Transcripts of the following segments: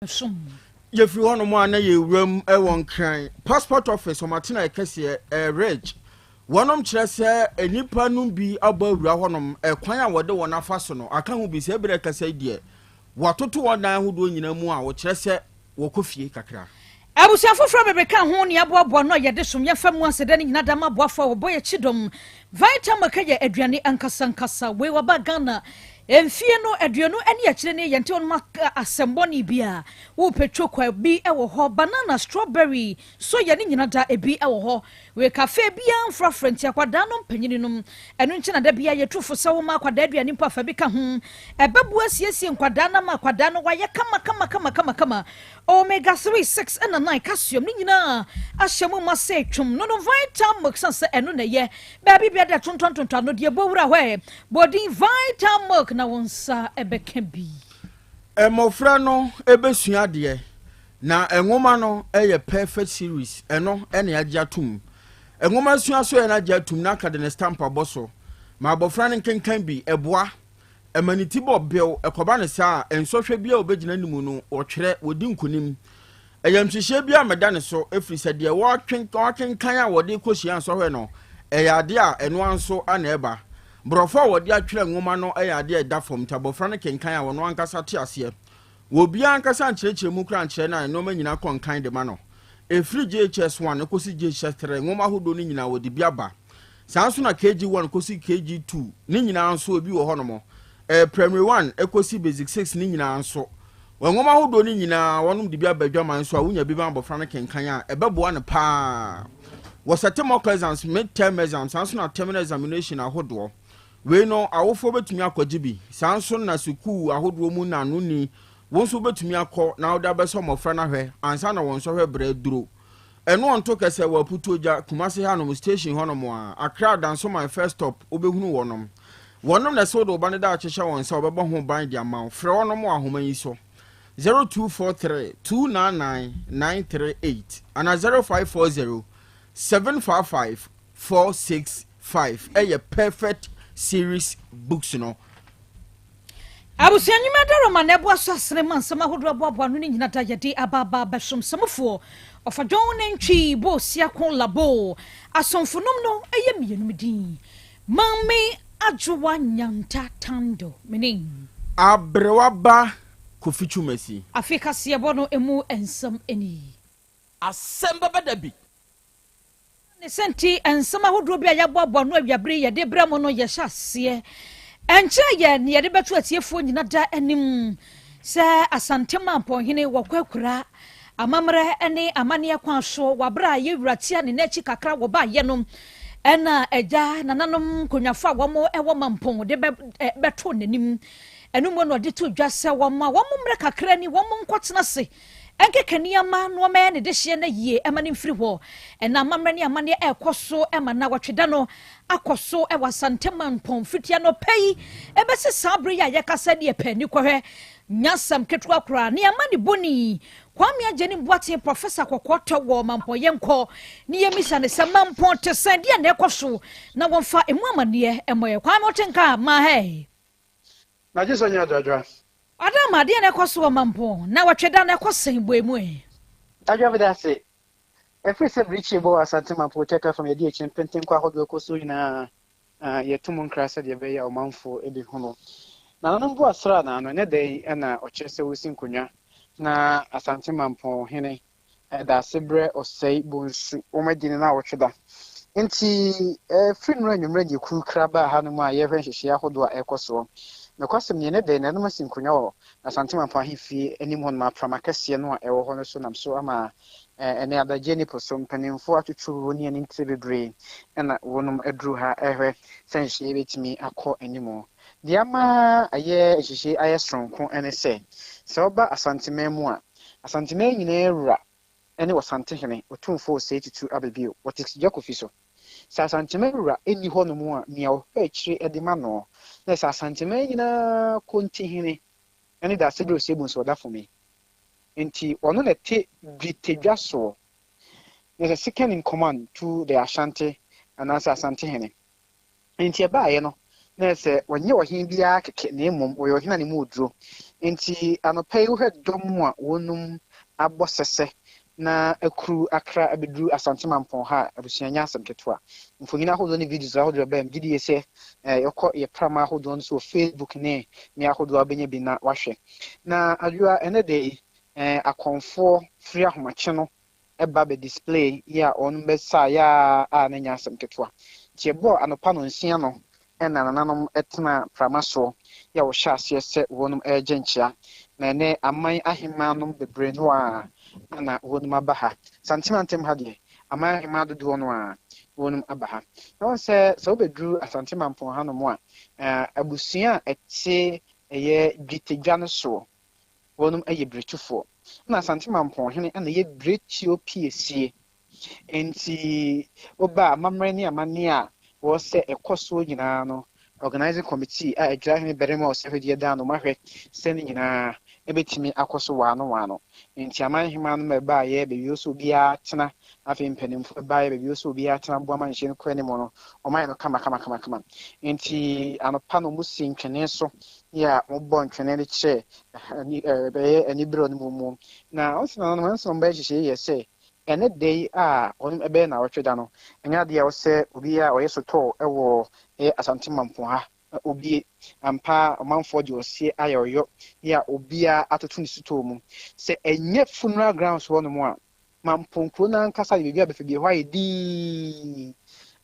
If you want to know you room a one crying passport office or Martina Cassia a reg. One of Chessa a nipa num be above Rahonum a quire what the one of Fasono. I can't be said, but I can say, dear. What to one now who doing in a moa or Chessa Wokofi Kakra. I was a from a becan honey above one, no, yet this from your family once a day in Nadama Buffalo, boy a chidom. Vita Makaya Adriani and Casancasa, we were bagana. And fear no Adriano any actually until Maka Asemboni beer, who petrol be our ho banana strawberry, so yaninata a be our ho, where cafe beer for French aquadanum peninum, and unchina de beer true for so mark quadadri and impa fabica hum, a babuas yes in quadana quadano, why come. Omega 3, 6 and a 9 calcium, Nina. Ashamu must say, Chum, no vitam milk sunset and no ye, baby better tonton, no dear bow away, body vitam milk na onsa ebe can be. Mofrano ebesua de na enwoma no eye perfect series eno ene agiatum enwoma sua so ena agiatum na ka de ne stamp aboso ma abofra ne kenkan bi eboa emaniti bo bill ekoba ne sa ensohwe bia obegina nimu no otwere wodi nkunim eyamhihye bia meda ne so efrise de wo twenkan a wode kosia nsohwe no eyade a eno anso ana eba brofo wode atwere nwoma no eyade eda fom tabofra ne kenkan a wono ankasa te ase wo bia ankasa nkyerechire mu kra nkyere na no manyina konkan de ma no efri JHS1 ekosi JHS3 nwoma hodo ni nyina wode bia ba sanso na KG1 ekosi KG2 ni nyina anso obi wo hono primary 1 ekosi basic 6 ni nyina anso nwoma hodo ni nyina wonum de bia badwa man so a wonya bi ba bofra ne kenkan a ebebo ne pa was a term exams mid-term exams sanso na terminal examination ahodo we no awofo betumi akwagibi sanso na suku ahodo mu na no ni wonso betumi akọ na oda beso mofra na hwe ansa na wonso hwe bre duro eno onto kese wa putoja kumase hanom station honom a Accra danso my first stop obehunu wonom na so do ba ne da akyehye wonsa obebo ho ban dia ma frɛ wonom ahoma yi so 0243 299 938 ana 0540 755 465 a perfect series books no Abusianyi madaro manebo asasre man sama hodro aboabo no nyina da yede ababa besom samfo ofadwon nentwi bo sia kon labo asonfunum no mienum din mame ajuwa nyanta tando menin abrewaba kofichumasi afika siebo no emu ensam eni Asem Beba Dabi ne senti ensam hodro bia yaboabo no awiabre yede bramo no yehase enche ye ne yede betu atiefo nyina da anim se asante mampo hene wakwakura amamre ene amane akwa so wabra ye wuratia ne nachi kakra wo ba ye no ena eja nananom konyafa womo ewo mampo de beto nanim enum no de to dwase womo mre kakra ni womo nkotena se enkekani ama no ma ne de hye na yie emane mfiri ho ena amamre ne amane ekoso ema na watweda no akoso e wasante mampo fitia no pei ebese sabre ya yakasa de pani kohwe nyasam ketwa kura ne amane boni kwame ageni boate professor kokoto wo mampo yenko ne yemisa ne samampo te sandia na ekoso na wonfa emu amane emoye kwame otenka ma he na jeso nya dwadwa Adama de na ekoso mampo na watweda na ekosen boemu e adwa bidase efese brichibo asante mampo teka from yedi echen penten kwa hodo koso ina yetumun krasa de be ya o mamfo ebi hono na nanbo asra na no ne dai na ochese wosin kunwa na asante mampo hene da sebre osei bonsi o magine na wotweda nti free no anwumre de kuru kraba hanu a ye hwe hyehyia hodo a ekoso me kwasem ne ne dai na no masin kunwa o asante mampo ahifie anim hono ma pramakase no a ewo hono so nam so ama ene adageni posom panimfo atutu woni ani ntebebre na wonum adru ha ehwe senhye betimi akọ animo diama aye hyehye aye stronko ene se oba asantememu a asanteme nyina ewura ene wasante hene otumfo setutu abebio wotix jakofi so sa asanteme ewura eni honom a mia o hwachire edema no na sa asanteme nyina konti hene ene da sedro sebun so da for me Enti ono na te bitedwa so. There's a second in command to the Asante and as Asante hene. Enti eba ye no. Na se wanye wo hin bia keke na emom wo yo hina ne mu odro. Enti anopa yi wo hwɛ dɔm a wonum abɔ sɛsɛ na akuru akra abeduru Asante Mampɔn ha abusuanya asɛm ketewa mfonyin ahodoɔ ne videos ahodoɔ bɛm gidi yɛ yɛkɔ yɛ prama ahodoɔ no so Facebook ne ahodoɔ abɛnya bi na wahwɛ na adua ɛne de akɔnfoɔ firi ahomakye no ɛba bɛ display ya ɔno bɛsa ya a na nya asɛm ketewa tie bɔ anopa no nsia no ɛna nananom ɛtena prama so ya wo hyɛ aseɛ sɛ wɔnom ɛgye nkyia na ne aman ahemanom bebree no a na wɔnom aba ha santimantem ha deɛ aman ahema dodoɔ no a wɔnom aba ha na wɔn sɛ wobɛduru Asante Mampɔn ha no mu a abusua a ɛte ɛyɛ dwetedwa no so wɔnom ɛyɛ biretufoɔ na Asante Mampɔn hene ɛna yɛ biretio piesie enti oba amammerɛ ne amane a wɔsɛ ɛkɔ so nyinaa no organizing committee a adwira hene berema ɔsɛhwɛdeɛ da no mahwɛ sɛ ne nyinaa ebetimi akɔ so waano enti aman hema no mɛba yɛ bebi so bia tena afei mpanimfo ba yɛ bebi so bia tena boa manhye no kɔ ne mu no ɔman no kama enti anopa no musi ntwene so ya mobɔ ntwene ne kyɛ bɛyɛ anibro no mu na ɔsena no mansom bɛ hyehyɛ yɛ sɛ ene day a on ebe na wɔtwe da no enya de a wɔsɛ obi a ɔyɛ sotɔ ɛwɔ Asante Mampɔn ha obi ampa ɔmanfo de ɔsie ayɔyɔ ya obi a atoto ne sotɔ mu sɛ enye funeral grounds wɔ no mu a Mampɔn kro na nkasa de bibia befa bi hɔ ayɛ di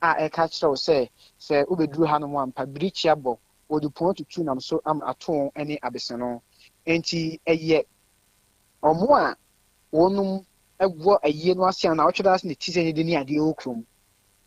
a ɛka kyerɛw sɛ obeduru ha no mu ampa birichi abɔ wɔde pon tutu nam so am ato ɛne abese no enti ɛyɛ ɔmo a wɔnum ɛwɔ ayie no ase na ɔtwe da ne tise ne de ne ade okrom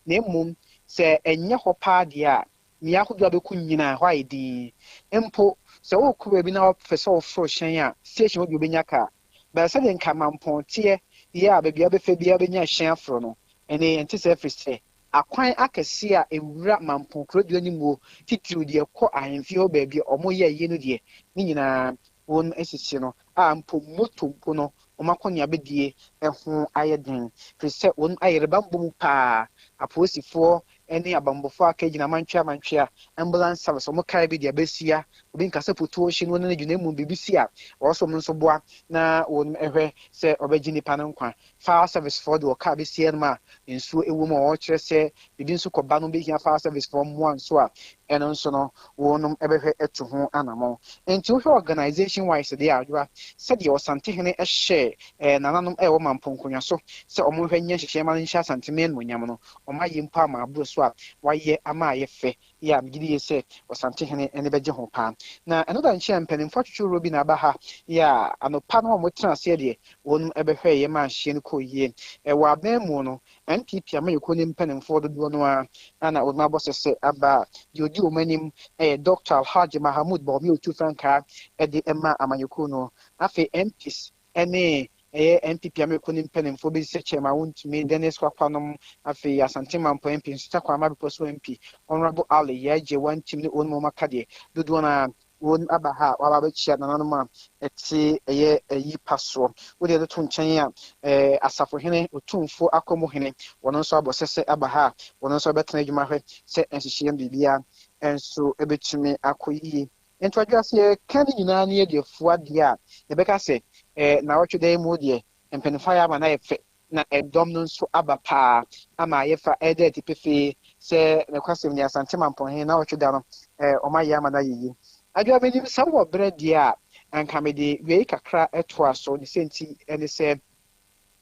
na mmom sɛ enye hɔ paa de a ne ahodo abeku nyina hɔ ayɛ di empo sɛ okuru bi na ɔpɛ sɛ ɔforo hyɛn a station obi obenya ka ba sɛ de nka Mampɔn tie yɛ a baabi abefa bi abenya hyɛn aforo no ɛne ente sɛ firi sɛ akwan akɛse a ewura Mampɔn kuro de anim wo titiriw de kɔ ahemfie hɔ baabi ɔmo yɛ ayie no de ne nyinaa wɔn asisi no a mpo moto mpo no omakonya bedie ɛho ayɛ den firi sɛ wɔn ayɛreba mbom paa apolisifoɔ ɛne abambɔfoɔ akagina mantwa ambulance service ɔmo kae bi de abesia obi nkasa poto hye no ne dwuna mu bibisi a wɔsom nso boa na wɔn ɛhwɛ sɛ ɔbɛgye nipa no nkwa fire service for de ɔka besia no ma nsuo ewu mu a ɔkyerɛ sɛ bibi nso kɔba no behia fire service for mmoa nso a ɛno nso no wɔnom ɛbɛhwɛ ɛto ho anamɔ enti wohwɛ organization wise de adwa sɛ de ɔsante hene ɛhyɛ nananom ɛwɔ Mampɔn konwa so sɛ ɔmo hwɛ nyɛ hyehyɛ ma nhyɛ asante men monyam no ɔmo ayɛ mpa ma aburo so a wayɛ ama ayɛ fɛ ya mgidi yɛ sɛ ɔsante hene ɛne bɛgye ho paa na ɛno da nkyɛn mpanimfo twitworo bi na aba ha ya anopa no ɔmo tena aseɛ deɛ wɔnom ɛbɛhwɛ yɛ ma ahyɛ no kɔ yie ɛwɔ aban mu no NPP amayɛkɔ ne mpanimfo dodoɔ no a ana wɔn abɔ sɛ aba deɛ odi wɔn anim ɛyɛ Dr. Alhaji Mahamud Bawumia otu frankaa ɛde ɛma amayɛkɔ no afei MPs ɛne NPP amayɛkɔ ne mpanimfo bi sɛ chairman wontumi Dennis Kwakwanom afei Asante Mampɔn MP nso takwa amabepo so MP Honorable Ali Yaje one team ne wɔn mu maka deɛ dodoɔ na wɔn aba ha waba bɛkyia nananom a ɛte ɛyɛ ayi pasoɔ wode de to nkyɛn a asafohene otumfo akɔmo hene wɔn nso abɔ sɛsɛ aba ha wɔn nso bɛtena adwuma hwɛ sɛ nhyehyɛ bibia ɛnso ɛbɛtumi akɔ yie nto adwaseɛ ka ne nyinaa ne yɛ deɛ fua deɛ a yɛbɛka sɛ na wɔtwe dan mu deɛ mpanimfo ayɛ ama na yɛfɛ na ɛdɔm no nso aba paa ama yɛfa ɛdɛ te pefee sɛ ne kwasɛm ne Asante Mampɔn hene na wɔtwe da no ɔmayɛ ama na yɛyi adwa benim sɛ wɔ brɛ deɛ a anka mede wei kakra ɛtoa so ne senti ɛne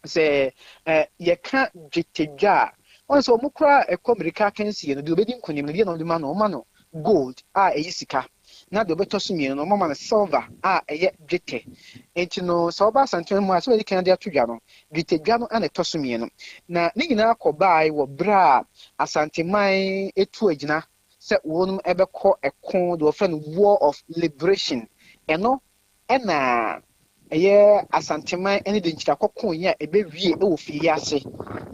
sɛ yɛka dwetedwa a ɔno sɛ ɔmo kora ɛkɔ Amerika kansie no deɛ obɛdi nkonim no deɛ na ɔde ma no ɔma no gold a ɛyɛ sika na deɛ ɔbɛtɔ so mmienu no ɔma no silver a ɛyɛ dwetɛ enti no sɛ ɔba Asante mu a sɛ wɔde kan de ato dwa no dwetedwa no ana ɛtɔ so mmienu na ne nyinaa kɔbae wɔ brɛ a Asante man ɛtu agyina sɛ wɔnom ɛbɛkɔ ɛko de wɔfrɛ no War of Liberation ɛno ɛna ɛyɛ Asanteman ɛne de nkyira kɔkɔɔ yi a ɛbɛwie ɛwɔ fie ase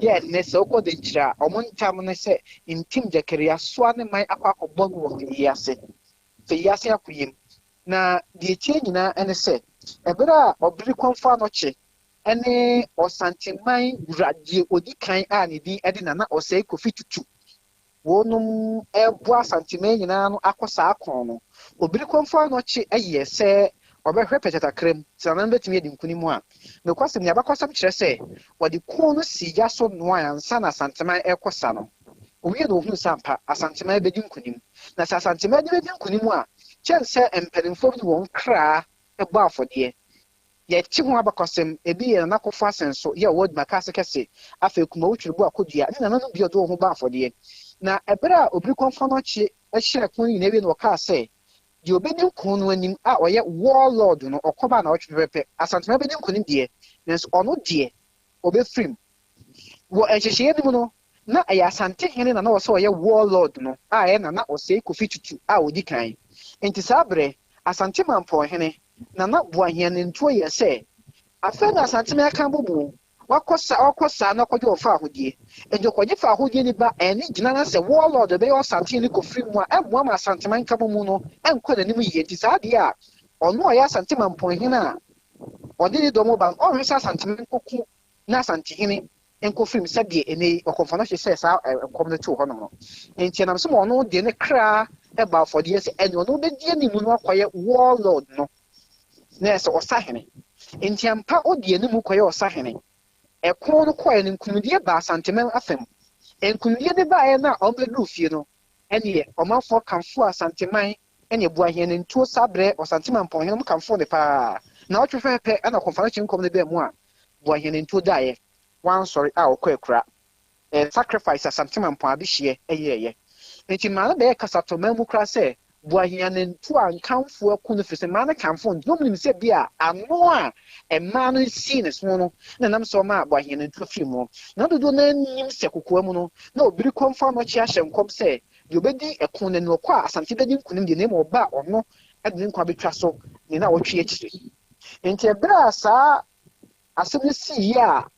yɛ ɛnɛ sɛ wokɔ de nkyira ɔmo ntam no sɛ ntim gyakere asoa ne man akɔ akɔbɔ no wɔ fie ase akɔyam na deɛ tie nyinaa ɛne sɛ ɛberɛ a ɔbere kɔmfa no kye ɛne Ɔsanteman wuradeɛ odi kan a ne din ɛde nana ɔsɛe Kofi Tutu wɔnom ɛboa Asanteman nyinaa no akɔ saa akɔn no obere kɔmfa no kye ɛyɛ sɛ obehwe pechata krem sanan betimi edi nkunimu a no kwasem ne abakosam kire se wode ko no sija so no ansa na santeman ekosa no owie no hunu sampa asanteman bedi nkunim na asanteman bedi nkunimu a chense emperimfo bi won kra ebo afode ye ti ho abakosem ebi ye na kofo asenso ye word makase kese afa kuma wutwirbu akodua ni na no bi odo ho ba afode na ebra obiri konfo no chi ehire kon yi na ebi no ka se di obedi nkun no anim a oye warlord no okoba na otwepepe asantema bedi nkunim die nenso ono die obefrim wo ehyehyeye nim no na aya asante hene na wo so oye warlord no a ye na ose kofi tutu a odi kan enti sabre asante mampo hene na buahene ntuo ye se afa na asante me aka bobu wakosa na kodwo fa ahodie enjo kodje fa ahodie ni ba eni gina na se warlord be yo asante ni kofri mu a emu ma asante man ka mu no enko na nim ye ti saade a ono ya asante mampo hene a odi ni do mo ba o hwesa asante man koku na asante hene enko frim sabe ene okonfana hye se sa community ho no enti na so mo no de ne kra e ba afodie se ene ono be die ni mu no akoye warlord no na se osahene enti ampa odie ni mu koye osahene ekon no koye ni nkunudie ba asanteman afem enkunudie de ba e na obedu fie no ene omanfo kanfo asanteman ene buahie ne ntuo sabre osanteman pon hene mu kanfo de pa na otwefe pe na konfana chinkom ne be mu a buahie ne ntuo dae one sorry okwa sacrifice asanteman pon abihie eyeye enti ma be kasato mamu kra se buahia ne ntu ankamfo akunu fise ma na kamfo ndom se bia ano a ema no si ne so no na nam so ma buahia ne ntu fi mu na dodo na nim se kokoa mu no na obiri konfa no chi ahye nkom se de obedi ekun ne no kwa asante bedi nkunim de ne mo ba ono ade nkwa betwa so ne na wotwe akire enti ebra sa asem si ya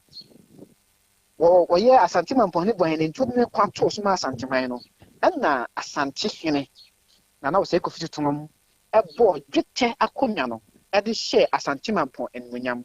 wo ye asante mampone buahia ne ntu ne kwa to so ma asante man no na asante hene na wo se ko fitu tumam ebo dwete akonya no de hye asante mampon enmunyam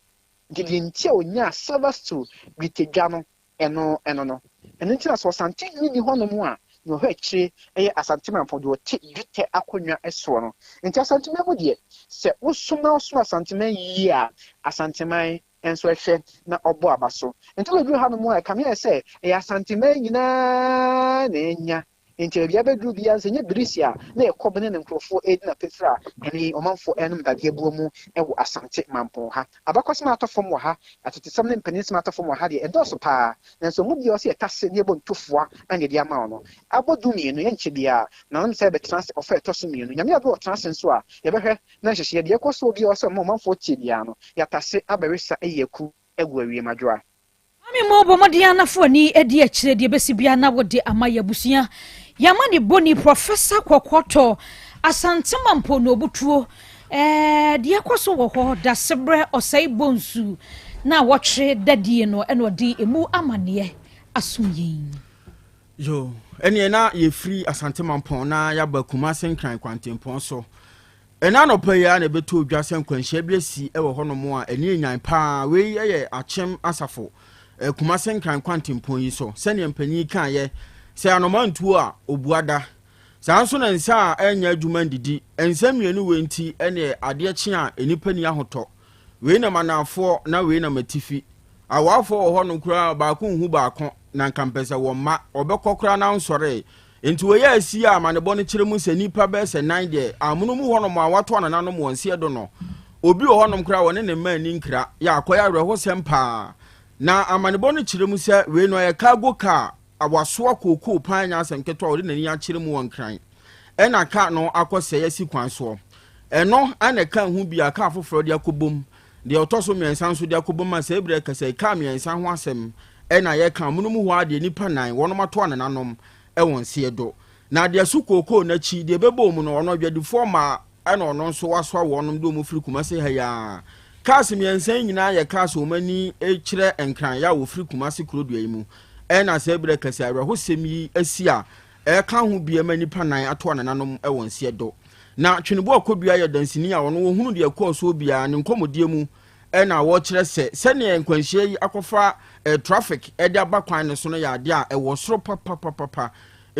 gidi ntia onya silverstone bitedwa no eno no eno ntia so asante ni hono mu a no ho akire eye asante mampon do te dwete akonya eso no ntia asante mamu de se wo suma asante man yi a asante man enso ehwe na obo abaso ntia we bi hanu mu a kamia se eye asante man nyina na enya enti bia bedru bia zenye brisia na ekobene ne nkrofo edina petra eni omanfo enum dade buomu ewo asante mampon ha abakosima atofom wo ha atotesam ne mpanisima atofom wo ha de endoso pa nanso mu bia o se etase ne ebo ntofoa anye dia ma ono abodu mienu ye nche bia na nam se be trans ofa etoso mienu nyame ado trans nso a ye behwe na hyehye de ekoso bia o se omanfo tie bia no ya tase aberisa eyeku ewu awie madwoa ami mo bo modia na fo ni edi akire de besi bia na wode amaya busia Yamani boni professor Kokoto asante mampo no obutuo dia kwaso wo ho da sebre osai bonsu na wotre dadie no eno di emu amane asumyin yo ene na ye free asante mampo na ya bakuma senkran kwantempon so ena no pa ya na beto odwase nkwanhia biesi ewo ho no mo a eni enyan pa we ye achem asafo kuma senkran kwantempon yi so sene mpanyi kan ye se anomantuo a obuada sanso na nsa a enya adwuma ndidi ensa mienu wenti ene ade kye a enipa ni ahoto we na manafo na we na matifi awafo ho no kura ba ko hu ba ko na nkampesa wo ma obekokora na nsore enti we ya asi a manebo no kire mu se nipa be se 9 de amuno mu ho no ma wato anana no mo nse do no obi ho no kura woni ne ma ni nkra ya akoya reho sempa na amanebo no kire mu se we no ya cargo car awaso akoko panya asemketo odi nani akire mu wonkran ena ka no akose yasi kwan so eno ana ka hu bia ka afoforo de akobom de otoso miensan so de akobom ma se ebre ka se ka miensan ho asem ena ye ka munum ho ade nipa nan wono mato anananom ewon se edo na de asukoko na chi de bebo mu no ono dwadifo ma ena ono nso waso wonom do mu firi kuma se ha ya ka miensan nyina ye ka so mani ekire enkran ya wo firi kuma se kurodua yi mu ena se ebre ka se awra ho semi asia ka ho bia mani panan ato anananom ewon se edo na twenibo akobua ya dansini a ono wo hunu de akoso bia ne nkomodie mu ena wo kire se ne nkwanhie yi akofa traffic ede abakwan ne so no ya de a ewo soro papa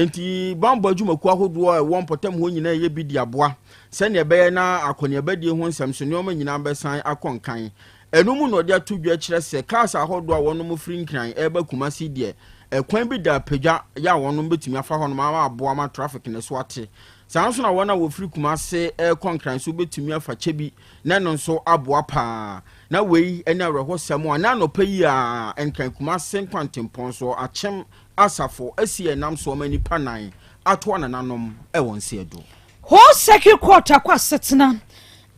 enti bambo adwumaku ahodoɔ a wɔn potam ho nyina yɛ bi di aboa sɛnea ɛbɛyɛ na akɔneabadie ho nsɛm so nneɛma nyinaa bɛsan akɔnkan ɛno mu na ɔde ato dwa kyerɛ sɛ cars ahodoɔ a wɔn mo firi nkran ɛba kumasi deɛ ɛkwan bi da apagya yɛ a wɔn betumi afa hɔ no ma aboa ma traffic ne so ate saa nso na wɔn a wɔfiri kumase ɛkɔ nkran so betumi afa kyɛ bi na no nso aboa paa na wei ɛne awerɛhɔsɛm a na anɔpa yi a nkran kumase nkwantempɔn so akyɛm asafo asi ɛnam so ɔma nipa nan atoa nananom ɛwɔ nseɛdo whole circuit court akwa setena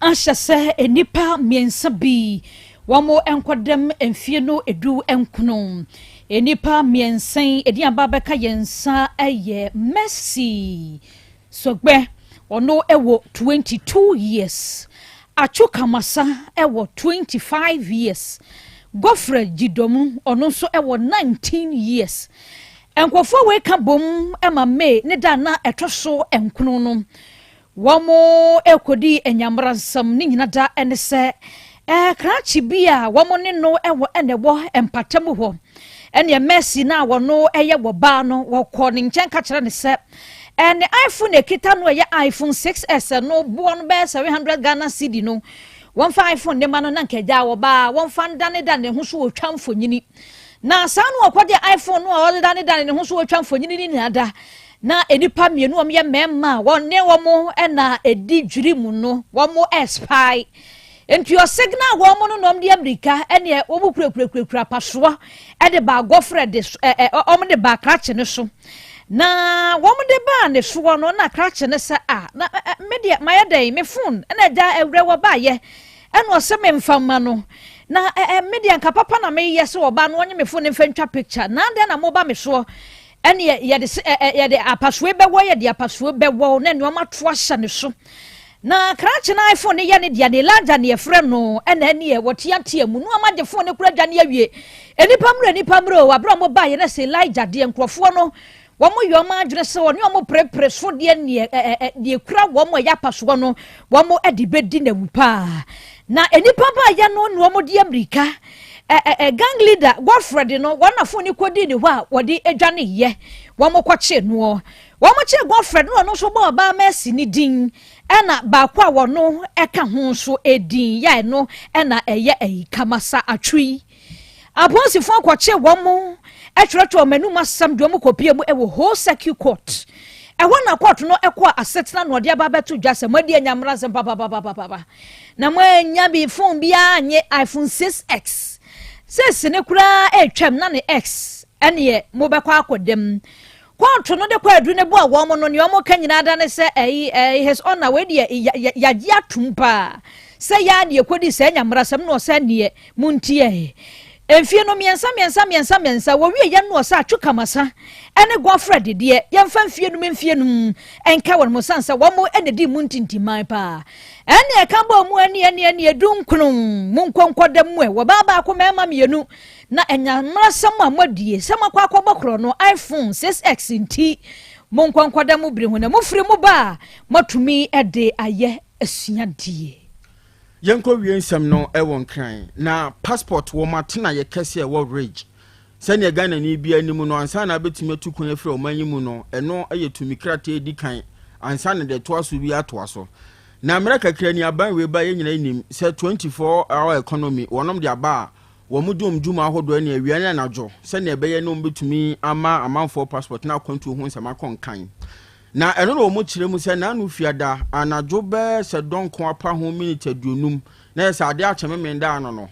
ahyɛ sɛ enipa mmiɛnsa bi wɔn nkɔdɛm mfie no edu nkono enipa mmiɛnsa edi aba bɛka yɛn nsa ɛyɛ Mercy Sogbe ɔno ɛwɔ 22 years Achu Kamasa ɛwɔ 25 years Gofre Jidomu ɔno nso ɛwɔ 19 years Enkwofo we ka bom ema me ne da na ɛtɔ so nkono no wɔmo ekodi enyamransam ne nyina da ene sɛ krachi bi a wɔmo ne no ɛwɔ enebo empatam hɔ ene Mercy na wɔno ɛyɛ wɔ ba no wɔkɔ ne nkyɛn ka kyerɛ ne sɛ and iPhone ekita no ɛyɛ iPhone 6s no bo no be 700 Ghana cedi no one fa iPhone ne ma no na nkagya wɔ ba one fa dane ho so otwa mfonyini na saa no akɔde iPhone no a ɔde dane ho so otwa mfonyini ni nada na enipa mienu om ye memma wonne womo na edi dwiri mu no womo spy enti o signal womo no nom de America ene womo kurakura pasoa e de ba gofre de om de ba krache ne so na womo de ba ne so no na krache ne se na media my day me phone na ja ewre wo ba ye ene o se me mfama no na media nka papa na me ye se wo ba no onye me phone mfa picture na de na mo ba me so ene ye de apaswe bewo ye de apaswe bewo na ne oma to ahye ne so na krache na iPhone ye ne de laja ne efre no ene ne ye wotiatia mu no oma de phone ne kura dwa ne awie enipa mro wabra mo ba ye na se laja de nkrofo no wo mo yo ma adwene se wo ne omo prepre so de ne de kura wo mo ya paso no wo mo edi bedi na wupa na enipa ba ye no no mo de America gang leader Godfred no wana phone kodi ni hwa wodi adwane ye wo mo kwache no wo mo che Godfred no so ba ba Mercy ni din ena ba kwa wo no eka ho so edin ya no ena eye kamasa atwi aponsi fo kwache wo mo etwereto manu masam do mo kopie mu ewo whole circuit court wana court no ekwa asetna no de aba beto dwase madi anyamra sem papa na mo anya bi phone bia anye iPhone 6x sese ne kura etwam na ne x ene mo bekwa akodem kwanto no de kwa adu ne bo a wo mo no ne o mo kanyina da ne se his honor we de ya tumpa se ya de kodi se nyamrasam no se ne muntie enfie no miensa wo wie ye no se Atwu Kamasa ene Godfred de ye mfa mfie no enka won mo sansa wo mo ene di muntintiman pa ene ka ba mu ene edunkunu munkonkodam mu wo baba ko mema mienu na enyamrasam amodie sama kwa akobokro no iPhone 6x nti munkonkodam biri hu na mufiri mu ba matumi ede aye asuadie yenko wie nsɛm no ɛwɔ nkran na passport wo matena ye kɛse ɛwɔ rage sɛnea Ghana ni bia anim no ansa na betumi atukun afiri ɔman mu no ɛno ɛyɛ tumi krate edi kan ansa na de to aso bi ato aso na America kra ni aban we ba ye nyina nim sɛ 24-hour economy wonom de aba wo mudum dwuma ahodo ne awia ne anadwo sɛnea ɛbɛyɛ no betumi ama amanfo passport na akwantu ho nsɛm akɔnkan na ɛno no mo kyerɛ mu sɛ na no fiada anadwo bɛ sɛ donko apa ho minute aduonum na sɛ ade akyeme menda ano no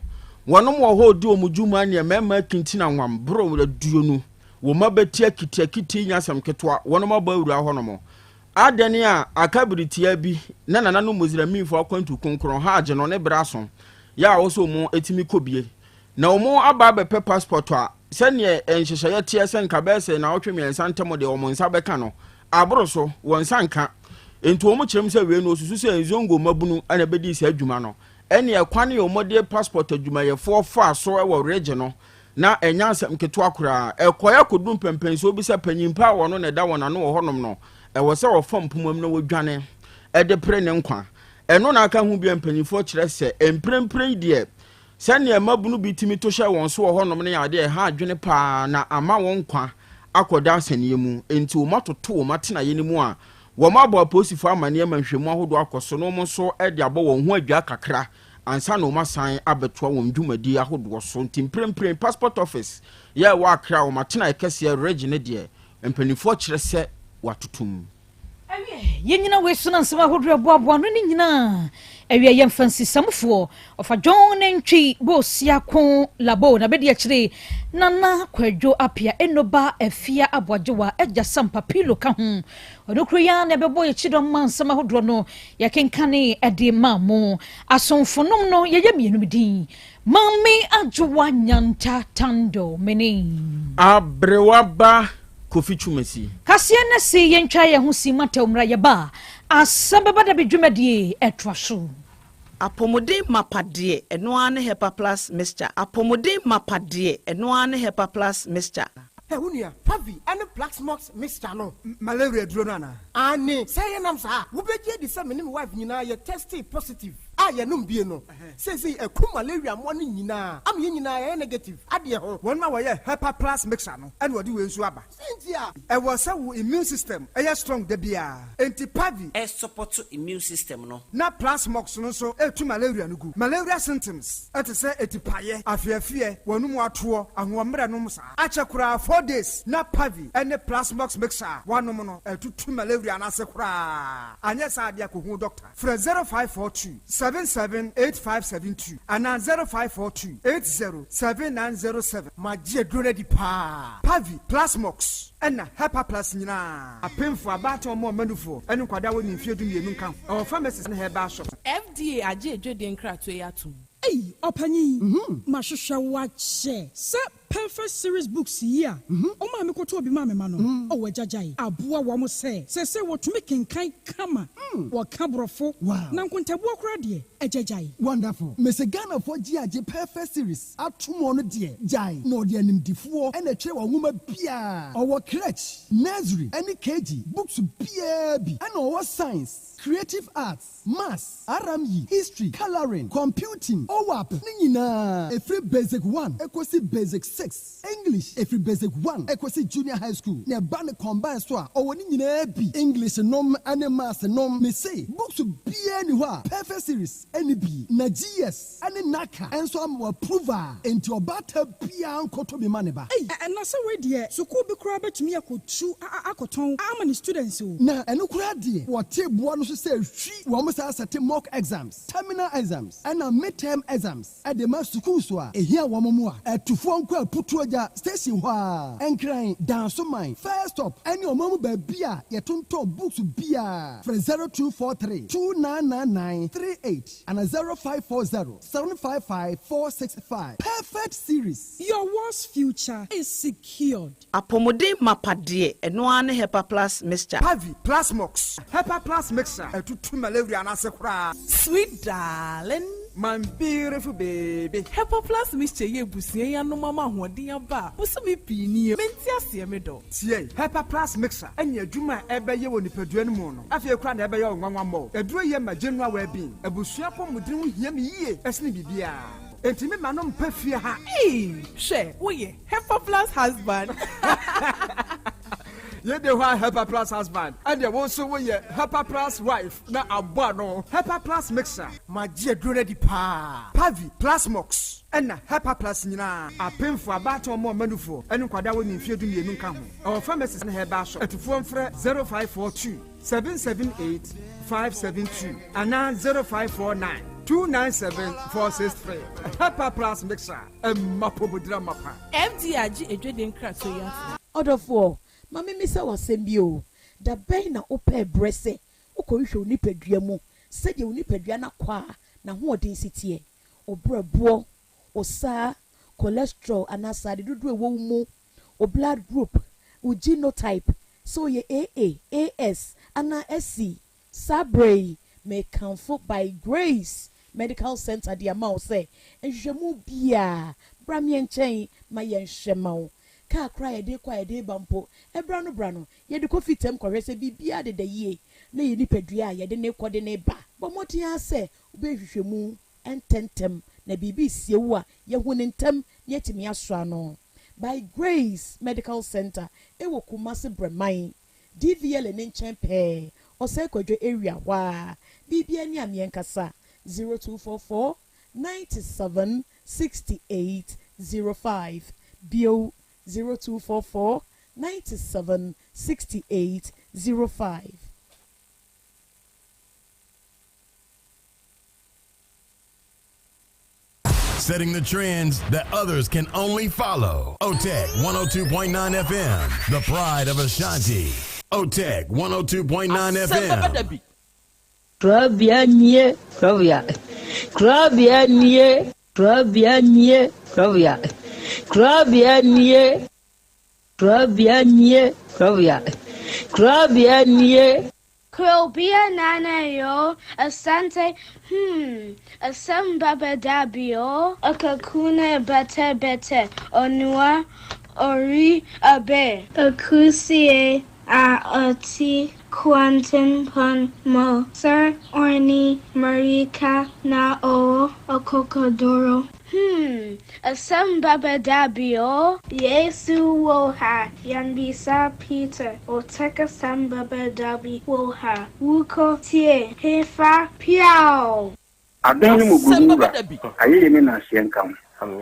wonom wɔ hɔ di omudwuma ne mɛma kintina nwam bro aduonu wo mabɛti akitakiti nyasɛm ketwa wonom aba wura hɔ no mo adene a akabiritia bi na nananom muzramifo akwantu konkron ha agye no ne braso ya wo so mo etimi kobie na omo aba bɛpɛ passport a sɛnea enhyehyɛ tie sɛ nka bɛsɛ na wotwe miɛnsa de omo nsa bɛka no abro so won sanka enti omo kyerem sɛ we no susu sɛ nzongo mabunu ana bedi sɛ adwuma no ene ekwane omode passport adwuma ye fo fa so e wo rege no na enya asɛm keto akora ekoya kodum pempenso obi sɛ panyimpa wo no ne da wona no wo honom no e wo sɛ wo fam pomam na wodwane e de pre ne nkwa eno na aka hu bia mpanyimfo kyerɛ sɛ emprempren de sɛnea mabunu bitimi to hyɛ wɔn so wo honom ne ade ha adwene pa na ama wɔn nkwa akɔda asɛnniɛ mu enti wo matoto wo matena yɛ mu a wɔn abɔ aposifo amanneɛ ma nhwɛmu ahodoɔ akɔ so no mo nso de abɔ wɔn ho adwa kakra ansa na wɔn asan abɛtoa wɔn dwumadi ahodoɔ so nti mprempren passport office yɛ wɔ akra wɔn atena ɛkɛseɛ regi ne deɛ mpanimfoɔ kyerɛ sɛ watotom yɛnyina wei so na nsɛm ahodoɔ boaboa no ne nyinaa awia yɛmfa nsisamfoɔ ɔfa dwon ne ntwi bɔɔsia ko labo na bɛde akyire nana kwadwo apia enoba afia aboagyewa agya sampa pilo ka ho ɔno kuro ya na ɛbɛbɔ yɛkyidɔ ma nsɛm ahodoɔ no yɛkenkane ɛde ma mo asomfonom no yɛyɛ mmienu din mami adwowa nyanta tando mene abrewaba Kofi Chumesi. Kasia na se yentwa ye ho si mata umra ye ba. Asem Beba Dabi dwumadie etwa so. Apomode mapade eno ane Herbal Plus mixture. Apomode mapade eno ane Herbal Plus mixture. Hey, unia, Pavi, and Plaxmox mixture no. Malaria dronana. Ane, say nam sa. Ubeje di sa minim wife nyina ye tested positive. Ya num bie no. Say a kum malaria mo ni nyina. Am ye nyina ye negative. Ade ho. Won ma wo ye Herbal Plus mixture no. And wodi we nsu aba. Sentia. E wo sa wo immune system. E strong de bia. Enti Pavi E support immune system no. Na Plasmox no so e tu malaria no gu. Malaria symptoms. E te say etipaye, afiafie, wonum ato, ahomre no msa. Achakura 4 days. Na Pavi ene Plasmox mixture. Wanom no e tu malaria na se kura. Anya sa ade akohu doctor. Fra 0542 778572 and 0542 807907. My dear Grenady Pa Pavi Plasmox and Herbal Plus Nina. A painful about or more manufo and Quadawa in Field in Camp. Our pharmacists and Herbal shop. FDA aje Jordan Kratwayatu. Hey, Opani, Mashusha watch. Sir, perfect series books here. Oh, my Mikoto be mamma mano. Oh, Jajai. Abua wamo say what to make in kind kama. What cabrofo. Wow. Nankunta walk ready. A Jajai. Wonderful. Miss Ghana for GIJ perfect series. At 2 more dear. Jai. No dear name D4 and a chair woman Pia. Our crutch. Nursery. Any KG. Books BAB. And our science. Creative arts. Maths. RME. History. Coloring. Computing. OWAP. Nina. Every basic 1. Equasi basic 6. English. Every basic 1. Equasi junior high school. Ne bane combine so. Owo ni nyina bi. English nom and maths nom. Me say books to be anywhere. Perfect series. Any B. Na GS. Any Naka. And so I'm approver. Into a battle pia koto be maneba. Hey, and na say we there. So ko be kura betumi akotu akoton. Amani students o. Na eno kura there. What table no say three. We almost set mock exams. Terminal exams. And a midterm exams at the master school so here wamamua at to phone call putuaja station wa and crying down so mine first stop and your mama beer yet to books beer for 0243 299938 and a 0540 755 465 perfect series. Your worst future is secured. Apomode mapade eno ane Herbal Plus mixture. Pavi Plasmox Herbal Plus mixture to malaria and asekura. Sweet darling. My beautiful baby. Herbal Plus mixture ye busie ya no mama hoden aba. Busumi pini menti ase me do. Tie Herbal Plus mixture anya adwuma ebe ye woni padua no mu no. Afie kura na ebe ye onwanwa mo. Eduro ye ma general well-being. Abusua pomudin ho hia me yie. Esne bibia. Enti me ma no mpa fie ha. Share wo ye Herbal Plus husband. Ye de wa Herbal Plus husband and there also we Herbal Plus wife na abua no Herbal Plus mixer my dear Grenady Pa Pavi Plasmox and Herbal Plus nyina apemfo abato mo manufo enu kwada wo nimfie du mienu ka ho our pharmacists na Herbal shop atufo mfre 0542 778 572 and 0549 297-463. Herbal Plus mixer mapobodra mapa FDA aje Jordan Kratwayatu. Odofo Mami misa wasembio da ben na ope brese ukohwe onipadua mu sede onipadua na kwa na ho odensity obrabo osa cholesterol anasade dudu ewo mu o blood group o genotype so ye AA AS ana SC Sabre may comfort by grace medical center the amount say enhwemu bia bramie nchen ma ye nhwema ka cry de kwa de bampo brano ye de coffee tem kwese bibia de ye na ye nipadua ye de ne kode ne ba bomotia se obehwehwemu ententem na bibi siewu a ye hu ne ntem ne timi aso ano by Grace Medical Center ewo Kumasi Bremai DVL ne nchen pe ose kwadwo area wa bibia ni amienkasa 0244 97 68 05 bio 0244 97 68 05. Setting the trends that others can only follow. OTEC 102.9 FM, the pride of Ashanti. OTEC 102.9 FM. Krobea nie, Krobea. Krobea nie, Krobea nie, Krobea. Krobea nie, Krobea nie, Krobea. Krobea nie. Krobea nana yo, Asante, Asem Beba Dabi yo, Akakune bete, Onua, Ori abe, Akusie, Ati, Quantum pon mo, Sir Orni, Marika na o, Okokodoro. Asem Beba Dabi yo, Yesu woha, Yanbisa Peter, Oteka Asem Beba Dabi woha, Wuko tie, Hefa piao. Adani mugurura, ayeye me na asienkam.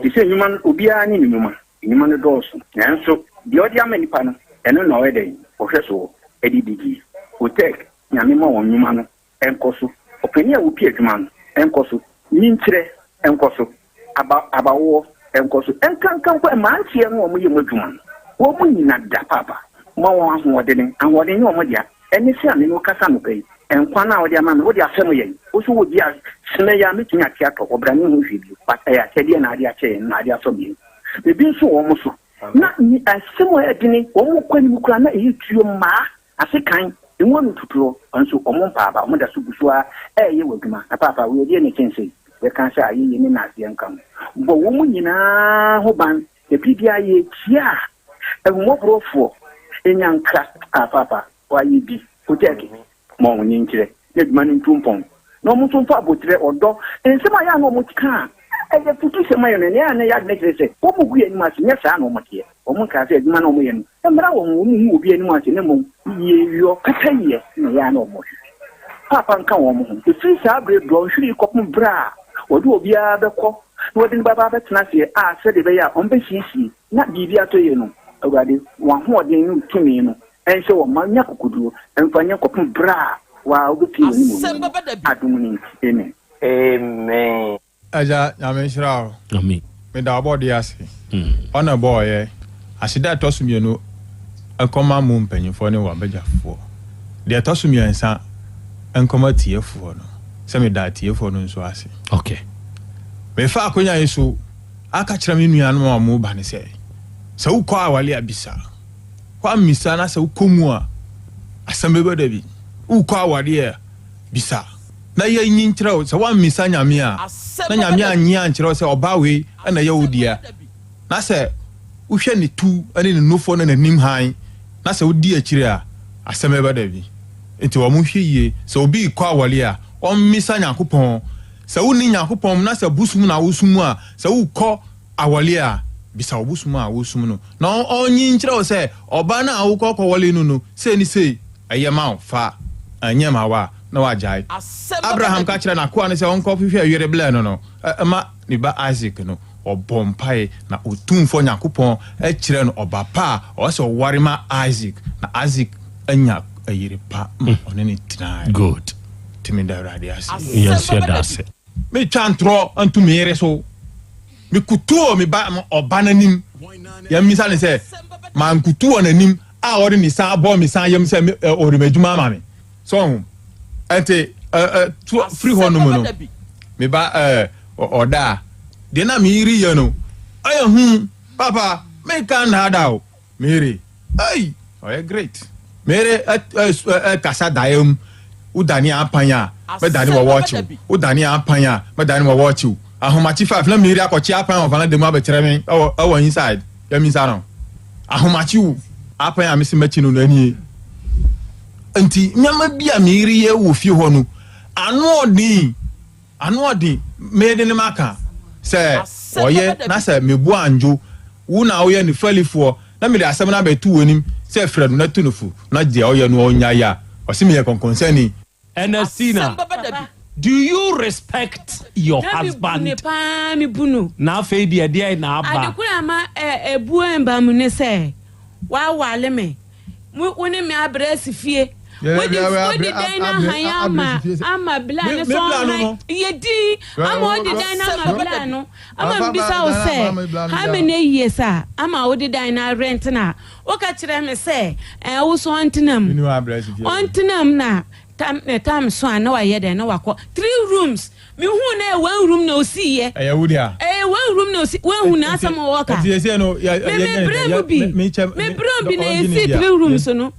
Ise nyuma obiara ni nyuma, nyuma no dɔɔso. Nanso, de odi ama nipa no, ɛno na ɔyɛ den, ɔhwɛ so, edidigi. OTEC, nyame ma wɔn nyuma no, ɛnkɔ so. Ɔpani a wopi adwuma no, ɛnkɔ so. Nyinkyerɛ, ɛnkɔ so. Abawo, ɛnkɔ so. Ɛnkankan kɔ ɛmanteɛ no wɔn yɛ mu adwuma no. Wɔn nyina da papa. Ma wɔn ahoɔden yɛ wɔn dia. Ɛne sɛ ame no kasa no pɛyi. Enkwa na odi ama me odi asɛm yɛ. Oso wo dia sene ya metumi atiato obrani ho hwedi. Pata ya kyɛdeɛ na ade akyɛ na ade asɔ bi. Ebi nso wɔ mo so. Na ni asɛm a ɛdini wɔn kwani mu kura na ɛyɛ tuo maa asekan enwo no tuturo nso ɔmo mpaaba ɔmo da so busua ɛyɛ wadwuma. Na papa wo yɛ ne kyɛnse. Bɛ kan sɛ ayɛ ne na aseɛ nkam. Bo wo mu nyinaa ho ban ebi bia yɛ tia. Ɛwomɔborɔfoɔ enyanka papa wa yɛ bi. OTEC mo nyinkire ne dwuma ne ntumpɔn no mo so fa abotre odo ensem aya no mo tika e futu sema yo ne ya ne ya ne kire wo mo gu anim ase nya saa no mo tie wo mo ka se dwuma no mo ye no emra wo mo hu obi anim ase ne mo ye yo kata ye ne ya no mo papa nka wo mo hu fi saa bre do hwiri kopum bra wo do obi a bekɔ no de baba betena se a se de be ya on be hisi na bibia to ye no awade wa ho odin no tumi no ense wo ma nya kokuduro emfanya kopum bra wa oguti ni mo adumuni amen aja nyame shirawo amen me da obodi ase ona boy asida tosumienu akoma mu mpanyifo ne wa bejafo de tosumiensa enkoma tiefo no se me da tiefo no nso ase okay me fa akonya yesu aka kira me nuanu ma mu ba ne se ukwa awale abisa kwa misa na se ukomu a Asem Beba Dabi ukwa awale bisa na ye nyinkyerɛ o sɛ wa misa nyame a na nyame anya nkyerɛ sɛ ɔba we na ye wodia na sɛ wohwɛ ne tu ane ne nofo na nanim han na sɛ wodi akyire a Asem Beba Dabi enti wo mo hwɛ yie sɛ obi kwa awale a o misa Nyankopɔn sɛ wo ni Nyankopɔn na sɛ busum na wosum a sɛ wokɔ awale a bisa obusum a wosum no na onyi nkyerɛ o sɛ ɔba na awokɔ kɔwale no no sɛ ni sɛ ayema fa anyema wa na wajai Abraham ka kyerɛ na ko an sɛ onkɔ hwehwɛ yere bla no no ma ni ba Isaac no ɔbɔmpae na otumfo Nyankopɔn kyerɛ no ɔba pa o sɛ ɔware ma Isaac na Isaac anya ayere pa ɔne ne tina good timi da radio ase yes ya da se me twantro antu me yere so me kutuo me ba ɔba nanim ya misa ne sɛ man kutuo nanim a ɔre ni sa bɔ mi san yam sɛ ɔre madwuma ma me so ante free hɔ no mu no me ba ɔda de na me yiri ye no ayo papa me kan na da o mere ai ɔyɛ great mere kasa daem udani apanya me dani wo watch udani apanya me dani wo watch ahomachi 5 na me yiri akɔchi apanya of na dem abekyerɛ me ɛwɔ inside ya mi sa no ahomachi apanya me se machi no ani enti nyama bia me yiri ye wo fie hɔ no ano odin me de ne maka sɛ oye na sɛ me bu anjo Una oye ni feli for. Na me de asem na be tu wonim. Se Fred na tu no fu. Na je oye no onya ya. Osimi ye concern Ernestina. Do you respect your husband? Na fe dia dia na aba. Adekura ma ebu emba mu ne se. Wa wale me. Woni me abresi fie. Wodi dina hanya ama bla ne so yedi ama wodi dina ama bla no ama bisa o se how many years ama wodi dina rent na o ka kire me se wo so antinam na tam so na wa ye den na wakọ 3 rooms me hu na 1 room na osi ye wudia 1 room na osi 1 hu na asam wo ka me brom bi na esi 3 rooms no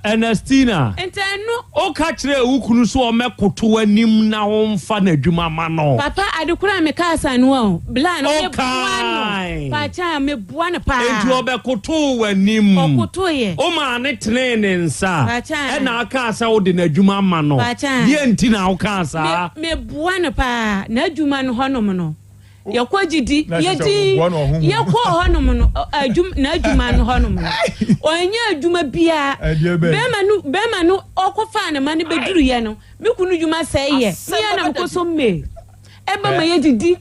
Ernestina enteno o ka kire ukunu so o mekoto anim na wo mfa na adwuma ma no papa adekura me ka asa no o bla no me buano pa cha me buano pa enti obekoto anim okoto ye o ma ne trene nsa e na aka asa wo de na adwuma ma no ye enti na wo ka asa me buano pa na adwuma no honom no yakogidi yedi yakọ honom no na adwuma no honom no onya adwuma bia bema no okofa na mane beduru ye no me kunu dwuma sai ye me na mkoso me eba ma yedidi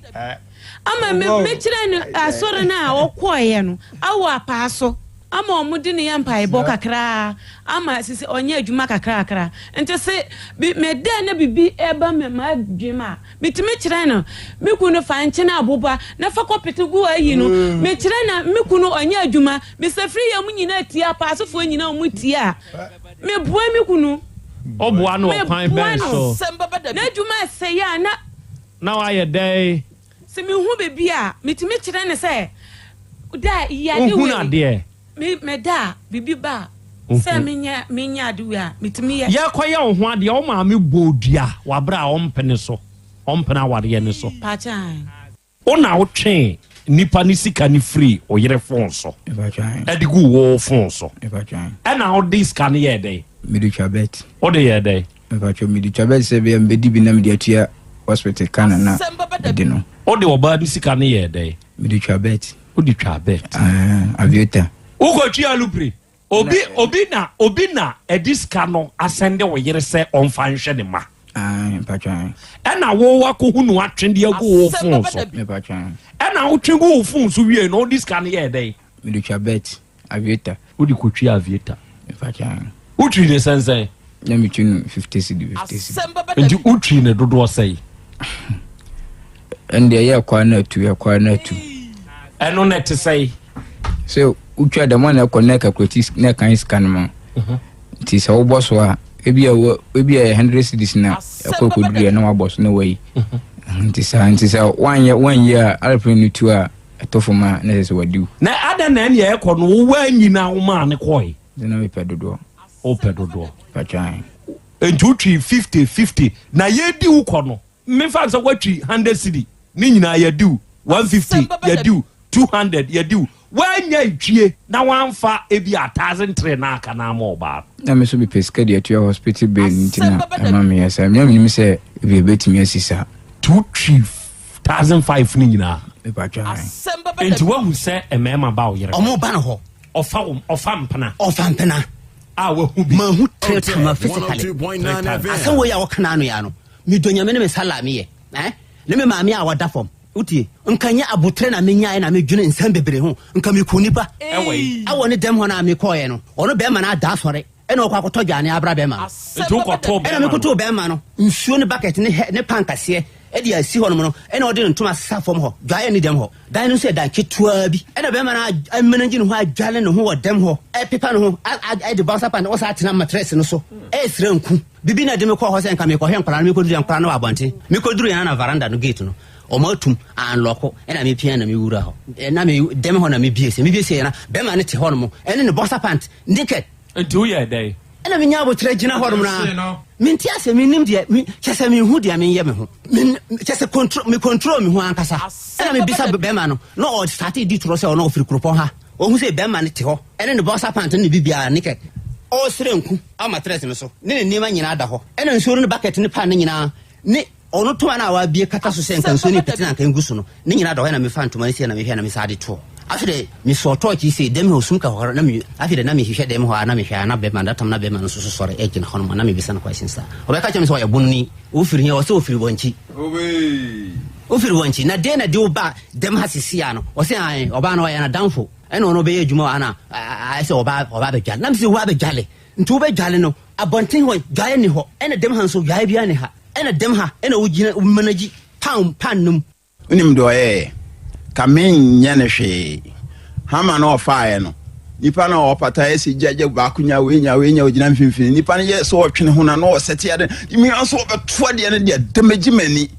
ama me kire no asore na okoye no awo apaaso ama omudi ne yampa ebo kakra ama sisi onye adwuma kakra ente se me da na bibi eba me ma adwuma mitime kire no me kunu fa nche na aboba na fa kopete gu ayi no me kire na me kunu onye adwuma me se free ya munyina tia paasofo nyina omutia me bua me kunu obua no kwan ben so na adwuma se ya na wa ye dey se me hu bebi a mitime kire ne se da ya de we me da bibi ba se menya aduwa mitimi ya kwaya wo ho ade o ma me bodua wa bra o mpene so o mpena ware ne so pachan ona wo twen nipa ni sika ni free o yere fon so edigu wo fon so na o dis kan ye dey medical bet o de ye dey medical bet se be mbedi bi na mediatia hospital kan na de no o de oba ni sika ni ye dey medical bet o di twa bet avieta ugo twa lupre obi na ediska no asende wo yere se onfa nhwe ne ma pachan na wo wakohu no atwende agu wo fon so pachan na wo twego wo fon so wie no diska ne ye dey medical bet avieta odi kotwi avieta pachan utwi ne sense na mi tunu 50 cedi ndi utwi ne dodo sei ende ya kwa na tu eno net sei so utwa da man na connect akrotis na kan scan ma ti se wo boss wa ebi a 100 cedis na akokoduru na wa boss na wai ti sa one year alpren tu a atofoma na se wadiu na ada na ne ye ko no wa nyina wo ma ne koi na we pedodo o pedodo pachan entutwi 50 na ye di wo ko no me fa so watwi 100 cedi ni nyina ye di 150 ye di 200 ye di wanya itwie na wanfa ebi 1003 na aka na moba na me so be pesca dia to hospital bill ntina ama me yasa me say be betimi asisa 2,500 ni nyina e ba twa enti wa hu se emema ba wo yere omo ba na ho ofa mpana a wa hu bi ma hu tretama physically asa wo ya wo kana no ya no me donyame ne me salame ye ne me maami a wada fom utie nkanya abutre na menya na medwene nsam bebre ho nka me kunipa awo ne dem ho na me koye no ono be ma na da sore ena okwa koto dwane abra be ma etu koto be ena me koto be ma no nsuo ne bucket ne pankase e dia si ho no no ena odi ntuma safom ho dwaye ne dem ho dan no se dan ketua bi ena be ma na amenangi no ho adwale no ho wo dem ho e pepa no ho e de bounce pan o sa tena mattress no so e sire nku bibi na de me ko ho se nka me ko hwe nkra me ko duru nkra na abonte me ko duru yana na veranda no gate no omatum anloko ena me pia na me wura ho na me dem ho na me biese na be ma ne te ho no mo ene ne bounce pan naked do ye day ena me nya botre gina ho no na minti ase me nim de chese me hu de me ye me ho chese control me ho ankasa ena me bisa be ma no o start di tro se o no ofiri kropon ha o hu se be ma ne te ho ene ne bounce pan ne bibia naked o srenku ama tres me so ne ne ma nyina da ho ena nsoro ne bucket ne pan ne nyina ne ono to na wa bie kata so sen kan so ni petina kan gusu no ne nyina da ho na me fa ntoma isi na me hwe na me sade to after me so torch say dem ho sum ka horo na me after na me hwehwe dem ho na me hwa na be man datam na be man so sore ejin hono na me bisa na question sa obeka chem so ya bunni wo firi he wo so firi bonchi ofiri wanchi na de na de oba dem hasisia no o se an oba na ya na danfo eno no be adwuma ana I say oba be jale na me se wo be jale ntu be jale no abonten ho jale ni ho ena dem hanso jale bia ne ha ena dem ha ena wo gina managi pan num unim do kamen nya ne hwe hama no fire no nipa na opata esi jaje ba kunya we nya ogina mfimfini nipa ne ye so otwene ho na no sete ade mi anso obeto ade ne de demagi mani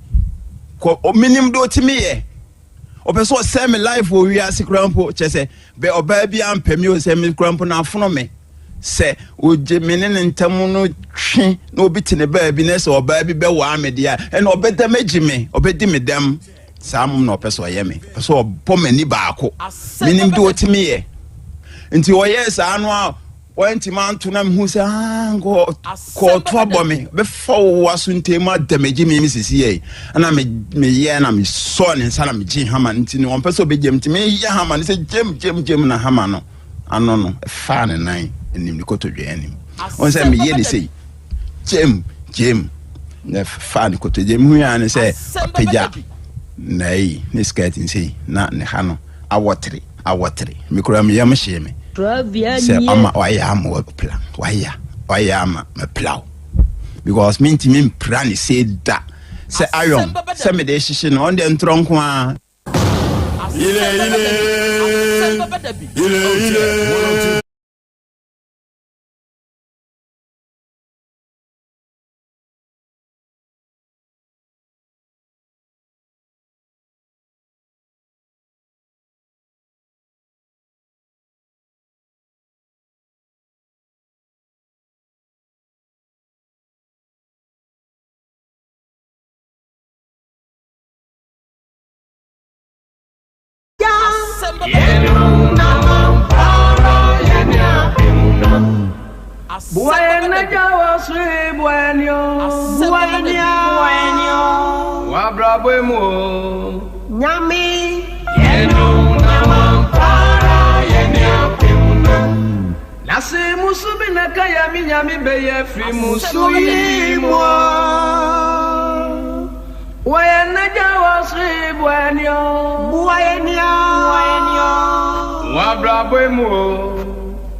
ko minim do timi ye opeso se me life o wi ase krampo chese be oba bia ampemi o se me krampo na afono me se o je menene ntamu no twe na obi tene ba bi na se oba bi be wa amedia e na obeda magi me obedi medam sam no peso ye me peso obo mani baako minim do timi ye nti o yes anu a wenti man to na hu se go ko to abomi be fo wasunte ma damage me misisi ye ana me ye na me so ne nsana me ji hama nti ne on peso be jem ti me ye hama ne se jem na hama no ano no fa ne nan enim ni kotodwe enim on se me ye ne sei jem ne fa ne kotodwe mu ya ne se peja nei ne skating sei na ne ha no awotre me kura me yam hye me se ama waya am plan waya am me plow because me plan say that se iron se me de hye no on de ntronko a ile Buena jawa sui buenyo Wabra buemo Nyami Yenu namampara yenya pimuna Nasi musubi nakaya minyami beye free musui mwa Buena jawa sui buenyo Wabra buemo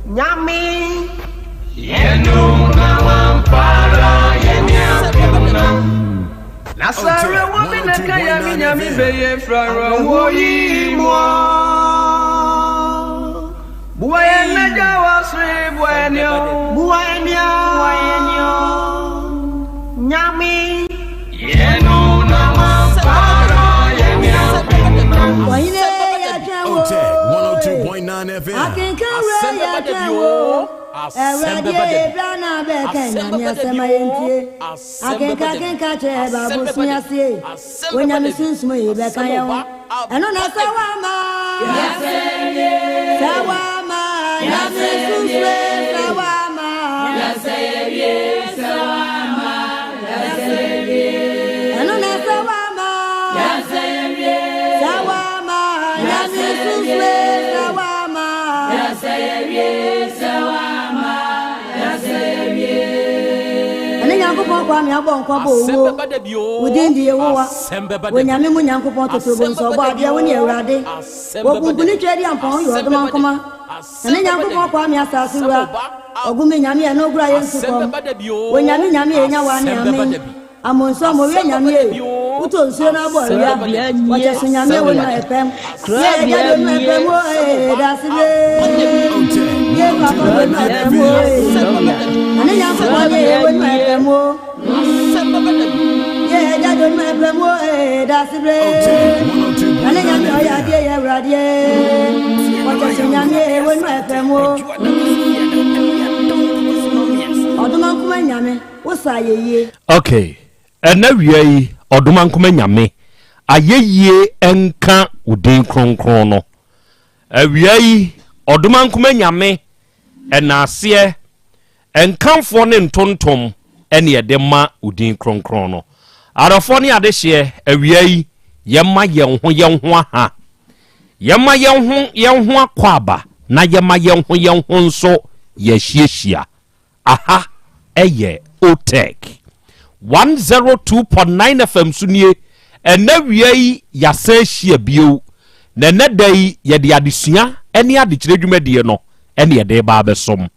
Nyami Yenu namampara yenya pimuna Nasara wabina kaya minyami beye frara woyi mwa Buena jawa sui buenyo Nyami Yenu namampara yenya pimuna OTEC 102.9 FM. I can carry ya jawo. Every brana beka nyami asema yentie. I can catch a babu sinyasi. When you miss me beka yawo. Eno na sawama. Sawama. Eno na sawama. Kwa mi abon kwa bo wo udindi ye wo wa wonyame mu nyankopon totobo nso bo ade wo ne awurade wo bumbuni twedi ampon yo do mankoma ene nyankopon kwa mi asase wa ogumi nyame ye no gura ye nsukom wonyame nyame ye nya wa ne ame amonso mo we nyame ye uto nsuo na bo ya wacha so nyame wo na epem ye ga do na epem wo da sibe ye ba ba na epem wo ene nyankopon ye wo na epem wo yeah, that don't matter more. That's the brain. And then I'm your idea, radio. What does your name when my family? What's I? Okay, and now ye, Oduman Kumanyame. Aye ye enka udin krono. Aye, Oduman Kumanyame, and Nasia, and come for an tontom. Eni edema udin kronkron arafo ne ade hye awiai yema ye ho ha yɛma yɛn ho akwaba na yɛma yɛn ho nso yɛhyiahyia aha ɛyɛ OTEC 102.9 FM sunie ɛna wiei yɛsɛ hyia bio na nada yi yɛde adesua ɛne adekyerɛ dwumadie no ɛne yɛde ba abɛsom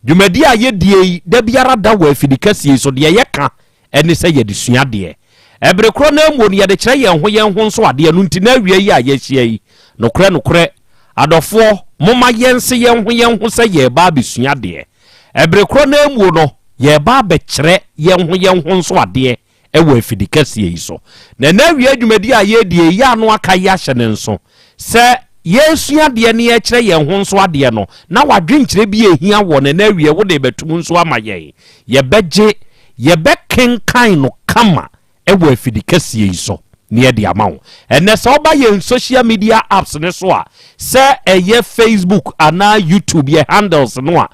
dwumadie a yɛdie yi da biara da wɔ afidikasie so deɛ yɛka ɛne sɛ yɛde sua deɛ ɛbere koro na mu no yɛde kyerɛ yɛn ho nso adeɛ no nti na wiei a yɛhyia yi nokorɛ adɔfoɔ moma yɛnse yɛn ho sɛ yɛba abɛsua deɛ ɛbere koro na mu no yɛba abɛkyerɛ yɛn ho nso adeɛ ɛwɔ afidikasie yi so na wie dwumadie a yɛdie yi ano aka yɛ ahyɛ ne nso sɛ yɛsua deɛ ne yɛkyerɛ yɛn ho nso adeɛ no na wadwenkyerɛ bi ehia wɔ na wie wode bɛtum nso ama yɛn yɛbɛkenkan no kama ɛwɔ afidikasie yi so ne yɛde ama wo ɛnɛ sɛ woba yɛn social media apps ne so a sɛ ɛyɛ Facebook anaa YouTube yɛ handles no a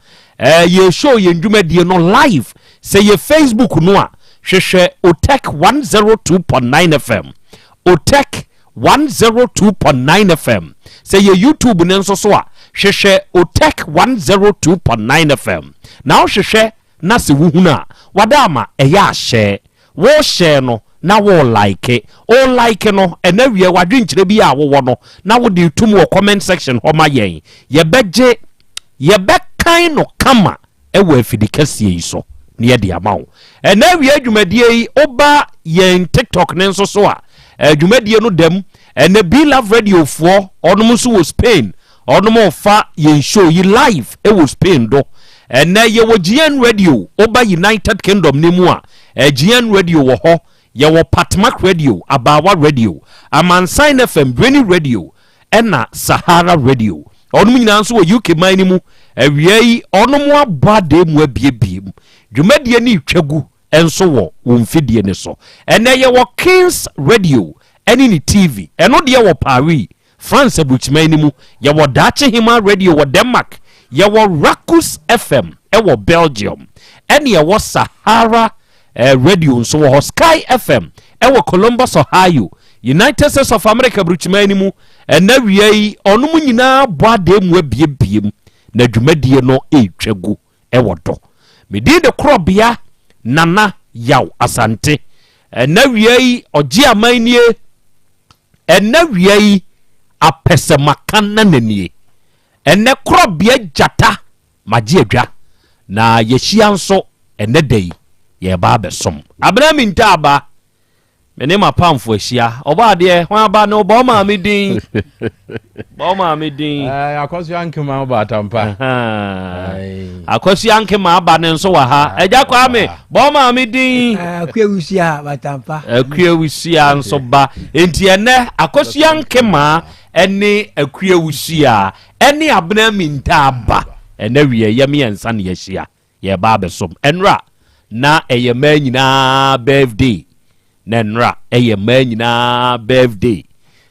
yɛshow yɛn dwumadie no live sɛ yɛ Facebook no a hwehwɛ OTEC 102.9 FM OTEC 102.9 FM sɛ yɛ YouTube ne nso so a hwehwɛ OTEC 102.9 FM na wohwehwɛ na sɛ wohunu a wada ama ɛyɛ ahyɛ wo hyɛ no na wo like no ɛna wie wadwenkyerɛ bi a wowɔ no na wode tum wɔ comment section hɔ ma yɛn yɛbɛkan no kama ɛwɔ afidikasie yi so ne yɛde ama wo ɛna wie dwumadie yi oba yɛn TikTok ne nso so a dwumadie no dam ɛna Be Love Radio foɔ ɔnom nso wɔ Spain ɔnom ɔfa yɛn show yi live ɛwɔ Spain do ɛna yɛwɔ GN Radio oba United Kingdom ne mu a GN Radio wɔ hɔ yɛwɔ Patmak Radio Abawa Radio Amansan FM Bweni Radio ɛna Sahara Radio ɔnom nyinaa nso wɔ UK man ne mu awia yi ɔnom abɔ ade mu abiebiem dwumadie ne twagu enso wo womfidie ne so ene ye wo Kings Radio ene ni TV eno de wo Paris France abuchima ni mu ye wo Dache Hima Radio wo Denmark ye wo Rakus FM e wo Belgium ene ye wo Sahara Radio nso wo Sky FM e wo Columbus Ohio United States of America abuchima ni mu ena wiei onu mu nyina boade mu abiebiem na dwumadie no twagu e wo do medi de Krobea Nana Yaw Asante ena wiei oji amanie ena wiei apese makana nanie ene Krobea jata maji adwa na yehia nso ene dai ye ba besom abna minta aba mene mapamfo ahia oba de ho aba no bo ma me din akosu ankema oba atampa akosu ankema aba ne nso wa ha eja kwa me bo ma me din akuewusia batampa akuewusia nso ba enti ene akosu ankema ene akuewusia ene abna minta aba ene wie ye me ensa ne ahia ye ba besom enra na eye ma nyina birthday nenra eye ma nyina birthday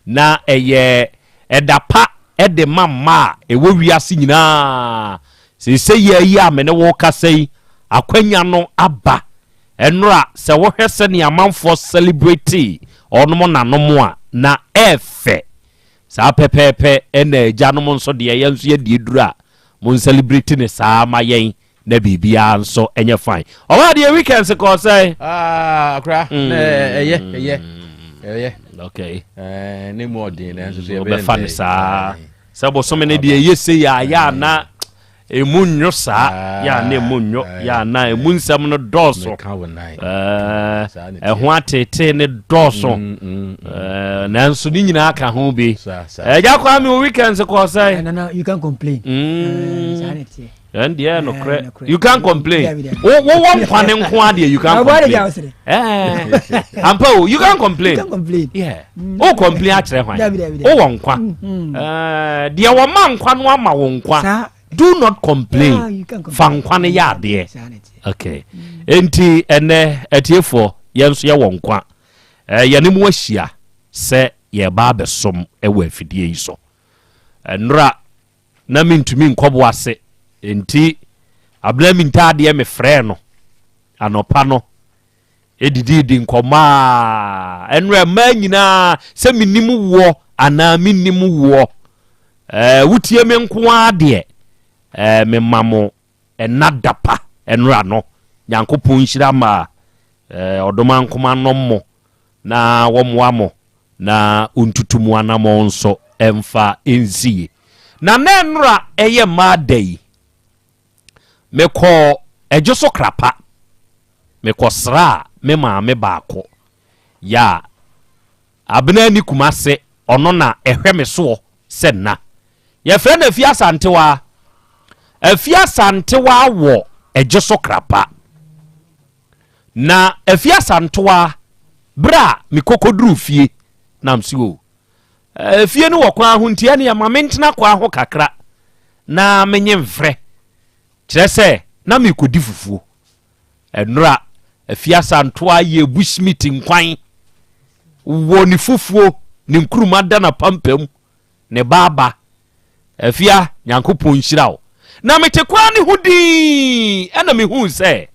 na eye edapa ede mama ewo wiase nyina se ye yi amene wo kasai akwanya no aba enra se wo hwese ne amanfo celebrate onom nanom a na efe sa pepepe ena ajanom nso de ye nso ye die dura mon celebrate ne sa ma yen na bibia nso enye fine owa de weekends ko say akra eye okay ne modin na nso ye be fan sa sabo so me ne de yese ya na emunyo sa ya na emunyo ya na emunsam no doso ho atete ne doso na nso ni nyina aka ho bi ja kwa me weekends ko say no you can complain sanity and yeah no you can't complain one kwane nko ade you can't complain ampa you can't complain yeah o complain a kire hwan o won kwa de wo ma nkwa no ama wo nkwa do not complain fa nkwa ne ya ade okay enti ene etiefo yenso ye won kwa ye ne mu ahia se ye ba besom ewa afidie yi so nra na mintumi nkobo ase enti ablami ntade me frɛ no anopa no edidi nkoma enra ma nyina se minim wo ana minnim wo wutie me nko ade me mamo enadapa enra no Nyankopon hyira ma odoma nkoma nommo na womoamo na untutumu anamo nso emfa enzie na nenra eye ma dai meko ejoso krapa meko sra me ma me baako ya abena ni kumase ono na ehwe me so senna ye fre na Afia Asantewa wo ejoso krapa na Afia Asantewa bra mi kokodru fie na msuo fie no wokwa ho ntia ne ya mamentena kwa ho kakra na menye mfre kire se na mi kodi fufuo enura Afia Asantewa ye bush meeting kwan wo ni fufuo ni nkuruma da na pampam ne baba Afia Nyankopon hyirawo na metekwa ne hudi ena me hu se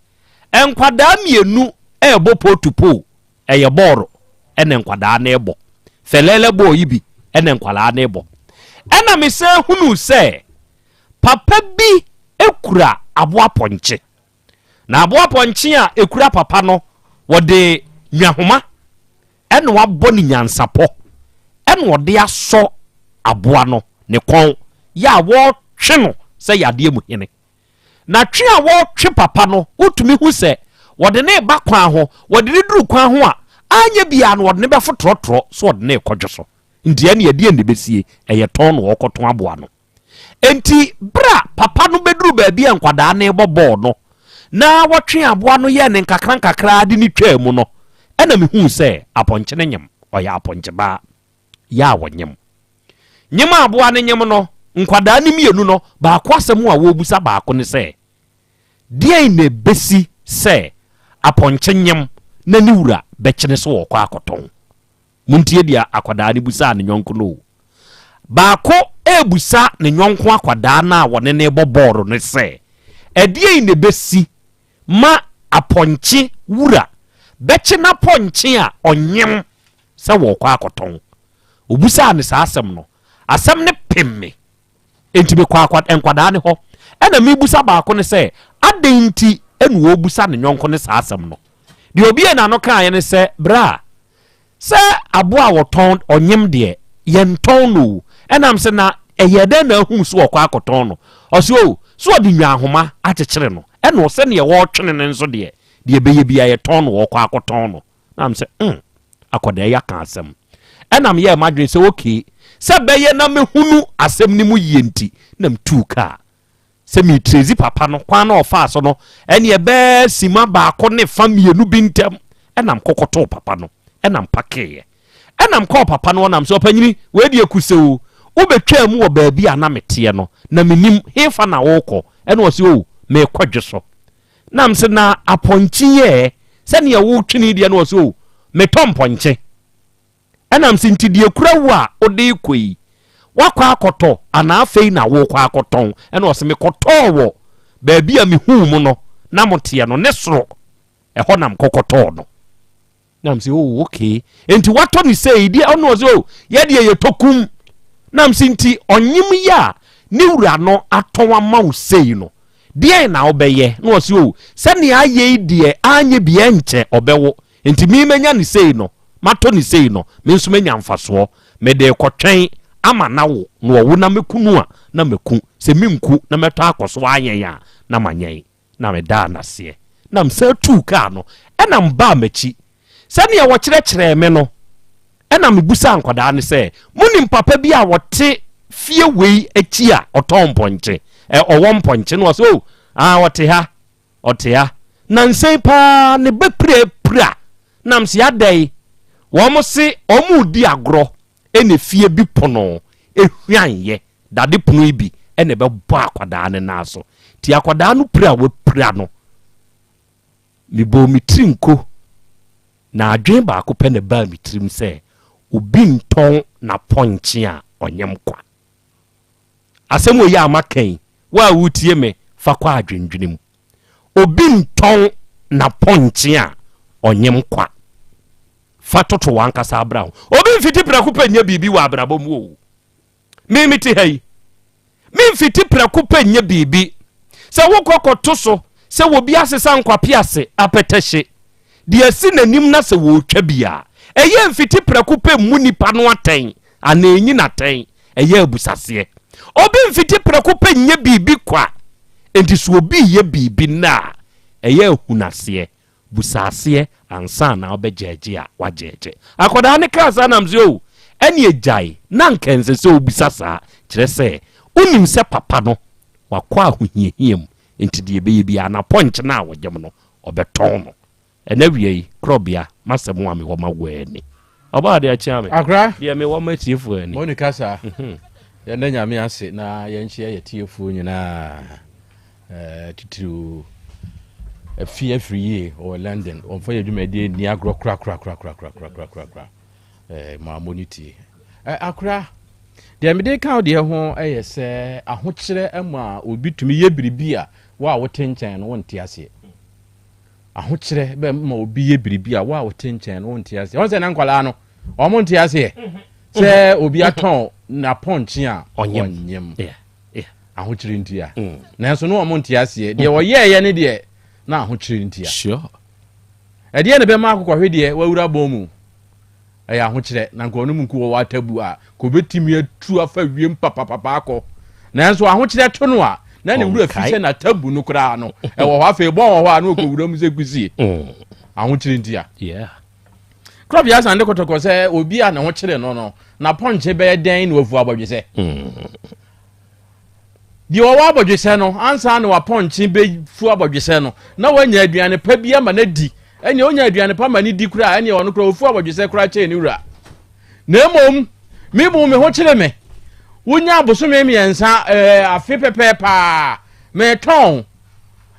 enkwada mienu ebo potupo eye boro ene enkwada na ebo felele bo yibi ene enkwala na ebo ena me se hunu se papa bi ekura aboa ponche na aboa ponche a ekura papa no wode nwahoma ene wabɔ ni nyansapo ene wode aso aboa no ne kon ya wo twe no se yade mu hene na twe a wo twe papa no utumi hu se wode ne ba kwan ho wode ne duru kwan ho a anya bia no wode ne be fotrotro so wode ne kodwoso ntia ne yade ne besie eye ton no wokoton aboa no enti bra papa no beduru ba bia nkwada na ebobo no na wotwe aboa no ye ne nkakra de ni twa mu no ena me hu se aponche ne nyem oya aponche ba ya wonyem nyem aboa ne nyem no nkwada ni mienu no ba kwasem a wo busa ba ko ne se die ne besi se aponche nyem na ni wura be kene so wo kwa akoton muntie dia akwada ni busa ne nyonko no ba ko ebusa ne nyonko akwada na wone ne boboro ne se die ne besi ma aponche wura be kene ponche a onyem se wo kwa akoton obusa ne sa asem no asem ne pemme enti be kwa enkwada ne ho ena mi busa ba ko ne se adenti enu wo busa ne nyonko ne sa asem no de obi na no kan ne se bra se aboa woton onyem de yenton no enam se na eyede na hu so kwa akoton no oso so de nwahoma akekere no ena o se ne wo twene ne nso de beye bia yeton no kwa akoton no nam se akoda ya kan asem enam ye madwen se okay se beye na mehunu asem ni mu yenti nam tuka se mi trezi papa no kwa na ofa so no ene be sima ba ko ne famienu bintem enam kokoto papa no enam pakeye enam ko papa no nam so opanyini we die kusewo wo betwa mu wo ba bia na mete no na menim hefa na woko ene wo se o me kwadwe so nam se na aponchiye se ne wo twini die no wo se o me tomponche enam sinti die kurawo a ode koi wakwa akoto ana afei na wo kwa akoton ena o se me koto wo ba bia me hu mu no na mote no ne soro eho nam kokoto no nam se oh okay enti wato ni sei dia ono so ye dia ye tokum nam sinti onyim ya ni wura no atonwa ma wo sei no dia na obeye no se oh se ne aye die anye bia nche obewo enti mi menya ni sei no mato ni sei no me nso menya mfaso me de kotwen ama na wo no wo na mekunu a na meku se minku na meto akoso ayen ya na manyen na me da na se na msa tu ka no ena mba machi se ne wo kyerɛkyerɛ me no ena mebusa nkwada ne se muni papa bi a wote fie wei achi a oton ponche owo mponche no so wote ha na nsei pa ne bepre nam se adai wo mo se omudi agro ene fie bi pono ehwanye dade pono ibi ene be bo akwada ne naso ti akwada no pra we pra no mi bo mi trinko na adwen ba ko pe ne ba mi trim se obi nton na ponche a onyem kwa asem oyi amakan wa wutie me fa kwa adwendwenem obi nton na ponche a onyem kwa fa toto wankasa abra ho obi mfiti prako panya bibi wa abrabom wo mi ti hai mi mfiti prako panya bibi se wo kokoto so se wo bi asesa nkwape ase apetehye de asi nanim na se wo twa bia eye mfiti prako pe mu nipa no aten anenyi na ten eye abusase obi mfiti prako panya bibi kwa enti so obi ye bibi na eye hunase busase ansa na obejeje a wajeje akoda ne kasa na mzio eni ejai na nkense se obusasa kire se unim se papa no wakwa ahohiehiem enti de ebe bia na point na wogem no obeton no enawie Krobea masemu ame ho magweni oba de achi ame akra de me wo matiefu ani oni kasa ya na nyame ase na ye nhie ye tiefu nyina titru a free year or London on for you made ni agro crack ma monity akra de me dey count de ho say ahokyere ama obi tumi ye biribia wa wotenchen no wonte ase ahokyere be ma obi ye biribia wa wotenchen no wonte ase won say na nkwala no o monte ase say obi aton na ponchi a onyem ahokyere ntia na so no o monte ase de wo ye ne de na ahokyere ntia sure ede ne be ma akokɔ hwede wawura bomu ɛyɛ ahokyere na nko no munku wo watabu a ko betimi atu afa wiem papa akɔ na nso ahokyere to no a na ne wura fi na tabu no kura no ɛwɔ hɔ afa ebɔ hɔ a na ko wura mu se gusi ahokyere ntia yeah Krobea sande kotoko sɛ obi a na ahokyere no na ponche be den na wafu abodwese di owa abodwese no ansa na wa ponche be fu abodwese no na wanya aduane pa bia ma na di ene onya aduane pa ma ni di kura ene ono kura ofu abodwese kura che ni wura na emom mi bu me ho kyere me wonya abosome me yensa afi pepe pa me ton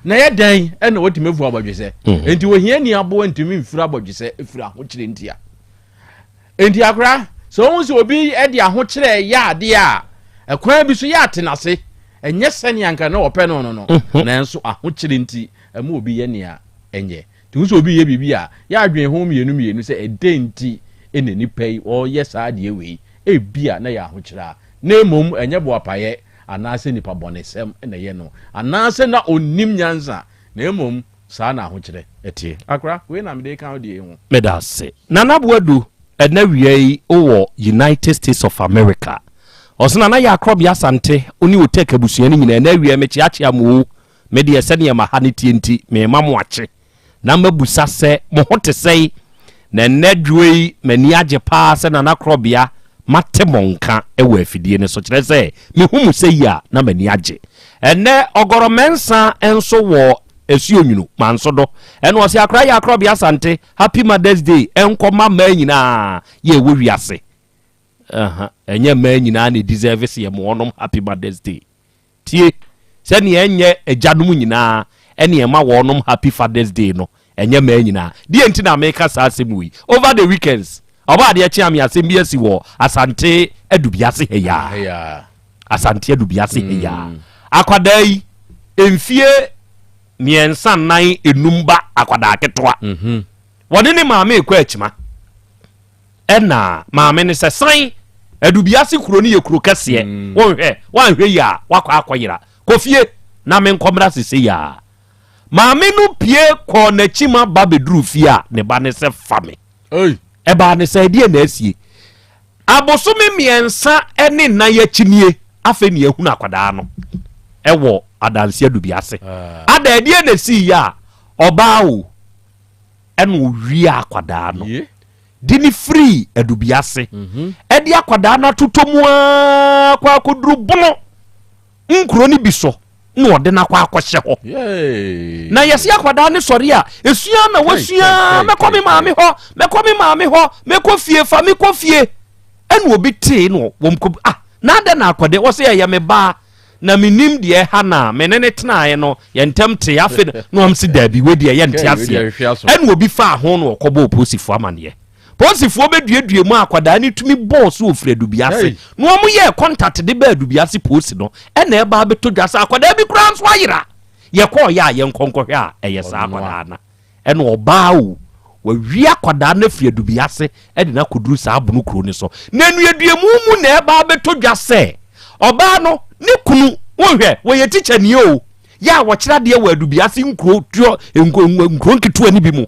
na ye dan ene wotime fu abodwese enti wo hia ni abo ntimi mfura abodwese efura ho kyere ntia enti akura so won se obi e di aho kyere ya ade a ekwan bi so ya atenase enye sene anka na ope no na enso aho kyere nti ema obi ye ne a enye ti wo se obi ye bibia ya adwen ho mienu se edenti enani pay o yes ade we e bia na ya aho kyere na emom enye bo apaye anase nipa bonesem na ye no anase na onim nyanza na emom sa na aho kyere etie akra we na me dey kan de hu medase nanabuadu ena wiei owo United States of America osna na ya Krobea Asante oni oteka busuani nyina ena wie mechi achi amu me de ese ne ma ha ne tienti me mamu achi na mabusa se mo hote sei na nedwei mani age pa se na Krobea mate monka ewa afidie ne so kire se me humu sei a na mani age ene ogoromensa enso wo esuonyunu mansodo eno osi akra ya Krobea Asante happy Mother's Day enko mama nyina ye wo wiase enye ma nyina na deserve se ye mo onom happy Mother's Day tie se ne enye ejanum nyina ene ye ma wo onom happy Father's Day no enye ma nyina die enti na America sa asemi over the weekends oba de achi am ya asemi asi wo Asante adubiase heya Asante adubiase heya akwadai emfie miensa nan enumba akwada ketwa wode ne maame ekwa achima ena maame ne sesan adubiase kuro ne ye kuro kase wonhwe ya wakwa akoyira kofie na me nkomra sese ya maame no pie ko na chima ba beduru fie a ne ba ne se fame e ba ne se die na asie abosome miensa ene na ya chinie afa ne ehunu akwada no ewo adanse adubiase ada die na si ya obaawo eno wi akwada no dini free adubiase edi akwada na totomua kwa koduru bono nkuro ni biso no de na kwa akohye ho na yesi akwada ne sori a esua na wasua mekomi maame ho mekofie fa mekofie eno obi te no womko na de na akwade wo se ya me ba na minim de ha na menene tenae no yentem te afi no am si dabi we de yente ase eno obi fa ho no okobo posifo amane posifo beduedue mu akwada ni tumi boss ofre adubiase no omo ye contact de ba adubiase posi no ena e ba beto dwasa akwada bi kura nso ayira ye ko ya ye nkonkohwe a eye sa akwada na ena obaawo wa wia kwada na fie dubiase e de na koduru saa abunu kuro ni so na nuaduamu na e ba beto dwa se oba no ne kunu wonhwe wo ye teacher ni o ya wo kira de wa dubiase nkuro tuo nkuro nkitu ani bi mu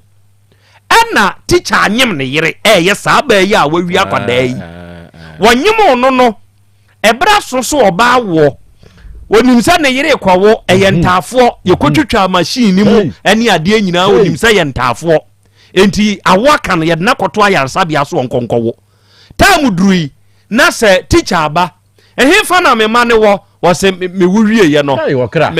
ana teacher anyem ne yere ye saa ba ya wa wia kwada yi wonyem no ebra so oba wo onimsa ne yere kwawo eyentafo yekotwetwa machine mu ene ade nyina onimsa yentafo enti awaka no yedna koto ayarsa bia so onkonkowo time durui na se teacher aba ehemfa na me mane wo se me wuwie ye no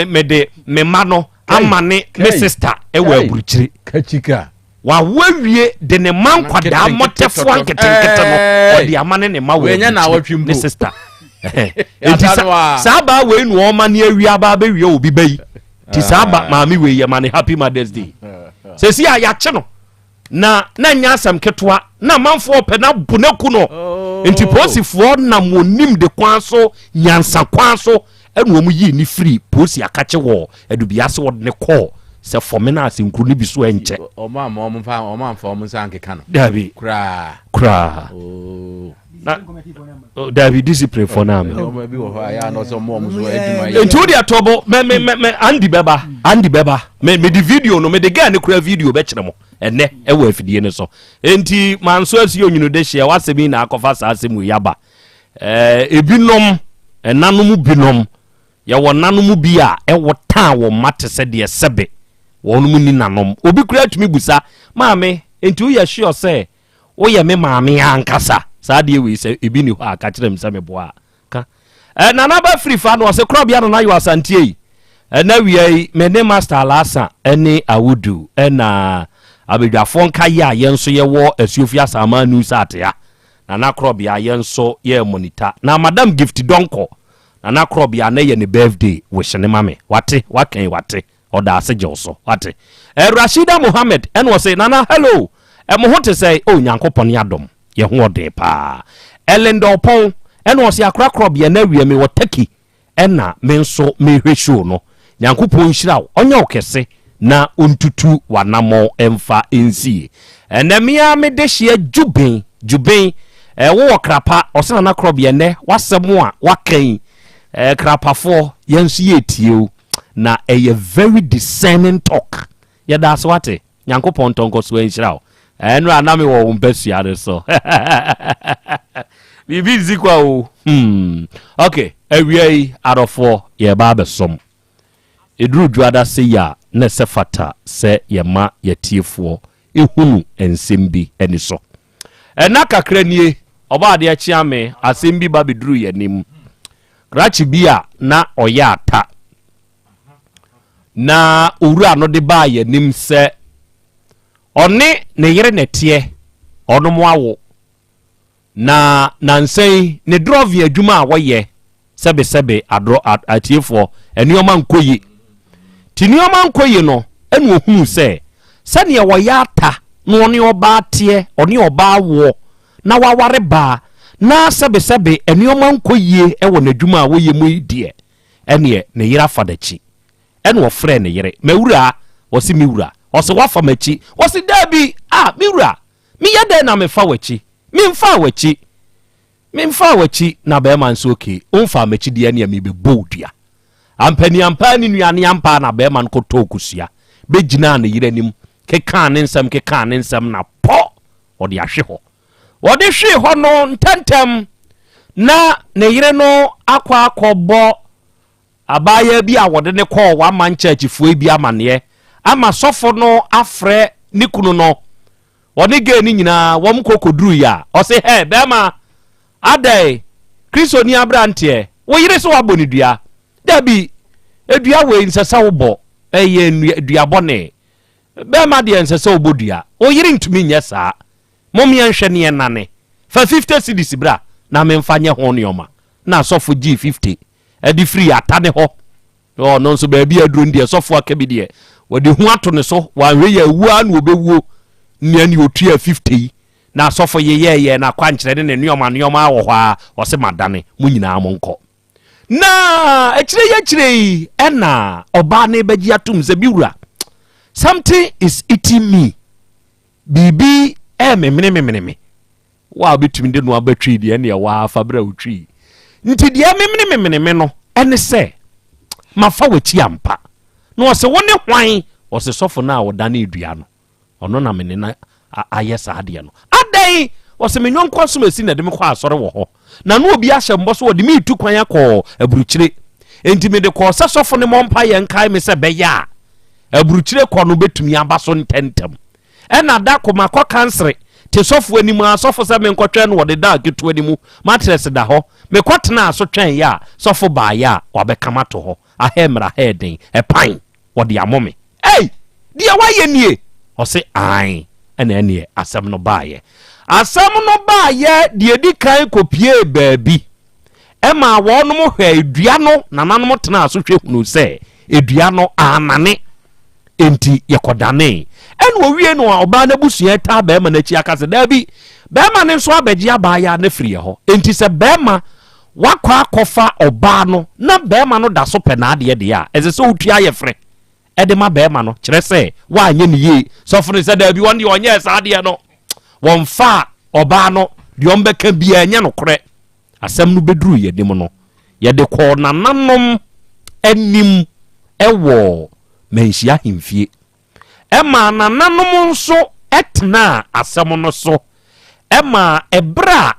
me de me mano amane me sister ewa aburuchiri kachika wa wawie de ne man kwada motefo anketenkete no odi amane ne ma we nya na watwimbo ne sister enti saba we nu o mane awia ba be wie obi bayi ti saba maami we ye mane happy Mother's Day se si ya che no na nya asam ketwa na manfo pe na bunaku no enti posifo na monim de kwan so nyansa kwan so enu omu yi ni free posi akache wo edubiase wo ne call se fomena asinkru ni biso enche omamfa sanke dabi kra Dabi discipline for now. Into the atobo me Andy Beba me the video no me the guy ne kura video be kire mo ene e wa afidie ne so enti manso asi onyunu de hye wasemi na akofa sa asemu yaba ebinom enanom binom ya wonanom bi a e wotan wo mate se de sebe wonum ni nanom obi kura tumi busa maame enti wo ya sure say wo ye me maame ankasa saade we se ebi ni ho aka kire msa me boa ka nana ba free fa no se Krobea na Yaw Asante na wiai me ne master alasa ene awudu na abedwafo nka ya yenso ye wo asuofia sama news atia nana Krobea yenso ye monitor na madam gift donko nana Krobea na ye ne birthday wish ne mame wate oda aseje so wate Rashida Mohammed en wo say nana hello mo ho te say o nyankopon yadom ye ho ode pa elendo pon en wo say akra Krobea na wie me wotaki ena me nso me hwehwo no nyankopon hyiraw onye okese na ontutu wanamo emfa ensie enemia me de hye juben wo krapa osena na Krobea ne wasemu a wakan krapafo yenso yetio na a very discerning talk ya das wate nyankopon tonko so enhyiraw enu aname wo mbasuare so bibi zikwa o okay ewiei arofo ye ba besom eduru duada se ya na se fata se ye ma yetiefo ehunu ensembi eni so ena kakra nie oba de achia me asembi ba beduru yanim rachi bia na oyata na owura no de ba yanim se one ne yere netie ono mo awo na nansei ne drovia adwuma a woye sebe adro atiefo enioma nkoyi tinioma nkoyi no enu ohunu se sane woyata no one oba tie one oba wo na waware ba na sebe enioma nkoyi e wo n'adwuma a woye mu die ene ne yira fadachi ene wo frɛ ne yere mewura wosi miwura wosi wafa machi wosi dabi miwura mi yede na mefa wachi mimfa wachi na be man so okay onfa machi de ene mi be boldua ampani nuane ampa na be man ko tokusua be gina na yire nim keka ne nsam na po ode ahwe ho no ntentem na ne yire no akwa akobo abaya bi a wode ne call wa man church fo bi amane ama sofo no afre nikunu no woni ge ni nyina wom kokoduru ya o se he be ma adai Kristo ni abrante wo yire so waboni dua dabi edua we nsesa wo bo eye dua bone be ma de nsesa wo bodua wo yire ntumi nya saa mom ye nhwe ne nane fa 50 cedis bra na me mfanye ho nioma na sofo G50 edi free atane ho no nso ba bia aduro ndie sofo akabi de wodi hu ato ne so wanwe ya wuo na obewuo nia ni otua 50 na sofo ye na kwankyere ne nioma awo hwa o se madane mu nyina mo nko na ekire ena oba na beji atum ze biwura something is eating me bibi memene wa betumi de no abatwi de ne wa fa bra utwi nti de memene no ene se mafa wati ampa no se wone hwan o se sofo na woda na edua no ono na mene na ayesa ade no adai o se menyon kwaso masi na de me kwa asore wo ho na no obi ahye mbo so de me tu kwan akọ aburukyire enti me de ko se sofo ne mompa ye nkai me se beya aburukyire kọ no betumi aba so ntentem ena da koma kwa kansere te sofo animu asofo se me nkotwe no wode da ketu animu matres da ho me kwatena aso twen ya sofo ba ya wabekama to ho ahemra heading epan wode amome dia waye nie o se ai ena nie asem no baaye die di kan kopie baabi ema wonum hwe edua no nananom tena aso hwe hunu se edua no anane enti yekodane en owie no oba na busua ta ba ma na chi akase dabi ba ma ne so abaji abaya na firi ho enti se ba ma wakwa akofa oba no na ba ma no da so pe na ade de a eze so utua ye fre ede ma ba ma no kire se wa anye ne ye so fune se dabi won de onye sa ade no won fa oba no de on beka bia anya no kore asem no bedru ye de mo no ye de ko nananom anim ewo menhia himfie ema nananom nso etna asem no so ema ebra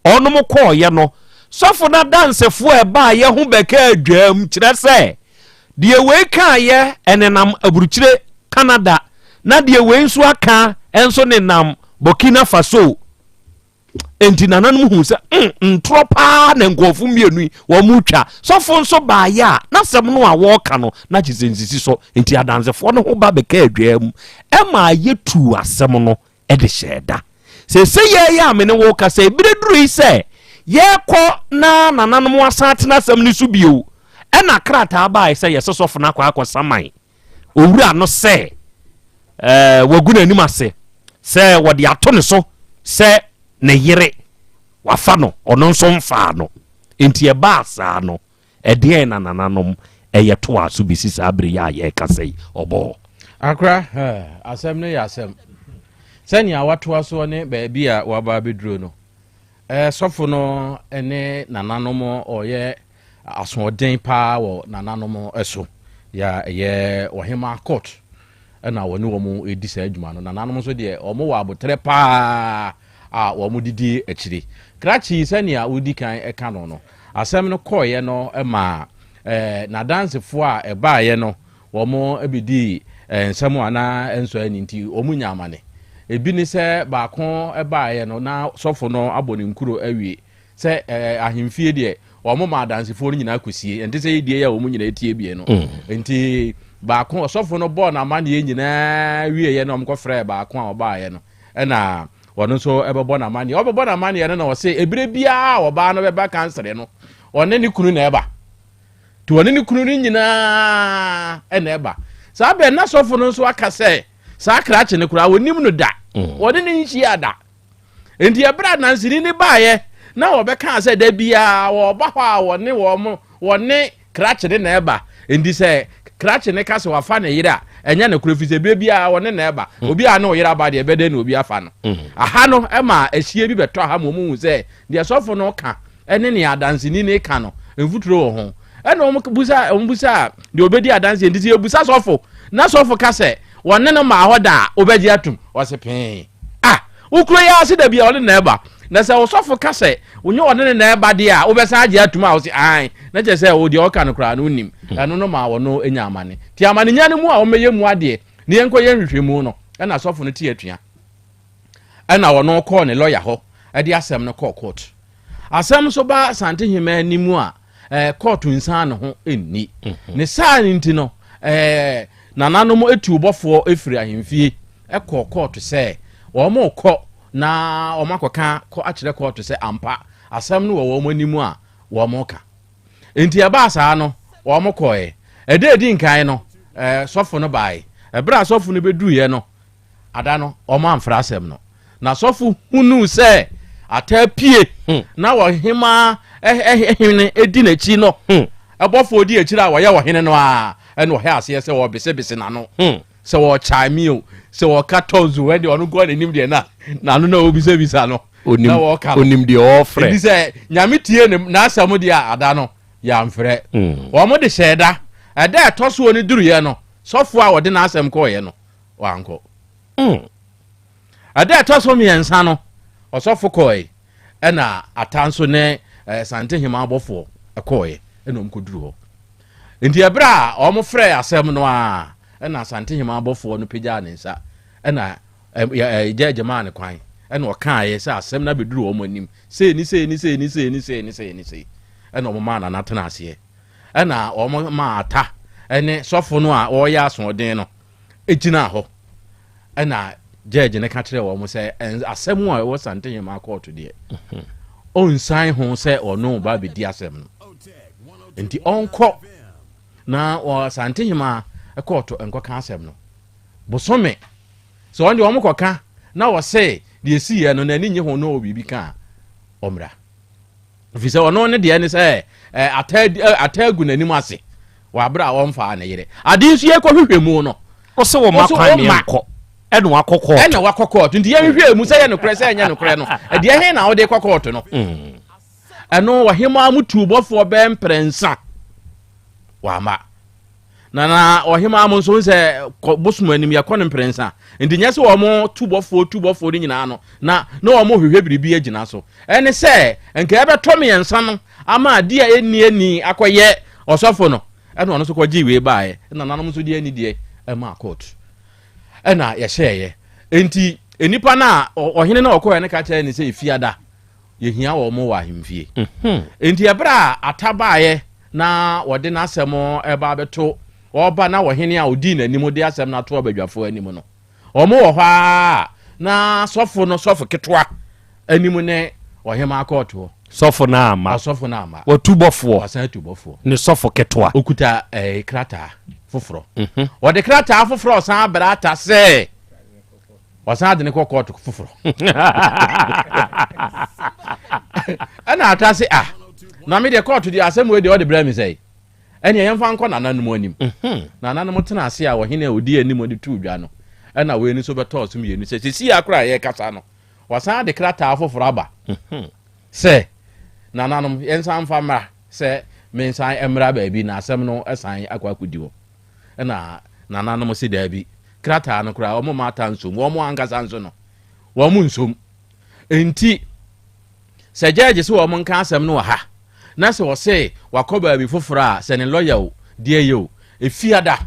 onom ko ye no sofo na dansefo eba ye ho beka adwam kire se de we kan ye enenam aburukyire Canada na de we nso aka enso ne nam Burkina Faso enti nananom hu se ntropa na nkofo mienu wo mu twa sofo nso ba ya na sem no a wo ka no na gizenzisi so enti adansefo no ho ba beka adwam ema yetu asem no ede sheda se ye ya me ne wo ka se bideduru se ye ko na nananom asate na asem ni so bio ena krata ba se ye sofo na kwa saman owura no se wagu na nim ase se wode ato ne so se ne yere wafa no ono nso mfa no enti e ba asa no ede na nananom eye to aso bisi sa abre ya ye kasei obo akra asem ne ya asem senya wato aso ne ba bia waba beduro no sofo no ene nananom oye asoden pa wo nananom eso ya ye ohima court na woni wo mu edisa adwuma no nananom so de omo wa abotre pa wo mu didi akiri krachi senia odi kan eka no asem no koye no ma na dancefo a eba ye no wo mu ebidi nsem ana enso ani nti omu nyamane ebi ni se baako eba ye no na sofo no aboni nkuro awie se ahimfie de omo ma dancefo no nyina akosie enti se yedie ya omu nyina etie bie no enti baako sofo no bo na mane nyina wie ye no omko frɛ baako a oba ye no na wono so ebebo na mane obebo na mane ye no wo se ebire bia oba no beba cancer no one ni kunu na eba to one ni kunu ni nyina na eba sa be na sofo no so aka se sa krache ne kura wonim no da wode ni nchi ada enti ebra na nsiri ni baaye na obeka se da bia wo ba hwa wone krache ne eba enti se krache ne kase wafa ne yira enya na kura fize bia wone na eba obi a na o yira ba de ebede na obi afa no aha no ema ahie bi beto aha momu se de sofo no ka ene ne adansini ne ka no mfuturo wo ho ena ombusa de obedi adansi enti se busa sofo na sofo kase wone no ma hoda obeji atum wose pen ukuro ya se da bia wone na eba na se osofo kase onye wone na eba de a obesa age atum a wose ai na je se o de oka no kra no nim eno no ma wono enya amane ti amane nya ne mu a o meye mu ade ne yenko ye hwehwemu no ena sofo no ti atua ena wono call ne lawyer ho e de asem no call court asem so ba Asante hima ni mu a court nsan no ho enni ne saa nti no nananom etu bofo efiri ahemfie call court se wo mo kɔ na o makoka ko akire court se ampa asem no wo mo animu a wo mo ka enti e ba saa no wo mo kɔe edi nkan no sofo no bai ebra sofo no bedu ye no ada no o ma amfra asem no na sofo hunu se atapie na wo hima hene edi na chi no ebofo odi akira wo ye wo hene no a ene wo he ase se wo bese na no sɛ wɔkyae me o sɛ wɔka tons wɛ deɛ ɔno goa n'anim deɛ na no na obisabisa no na wɔka onim deɛ ɔfrɛ ɛdi sɛ nyame tie ne n'asɛm deɛ a ada no yɛamfrɛ wɔn de hyɛ da ɛda ɛtɔ so wɔ ne duruyɛ no sɔfo a wɔde n'asɛm kɔɔyɛ no wankɔ ɛda ɛtɔ so mmiɛnsa no ɔsɔfo kɔɔɛ ɛna ata nso ne sante hema abɔfoɔ ɛkɔɔɛ ɛna ɔm kɔduru hɔ nti ɛberɛ a ɔmo frɛ asɛm no a ɛna sante hema abɔfoɔ no pagyaa ne nsa ɛna gya agyamaa ne kwan ɛna ɔkaeɛ sɛ asɛm no abɛduru ɔmo anim sei ɛna ɔmo maa nana tena aseɛ ɛna ɔmo maa ata ɛne sɔfo no a ɔreyɛ asoɔden no ɛgyina hɔ ɛna judge ne ka kyerɛ wɔn sɛ asɛm a ɛwɔ sante hema court deɛ ɔnsan ho sɛ ɔno ba bɛdi asɛm no nti ɔnkɔ na sante hema court nkɔka asɛm no bosome sɛ ɔn deɛ ɔmo kɔka na wɔsɛ deɛ siiɛ no n'ani nye ho no biribi ka ɔmmra ɛfiri sɛ ɔno ne deɛ ne sɛ ataagu n'anim ase wɔabrɛ a ɔmfaa ne yere ade nso yɛ kɔhwehwɛ mu no ɔsɛ wɔ ma kwan meɛnkɔ ɛna wakɔ court nti yɛhwehwɛ mu sɛ yɛ nokorɛ sɛ ɛnyɛ nokorɛ no ɛdeɛ he na wode kɔ court no ɛno ɔhema mu tuubɔfoɔ bɛɛ mprɛnsa wama na ɔhema mu nso sɛ bosom anim yɛkɔ no mprɛnsa nti nyɛ sɛ wɔmo tuubɔfoɔ no nyinaa no na wɔmo hwehwɛ biribi agyina so ɛne sɛ nka yɛbɛtɔ mmiɛnsa no ama ade a ɛni akɔyɛ ɔsɔfo no ɛna ɔno nso kɔgye wei baeɛ ɛna nanom nso de ani deɛ ɛma court ɛna yɛhyɛɛyɛ enti enipa no a ɔhene na ɔkɔɛ ne ka kyerɛ ne sɛ efiada yɛhia wɔ mo wɔ ahemfie enti ɛberɛ a atabaeɛ na wɔde n'asɛm ɛba bɛto ɔba na ɔhene a ɔdii n'anim de asɛm no ato abadwafoɔ anim no ɔmo wɔ hɔ a na sɔfo ketewa anim ne ɔhema akɔɔto hɔ sɔfo no ama watubɔfoɔ ne sɔfo ketewa okuta krataa foforɔ wɔde krataa foforɔ ɔsan abɛrɛ ata sɛ ɔsan de ne kɔ kɔɔto foforɔ ɛna ata sɛ na me deɛ kɔɔto deɛ asɛm wei deɛ ɔde brɛ me sɛ ɛneɛ yɛmfa nkɔ nananom anim nananom tena ase a wɔhene a ɔdi anim ɔde tuu dwa no ɛna wei ni so bɛtɔɔ so mmienu sɛ sɛsi akora a yɛkasa no wɔsan de krataa foforɔ aba sɛ nananom yɛnsan mfa mmara sɛ mensan mmra baabi na asɛm no ɛsan akɔ akɔdi hɔ ɛna nananom si daabi krataa no koraa ɔmo mata nsom wɔmo ankasa nso no wɔmo nsom enti sɛ gyagye sɛ wɔmo nka asɛm no wɔ ha na sɛ wɔse wakɔ baabi foforɔ a sɛ ne lɔya o deɛ yɛ o efiada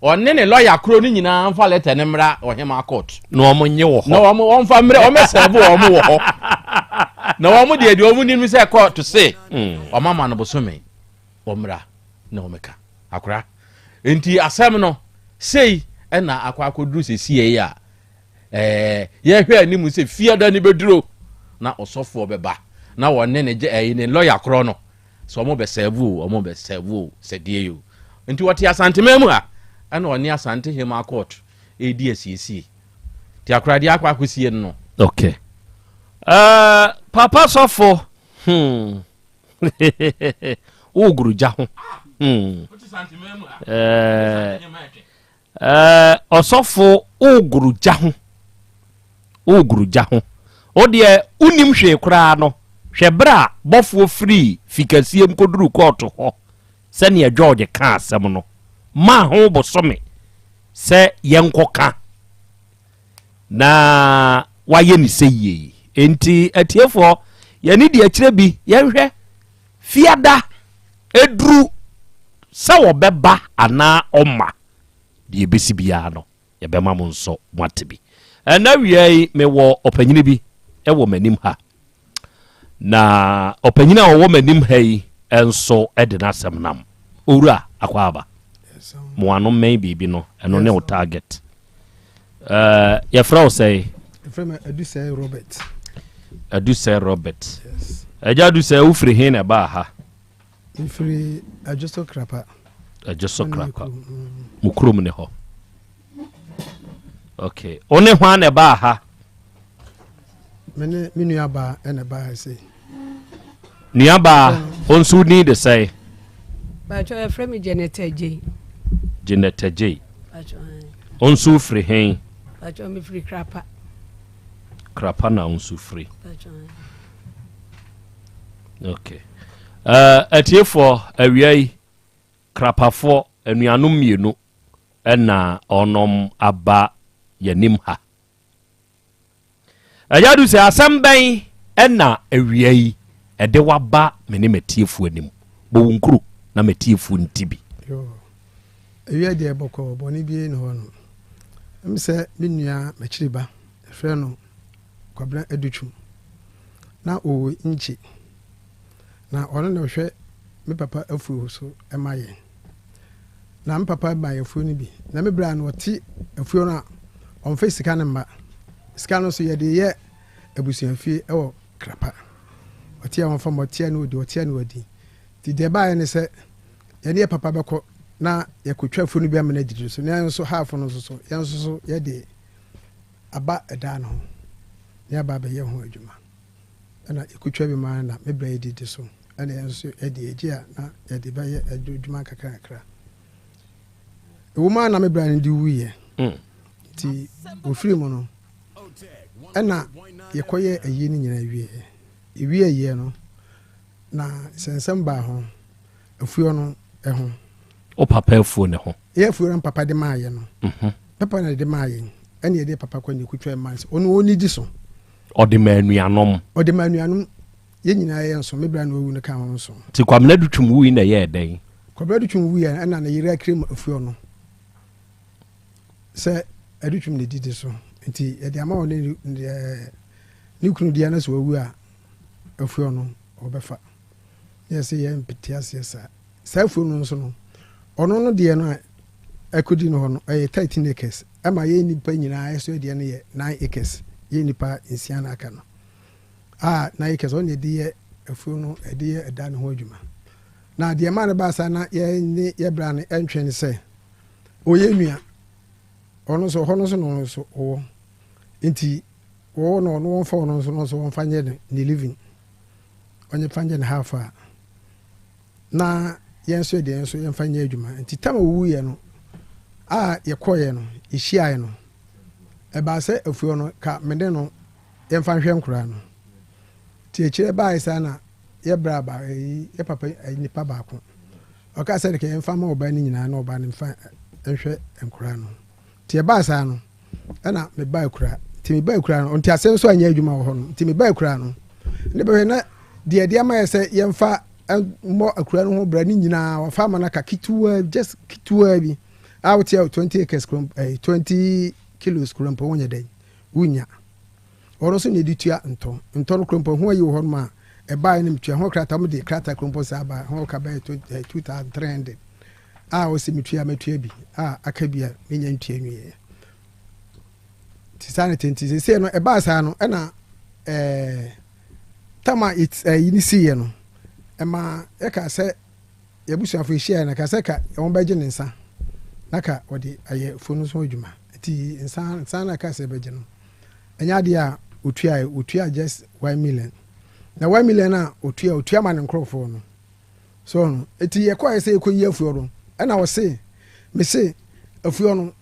ɔne ne lɔya koro no nyinaa mfa lɛtɛ ne mmra ɔhema court na ɔmo nye wɔ hɔ na ɔmfa mmerɛ ɔmɛsɛbo ɔmo wɔ hɔ na wɔmo deɛ ɔmo nim sɛ court se ɔmama no bosome ɔmmra na ɔmɛka akora enti asɛm no sei ɛna akɔduru sɛsie yi a yɛhwɛ anim sɛ fiada ne bɛduro na ɔsɔfoɔ bɛba na wɔne ne lɔya korɔ no sɛ ɔmo bɛsɛbo sɛdeɛ yo nti wɔte asantema mu a ɛna ɔne asante hema court ɛdi asiesie nti akora deɛ akɔsie no okay papa sɔfo woguru gya ho ɔsɔfo woguru gya ho o deɛ wonim hwee koraa no hwɛ berɛ a bɔfoɔ firi fikasiem kɔduru kɔɔto hɔ sɛnea george ka asɛm no ma ho bosome sɛ yɛnkɔka na wayɛ ne sɛ yie enti atiefoɔ yɛne deɛ akyerɛ bi yɛnhwɛ fiada eduru sɛ wɔbɛba anaa ɔma deɛ ɛbɛsi biara no yɛbɛma mo nso moate bi ɛna wiai mewɔ ɔpanyini bi ɛwɔ m'anim ha na ɔpanyini a ɔwɔ m'anim ha yi ɛnso ɛde n'asɛm nam owura akɔ aba mo ano mmɛn biribi no ɛno ne wo target yɛfrɛ wo sɛ adusɛ robert agya adusɛ wofiri he na ɛbaa ha mfiri adwoso krapa mo kurom ne hɔ okay one hwan na ɛbaa ha me nuabaa ɛna ɛbaa sɛ nuabaa ɔnso ni de sɛ But I frame Janet J. Janetta J. Onsu free hen. Me free crapa. Crapa na onsu free. Okay. Atiefo awiai crapa for anuanum mienu na onom aba yanim ha. Ayadu se asem ben na awiai ede waba mene matiefu anim. Bo wunkuru na matiefu ntibi. Yo. Awia de boko boni bi no no. Mse minua machiriba efre no kwabra adutwum. Na o inchi. Na ono na hwe me papa afu so emaye. Na me papa ba afu ni bi. Na me bra no ti afu no on face sika ne ma. Sika no so ye de ye abusuafie ewo krapa. Oti a won fa motia no odi otia no odi. Ti de ba ye ne se ye ne papa beko na yakotwa afu no bi amana didi so. Na so half no so yanso so ye de aba eda no. Ya baba ye ho adwuma. Ana yakotwa bi ma na me bra ye didi so. Ana yanso ye de egia na ye de ba ye adwuma kakra. Woman na me bra ndi wuye. Ti ofiri mo no. Ana yekoye ayi ni nyina wie. Ewie ye no na sensem ba ho. Afuo no ho. O papa afuo ne ho. Ye afuo ran papa de maaye no. Papa na de maaye. Ana ye de papa kwa ni kutwa manse. Ono oni di so. O de manuanom. O de manuanom ye nyina ye nso me bra na owu ne ka ho nso. Ti kwamna dutwum wu na ye den. Kwamna dutwum wu ya ana na yire akrem afuo no. Se adutwum ne didi so. Nti e de ama woni ni kunu dia na so wu a afuo no obefa. Yes ye mpitiase sa afuo no nso no. Ono no de no akudi no no 13 acres. Ama ye nipa nyina aso de no ye 9 acres. Ye nipa nsia na aka no. 9 acres on ye de afuo no e de eda no ho adwuma. Na de ma ne ba sa na ye ni ye bra ne entwe se oye nua ono so hono so no so o nti wo no no won fa no so won fa nye ne living onye fa nye ne half a na yen so de yen so yen fa nye adwuma nti tam wu ye no ye koye no ihia ye no e ba se afuo no ka mede no yen fa hwe nkura no ti ekire ba isa na ye bra ba ye papa nipa ba ko o ka se de ke yen fa ma oba ni nyina na oba ne fa hwe nkura no ti ba sa no ana me ba ekura ti me ba ekura no nti asem so anya adwuma wo ho no ti me ba ekura no ne be na de ama ye se ye mfa mo ekura no ho bra ni nyina wa fa ma na ka kituwa just kituwa bi out here 20 acres 20 kilos krompo wonya den wunya oro so ne ditua nto no krompo ho ayi wo ho ma e ba ni mtua ho krata mo de krata krompo sa ba ho ka ba 2300 o se mitua matua bi aka bia menya ntua nwie ti sanity nti se no e ba sa no e na tama it's yini siye no e ma e ka se ye busu afo hia na ka se ka won ba gye nsa na ka odi aye fonu so adwuma ti nsa na ka se ba gye no enya de a otua just 1 million na 1 million na otua ma ne nkrofo no so no eti ye kwa se ekoyi afuo no ana wo se me se afuo no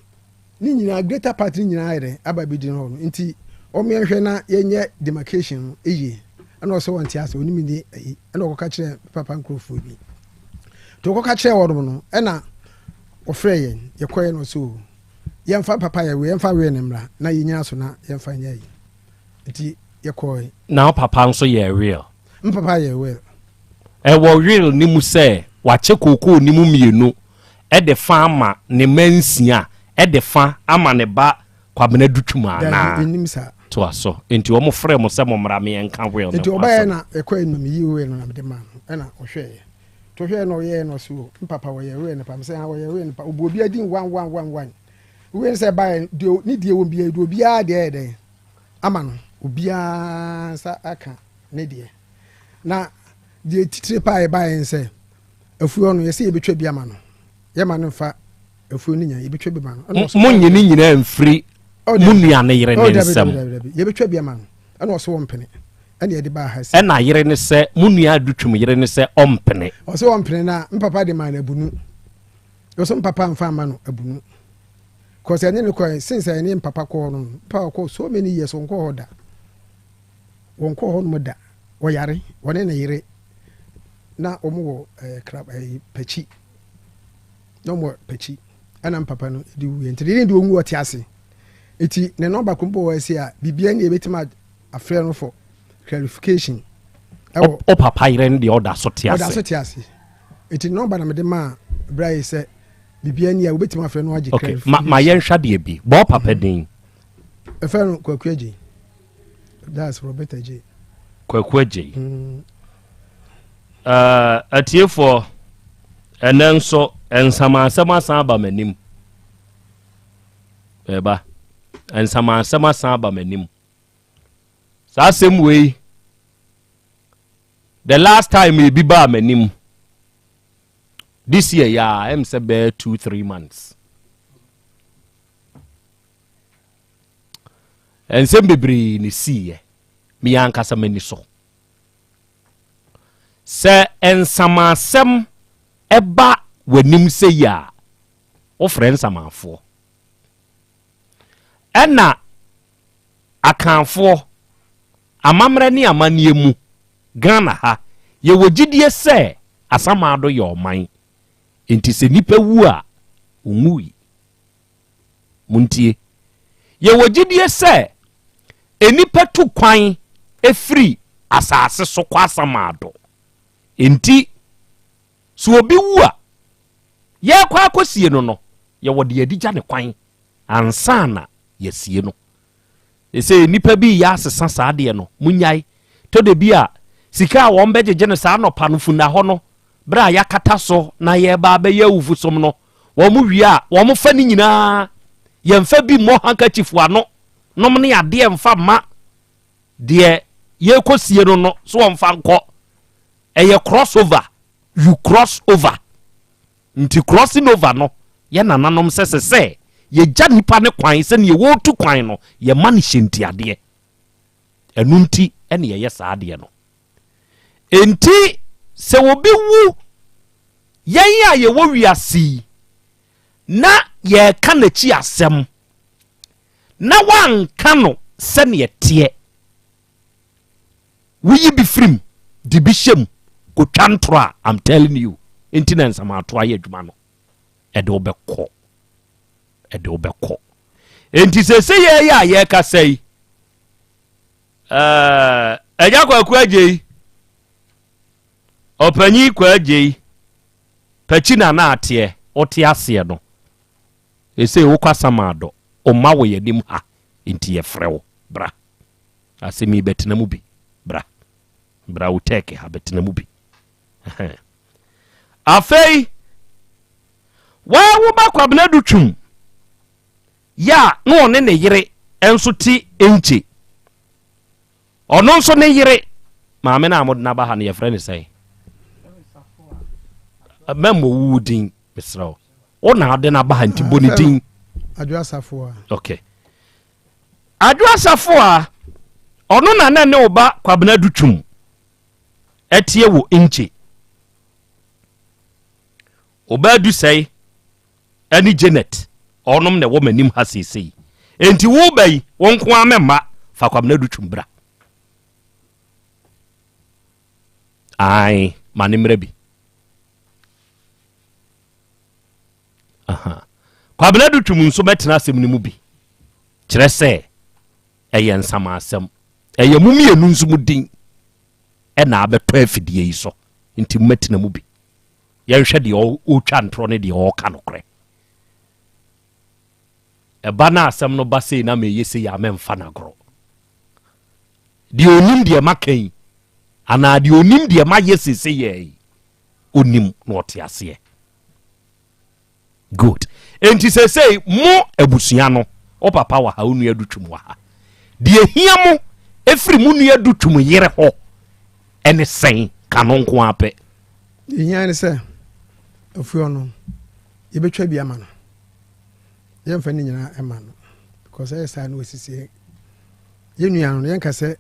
ni nyina greater part ni nyina ayre aba bi di no nti o me hwe na yenye demarcation eye ana so won ti ase oni mi ni ana ko ka kire papa nkrofo bi to ko ka kire wo no ana o frɛ yen ye koye no so yemfa papa ye we yemfa we ne mra na yenyina so na yemfa nya yi nti ye koye na papa nso ye real papa ye well e wo real ni mu se wa che koko ni mu mienu e de fa ama ne mansia e de fa ama ne ba kwabena dutwuma na to aso enti wo mo frɛ mo se mo mra me enka real enti obaye na e koye no mi yi we no na me de ma na o hwɛ to hwɛ no ye no so papa wo ye we ne pa me se ha wo ye we ne pa obi adin 1111 we se ba ni die wo bia do bia de ama no obi a sa aka ne de na die titire pa e ba en se afuo no ye se ye betwa bia ma no ye ma no fa afuo ni nya ye betwa bia ma no mo nyini nyina mfiri mo nua ne yere ne nsam ye betwa bia ma no ana so wompene ana ye de ba ha se ana yere ne se mo nua adutwum yere ne se ompene o se wompene na mpapa de ma na bunu yo some papa and farmer no abunu cause any no since I name papa call no papa call so many years on call da won call on moda wo yare wone na yire na omo crab pechi no more pechi ana papa no di wu enti dey ndi onwu oti ase eti ne number kompo wa ase a bibia ni ebetima afre no for clarification o papa yire ndi order so ti ase order so ti ase eti number na me de ma brai se bibia ni a obetima afre no age clarification ma yen hwa de bi bo papa din afre no kwakwaje that's Robert J kwakwaje atiefo enenso ensama san ba manim eba ensama san ba manim sa same way the last time we be ba manim this year I'm say be 2-3 months ensem bebri ni siye mi ankasa mani so se ensamasem eba wanim se ya o friends amafo ena akanfo amamre ni amanie mu Ghana ha ye wogidie se asamado ye oman enti se nipa wu a omui muntie ye wogidie se enipa tu kwan efri asase so kwa asamado enti so obi wu a ye kwa akosie no ye wode adigya ne kwan ansana ye sie no ese nipa bi ya asesa saade no munyai to de bi a sika wo mbejeje no sa no panofu na ho no bra ya kata so na ye ba be ya wufu som no wo mu wi a wo mu fa ni nyina ye mfa bi mo hankachifu ano nom ne ade mfa ma de ye kosie no so wo mfa nko eye crossover you cross over nti crossing over no ye nananom sesese ye gya nipa ne kwan se ne ye wo tu kwan no ye ma ne hyenti ade enu nti ene ye saade no enti se wo bi wu yen a ye wo wiasi na ye ka na chi asem na wan ka no se ne ye tie wi bi frim di bi hyem ko twantro I'm telling you intinence amato aye adwuma no ede obekọ enti se ye ya ye ka sei eja kwa kwaje opanyi kwaje pachina na atie ote ase no ese wo kwasamado o ma wo yedim ha enti ye frewo bra asemi betina mu bi bra wo teke ha betina mu bi afei wa wo ba kwabna dutwum ya no ne yire enso ti enche ono nso ne yire maame na amod na ba ha ne ye frɛ ne sɛ memo wudin misrawo ona ade na ba ha nti bonitin adwa safoa okay adwa safoa ono na ne oba kwabna dutwum etie wo enche oba du sei ani Janet onom ne wo manim ha sesei enti wo bai wonko amemma fa kwabna dutwum bra ai manimre bi kwabna dutwum nso betena asem ne mu bi kire se eye nsama asem eye mumienu nso mu din e na abeto afidie yi so nti metena mu bi ye hwɛ de o twa ntro ne de o ka no kre e ba na asem no ba sei na me yese ya memfa na gro de onim de makan ana de onim de ma yese se ye onim no otiase good enti say mo abusua no o papa wa ha onu adutwum wa ha de ehia mo efri mu nu adutwum yere ho ene sen kanonko ape ehia ne se afuo no ye betwa bia ma no ye mfa ni nyina ema no because I say no osisi ye nua no ye nka se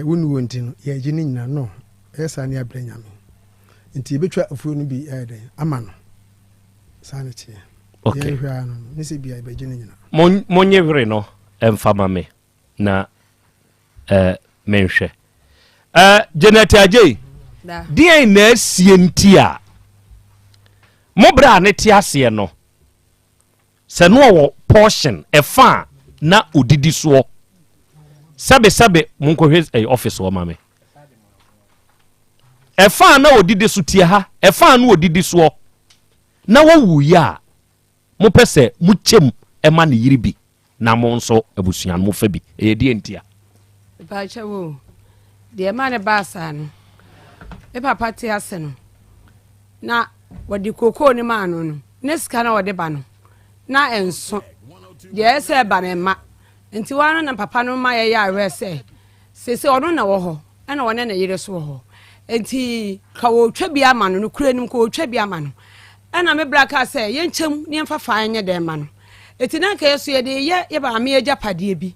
wonu wonti no ye gi ni nyina no ye sa ne abranyame nti ye betwa afuo no bi den ama no sanity okay nisi bia ibegye nyina monye were no emfama me na menhwe Janet Ajay dia na asie ntia mobra ne ti ase no se no wo portion efa na odidi so sabe munkohwe office wo mame efa na odidi so tie ha efa na odidi so na wo ya mo pese mu chem ema ne yiri bi na mo nso abusuan mo fa bi die ntia ba chawo de ma ne ba sa no e papa te ase no na wodi koko ni ma no ne ska na wodi ba no na enso de ese ba ne ma nti wana na papa no ma ye ya rese sese ono na wo ho na wona na yire so ho nti ka wo twa bi ama no kura nim ko twa bi ama no na me braka se ye nchem ne mfa fa anye de ma no eti na ka yeso ye de ye ba me eja pade bi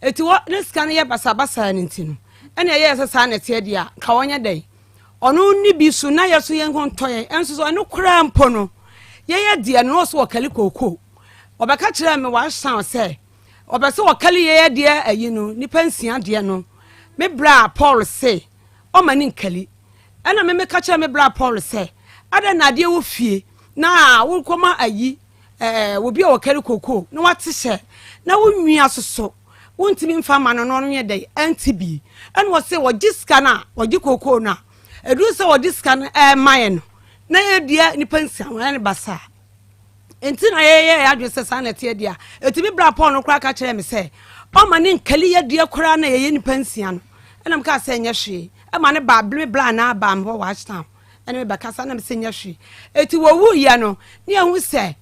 eti wo ne ska na ye basa ne nti no na ye sesa na te de a ka wonya dai ono ni bi su na yeso ye nkontoye enso so no kura mpo no ye de no so wakali koko obeka kire me wa san se obese wakali ye de ayi no nipa nsia de no me bra Paul se o mani nkali ana me ka kire me bra Paul se ada na de wo fie na wo koma ayi wo bia wakali koko na wate hye na wo nwia soso wontimi mfa ma no no ye de antibi ana wo se wo giska na wo gi koko na edu se wo diska na maye no na ye dia nipa nsia wo ne basa enti na ye adwese sanete dia etimi bra Paul no kra ka kire me se o mani nkali ye dia kra na ye nipa nsia no ena mka se nya hwe e mane ba ble bla na ba mbo watch town ena me bakasa na me se nya hwe eti wo wu ye no ne hu se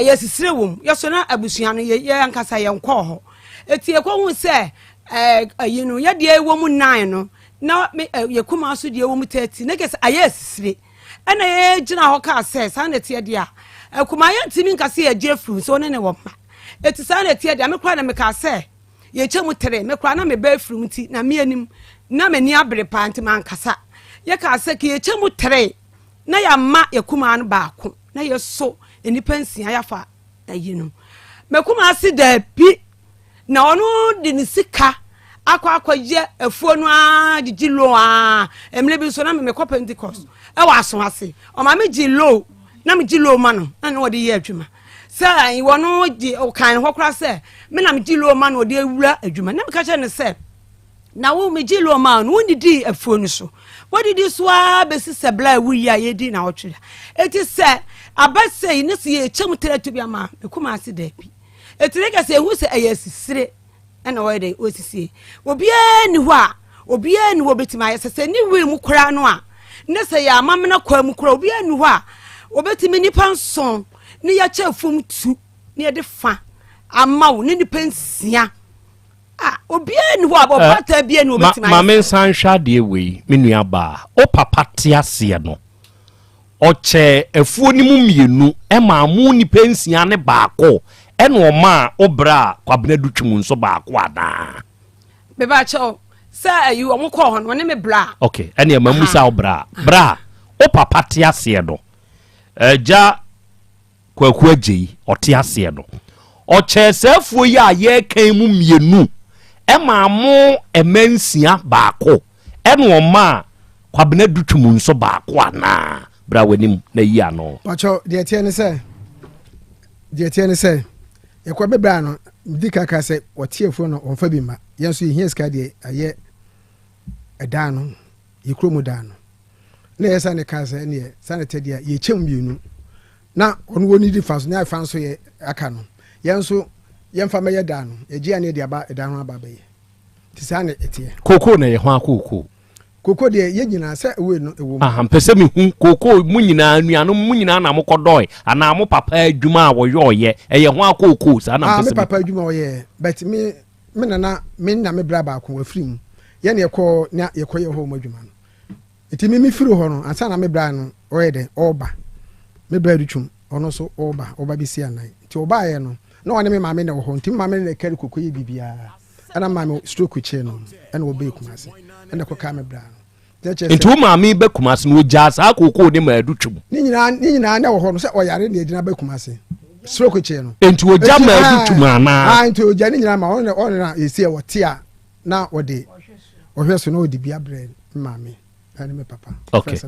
ye sisire wom ye so na abusua no ye ankasa ye nkọ ho eti ye ko hu se ayi no ye dia wo mu 9 no na ye kuma so dia wo mu 30 na kese aye sisire ena ye gina ho ka se sanete dia kuma ye ntimi nkase ye jefru so ne wo ma eti sanete dia me kwa na me ka se ye chemu tere me kwa na me ba fru mti na me anim na me ni abere panti man kasa ye ka se ke ye chemu tere na ya ma ye kuma no ba ko na ye so enipa nsia ya fa ayi no me kuma se da bi na ono de ni sika akwa je afuo no a de gilo a emle bi so na me ko Pentecost e wa so ase o ma me gilo na me gilo ma no na no de ye adwuma say wo no di o kan ho kra se me na me gilo ma no de awura adwuma na me ka che ne se na wo me gilo ma no ni di afuo no so what did this wa be si se bla wu ya ye di na o twira eti se abasei ne se ye chem tere to bia ma me kuma ase da bi eti ne ka se hu se ayasisire na wo de osisi obia ni ho a obia ni wo betima yesese ni wi mu kra no a ne se ya amamna kwa mu kra obia ni ho a obetimi nipa nson ni ya chefum tu ni ye de fa amawo ni nipa nsia obia ni ho a bobata bia ni obetima ma men san hwa de we menua ba o papa te ase no o che afuo ni mu mienu e ma mu nipa nsia ne baako eno ma obra kwabena dutwum nso baako ada beba cho sa ayu omko ho no ne me bra okay ene ma musa obra bra o papa te ase no ja kwaku agei o te ase no o chesafuo ya ye kan mu mienu e ma mu emansia baako eno ma kwabena dutwum nso baako ana bra wanim na yi ano pacho de tie ne se ye kwa bebra no dika ka se wotiefo no onfa bi ma yenso ye ska de aye edan no ye kromu dan no na ye sa ne ka se ne sanete de ye chem bienu na ono woni di faso na afa so ye aka no yenso yemfa me ye dan no ye gia ne de aba edan no aba be ye ti sa ne etie koko na ye ho akoko koko de ye nyina se we no ewo aha mpese mi hu koko mu nyina anuano mu nyina na mokodoi ana mo papa adwuma a wo yoye eye ho akoko sa na mpese me papa adwuma wo ye but me na me bra ba ko afrim ye ne ekọ na ye koye ho mo adwuma no eti me firi ho no ansa na me bra no o ye de oba me bra dutwum ono so oba bi si anan ti oba ye no na wone me maame na wo ho nti maame na kari kokoye bibia ana maame stroke che no ana wo be kumase ena ko ka me bra nti wo maame be kumase no gya saa kokoo ne ma adu twum ni nyina na wo ho no se oyare ne edina be kumase stroke che no nti wo gya ma adu twum ana nti o gya ni nyina ma on na esi e wote a na wode ohwe so no odi bia bre maame ani me papa okay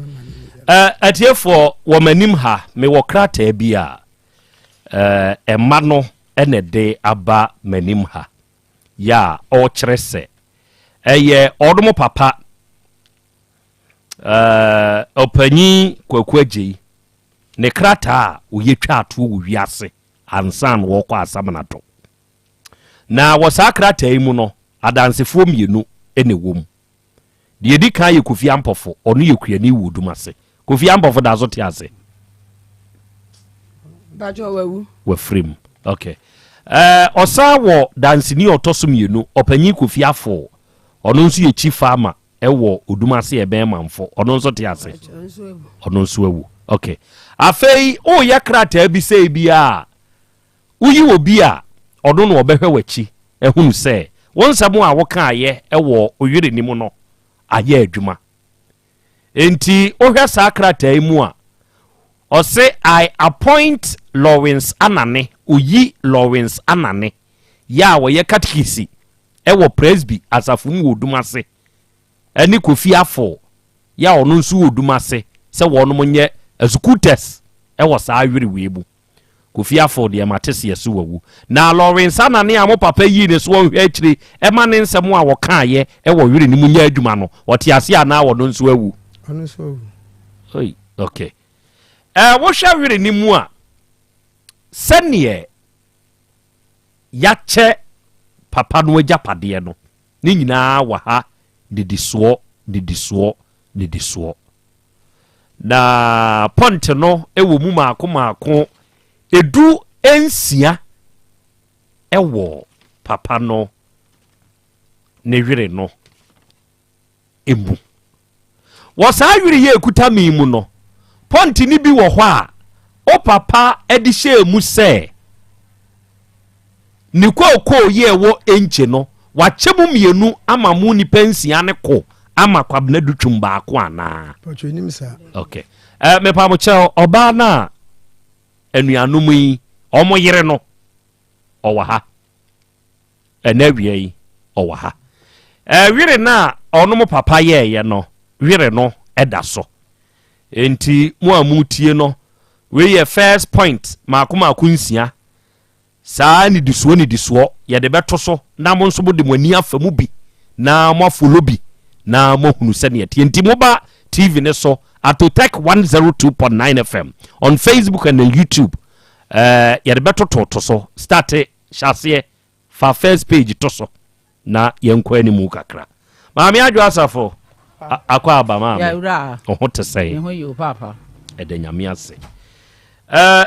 atiefo wo manim ha me wo krata bia emma no ene de aba manim ha ya o kyerese eye odomo papa opanyi kwakwaji ne krata oyetwa ato wo wiase ansan wo kwa asamna to na wo sa krata yi mu no adansefo mienu ene wom de edi kan ye Kofi Ampofo ono ye kuani wodumase Kofi Ampofo da zo te ase bajo wawu wa frame okay osa wo dansini otoso mienu opanyi Kofi Afo ono nso ye chief farmer ewo odumase e ben manfo ono nso te ase ono nso awu okay afei o ya krata bi sei bia uyi wo bia ono no obehwe wachi ehunu se wonsamo a wo kan ye ewo oyire nimu no aye adwuma enti ohwa sa krata mu a o say I appoint Lawrence Anane oyi Lawrence Anane ya wo ye katikisi ewo presby asafum wodumase ani Kofi Afo ya ono nso wodumase se wono monye azukutes ewo sa awiri webu Kofi Afo de matese yeso wawu na Lawrence Anane amo papa yi ne so hwe akiri e ma ne nsemo a wo kan ye ewo wiri ni munya adwuma no wote ase ana wono nso awu ono nso awu oi okay wo hwa wiri ni mu a senie ya che papa no agapade no ni nyina wa ha didiso na ponte no ewo mu maako edu ensia ewo papa no ne wire no emu wo saa wire ye ekuta mi mu no ponte ni bi wo hɔ a o papa edi hye mu se ni kokoo ye wo enche no wachemu mienu ama mu ni pensia ne ko ama kwabna dutwum baako ana pocho nim sa okay me pa mo che oba na anuanom yi omo yere no owa ha enawie yi owa ha wire na onom papa ye no wire no eda so enti mu amutie no we ye first point maako nsia saa ni disuo ye de beto so na mo nso de mani afamu bi na mo afolo bi na mo hunu se ne enti mo ba TV ne so Atotech 102.9 FM on Facebook and YouTube ye de beto to so start chassis fa first page to so na yenko ani mu kakra maami adwo asafo akwa aba maami ya ura oho te sei ho yo papa edanyame ase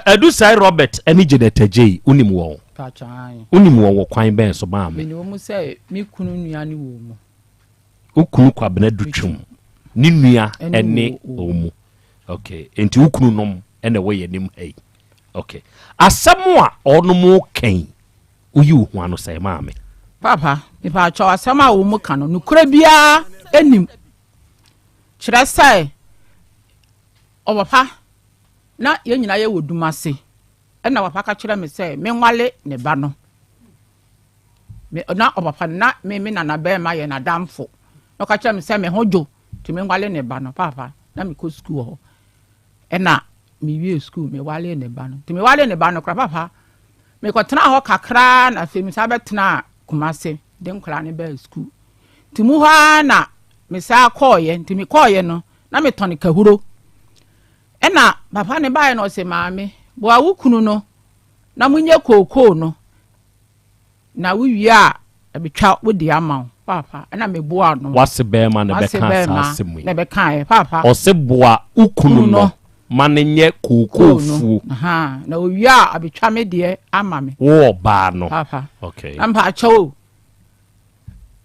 Edu sai Robert eni Jenetajei unim wo pachan unim wo kwan ben so ma me ni wo mu say mi kunu nua ni wo mu ukunu kwabena dutwum ni nua ene wo mu okay enti ukunu nom ene wo ye nim hey okay asɛm a ɔno mu kan uyi wo ano sai ma me papa mi pa cho asɛm a wo mu kan no nukura bia enim kyerɛ sai ɔbapa na ye nyina ye wodumase na wapaka kyerɛ me sɛ me nwale ne ba no me na obapa na me na ba ma ye na damfo no ka kyerɛ me sɛ me hojo ti me nwale ne ba no papa na me ko school ho na me wie school me wale ne ba no ti me wale ne ba no kra papa me ko tena ho kakra na fe me sa betena Kumase de nkra ne ba school ti mu ha na me sa koye ti me koye no na me toni kahuro ena papa ne bae no se maame bo awukunu no na munye kokoo no na wiwi a ebetwa wodi ama papa ena me boa no wase be ma ne be kan asemu ne be kan papa o se boa ukunu no ma ne nye kokoo fu aha na owi a abetwa me de ama me wo ba no papa okay ampa acho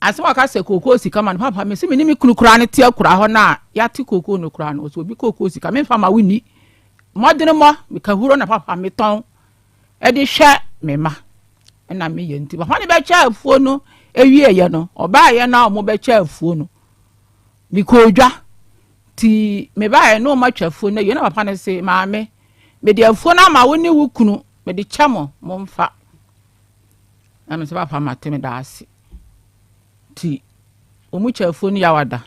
asema ka se kokoo sika man papa me se me ni me kunu kura ne te akura ho na ya te kokoo no kura no so bi kokoo sika me fa ma wini modene mo me ka huro na papa me ton e de hwe me ma na me ye nti papa ne be cha afuo no ewie ye no oba ye na o mo be cha afuo no mi ko odwa ti me ba no ma twafo na ye na papa ne se maame me de afo na ma woni wukunu me de chamo momfa na me se papa mate me da ase ti omu twafo ni yawada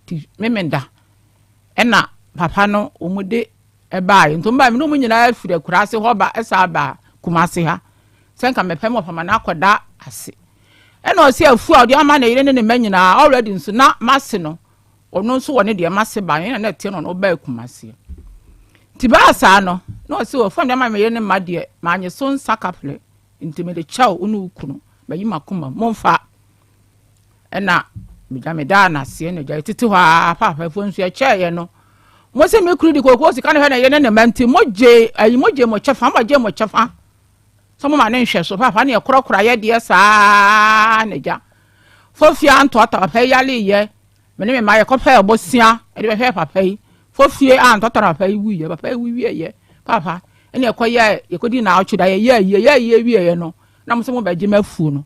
ti memenda ena papa no omude eba nto mba me no munyina afire kurase ho ba esa ba kumase ha senka mepem opama na akoda ase ena osi afu a odi ama na yire ne manyina already nso na mase no ono nso wone de mase ba na tie no ba kumase ti ba sa no na osi wo fam de ama me yire ne ma de ma anye so nsa kaple ntimede chaw unu ukunu bayi makuma momfa ena bijame da na se ne ja titi hwa papa fo nso ya chaye no mo se me kuru di kokko sika ne hwe na ye ne manti moje ayi moje mo chafa moje mo chafa so mo ma ne hwe so papa ne korokora ye de saa ne ja fofia anto ata papa yale ye me ne me ma ye kopa obosia e de hwe papa yi fofie anto ata papa yi wi ye papa yi wi ye papa ene ekoye ye kodi na achuda ye wi ye no na mo se mo baje mafu no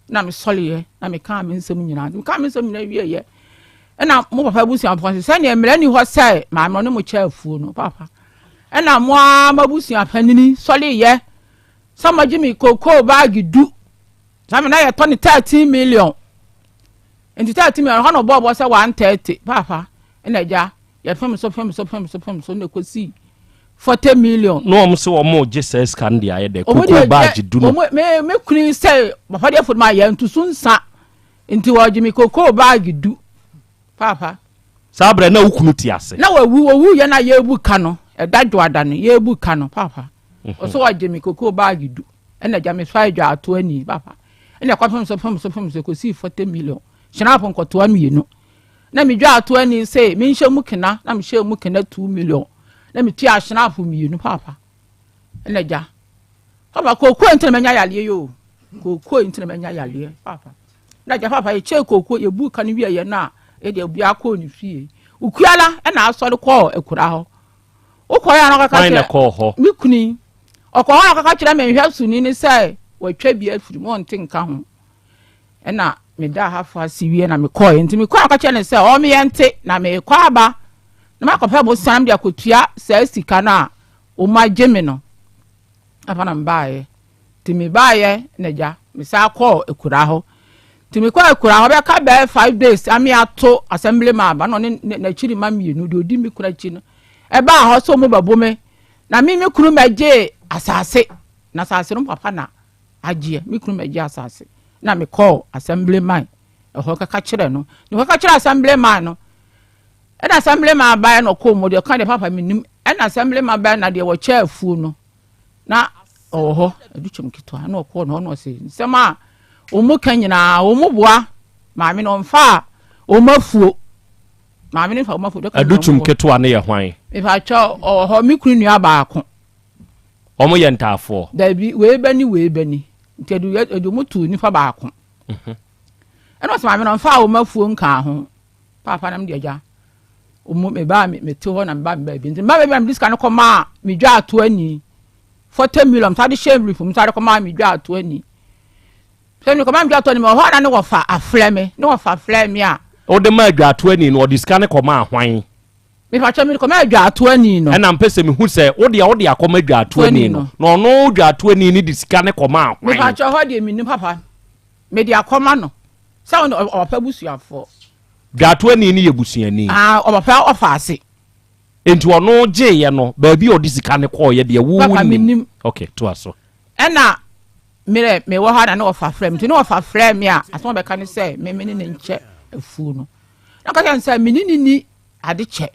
na me sole ye na me ka me nsem nyina me ka me nsem nyina wi ye ena mo papa busia pon se ne emre ni ho sai ma me no mo cha afu no papa ena mo mabusia panini sole ye sama jimi koko bag du sama na ye toni 13 million enti 13 million ho no bobo se 130 papa ena ja ye fem so ne kosi 40 million no am se wo mo je se scan dia ye de koko bag du no me kuni se papa de food ma ye ntu sunsa enti wo jimi koko bag du papa sabre na ukunu ti ase na wawu ye na ye ebuka no e dadwo ada no ye ebuka no papa oso wa jemi koko bag du ena jami fa dwa ato ani papa ena kwa fam so ko si 40 million shina pon ko to amienu na mi dwa ato ani say mi nhye mukina na mi hye mukina 2 million na mi tia shina pon mienu papa ena ja papa koko entere menya yale yo koko entere menya yale papa na ja papa ye che koko ye buka no wie ye na e de bia ko ni fie ukuala na asori ko ekura ho ukoya na kaka na ko ho mikuni okwa na kaka kira me hwa suni ni sai watwa bia firi mo ntinka ho na me da ha fa siwie na me ko enti me ko kaka kira ne sai o me yente na me ko aba na makopa bo sam dia kotua sai sika na o ma geme no apa na mbaaye ti me baaye na ja me sa ko ekura ho timi kwa ekura ho be ka be 5 days ami ato assembly ma ba no na chiri ma mienu de odi mi kura chi no e ba ho so mo babo me na mi kuru maje asase na asase no papa na agie mi kuru maje asase na me call assembly man e ho ka kire no ni ho ka kire assembly man no e na assembly man ba no ko mo de kan de papa mi nim e na assembly man ba na de wo cha afu no na oho educhum kitwa na ko no se sema omu kanyina omu boa maame no mfa omafuo maame no fa omafuo de aduchum keto ne ye hwan me fa cho oho mi kunu nua baako omo ye ntafo dabi we bani ntedu edu mutu ni fa baako eno se maame no mfa omafuo nka ho papa nam de ja omu me ba me te ho na me ba bi nti ba be diska no koma me dwa ato ani 40 million tade shave from tade koma me dwa ato ani senu koma mdwa to ni mo ho na ne wo fa afleme ne wo fa afleme a o de ma dwa to ani no o diska ne koma ahwan me fa chami koma dwa to ani no na mpese me hu se o de akoma dwa to ani no no dwa to ani ni diska ne koma ahwan me fa cho ho de mi ni papa me de akoma no sa o pa busuafo dwa to ani ni ye busuani o pa o fa ase enti ono je ye no ba bi o diska ne ko ye de wu ni okay to aso ena me wo ha na no fa frame ti no fa frame a aso be kan say me ni nche afu no na ka kan say me ni ade che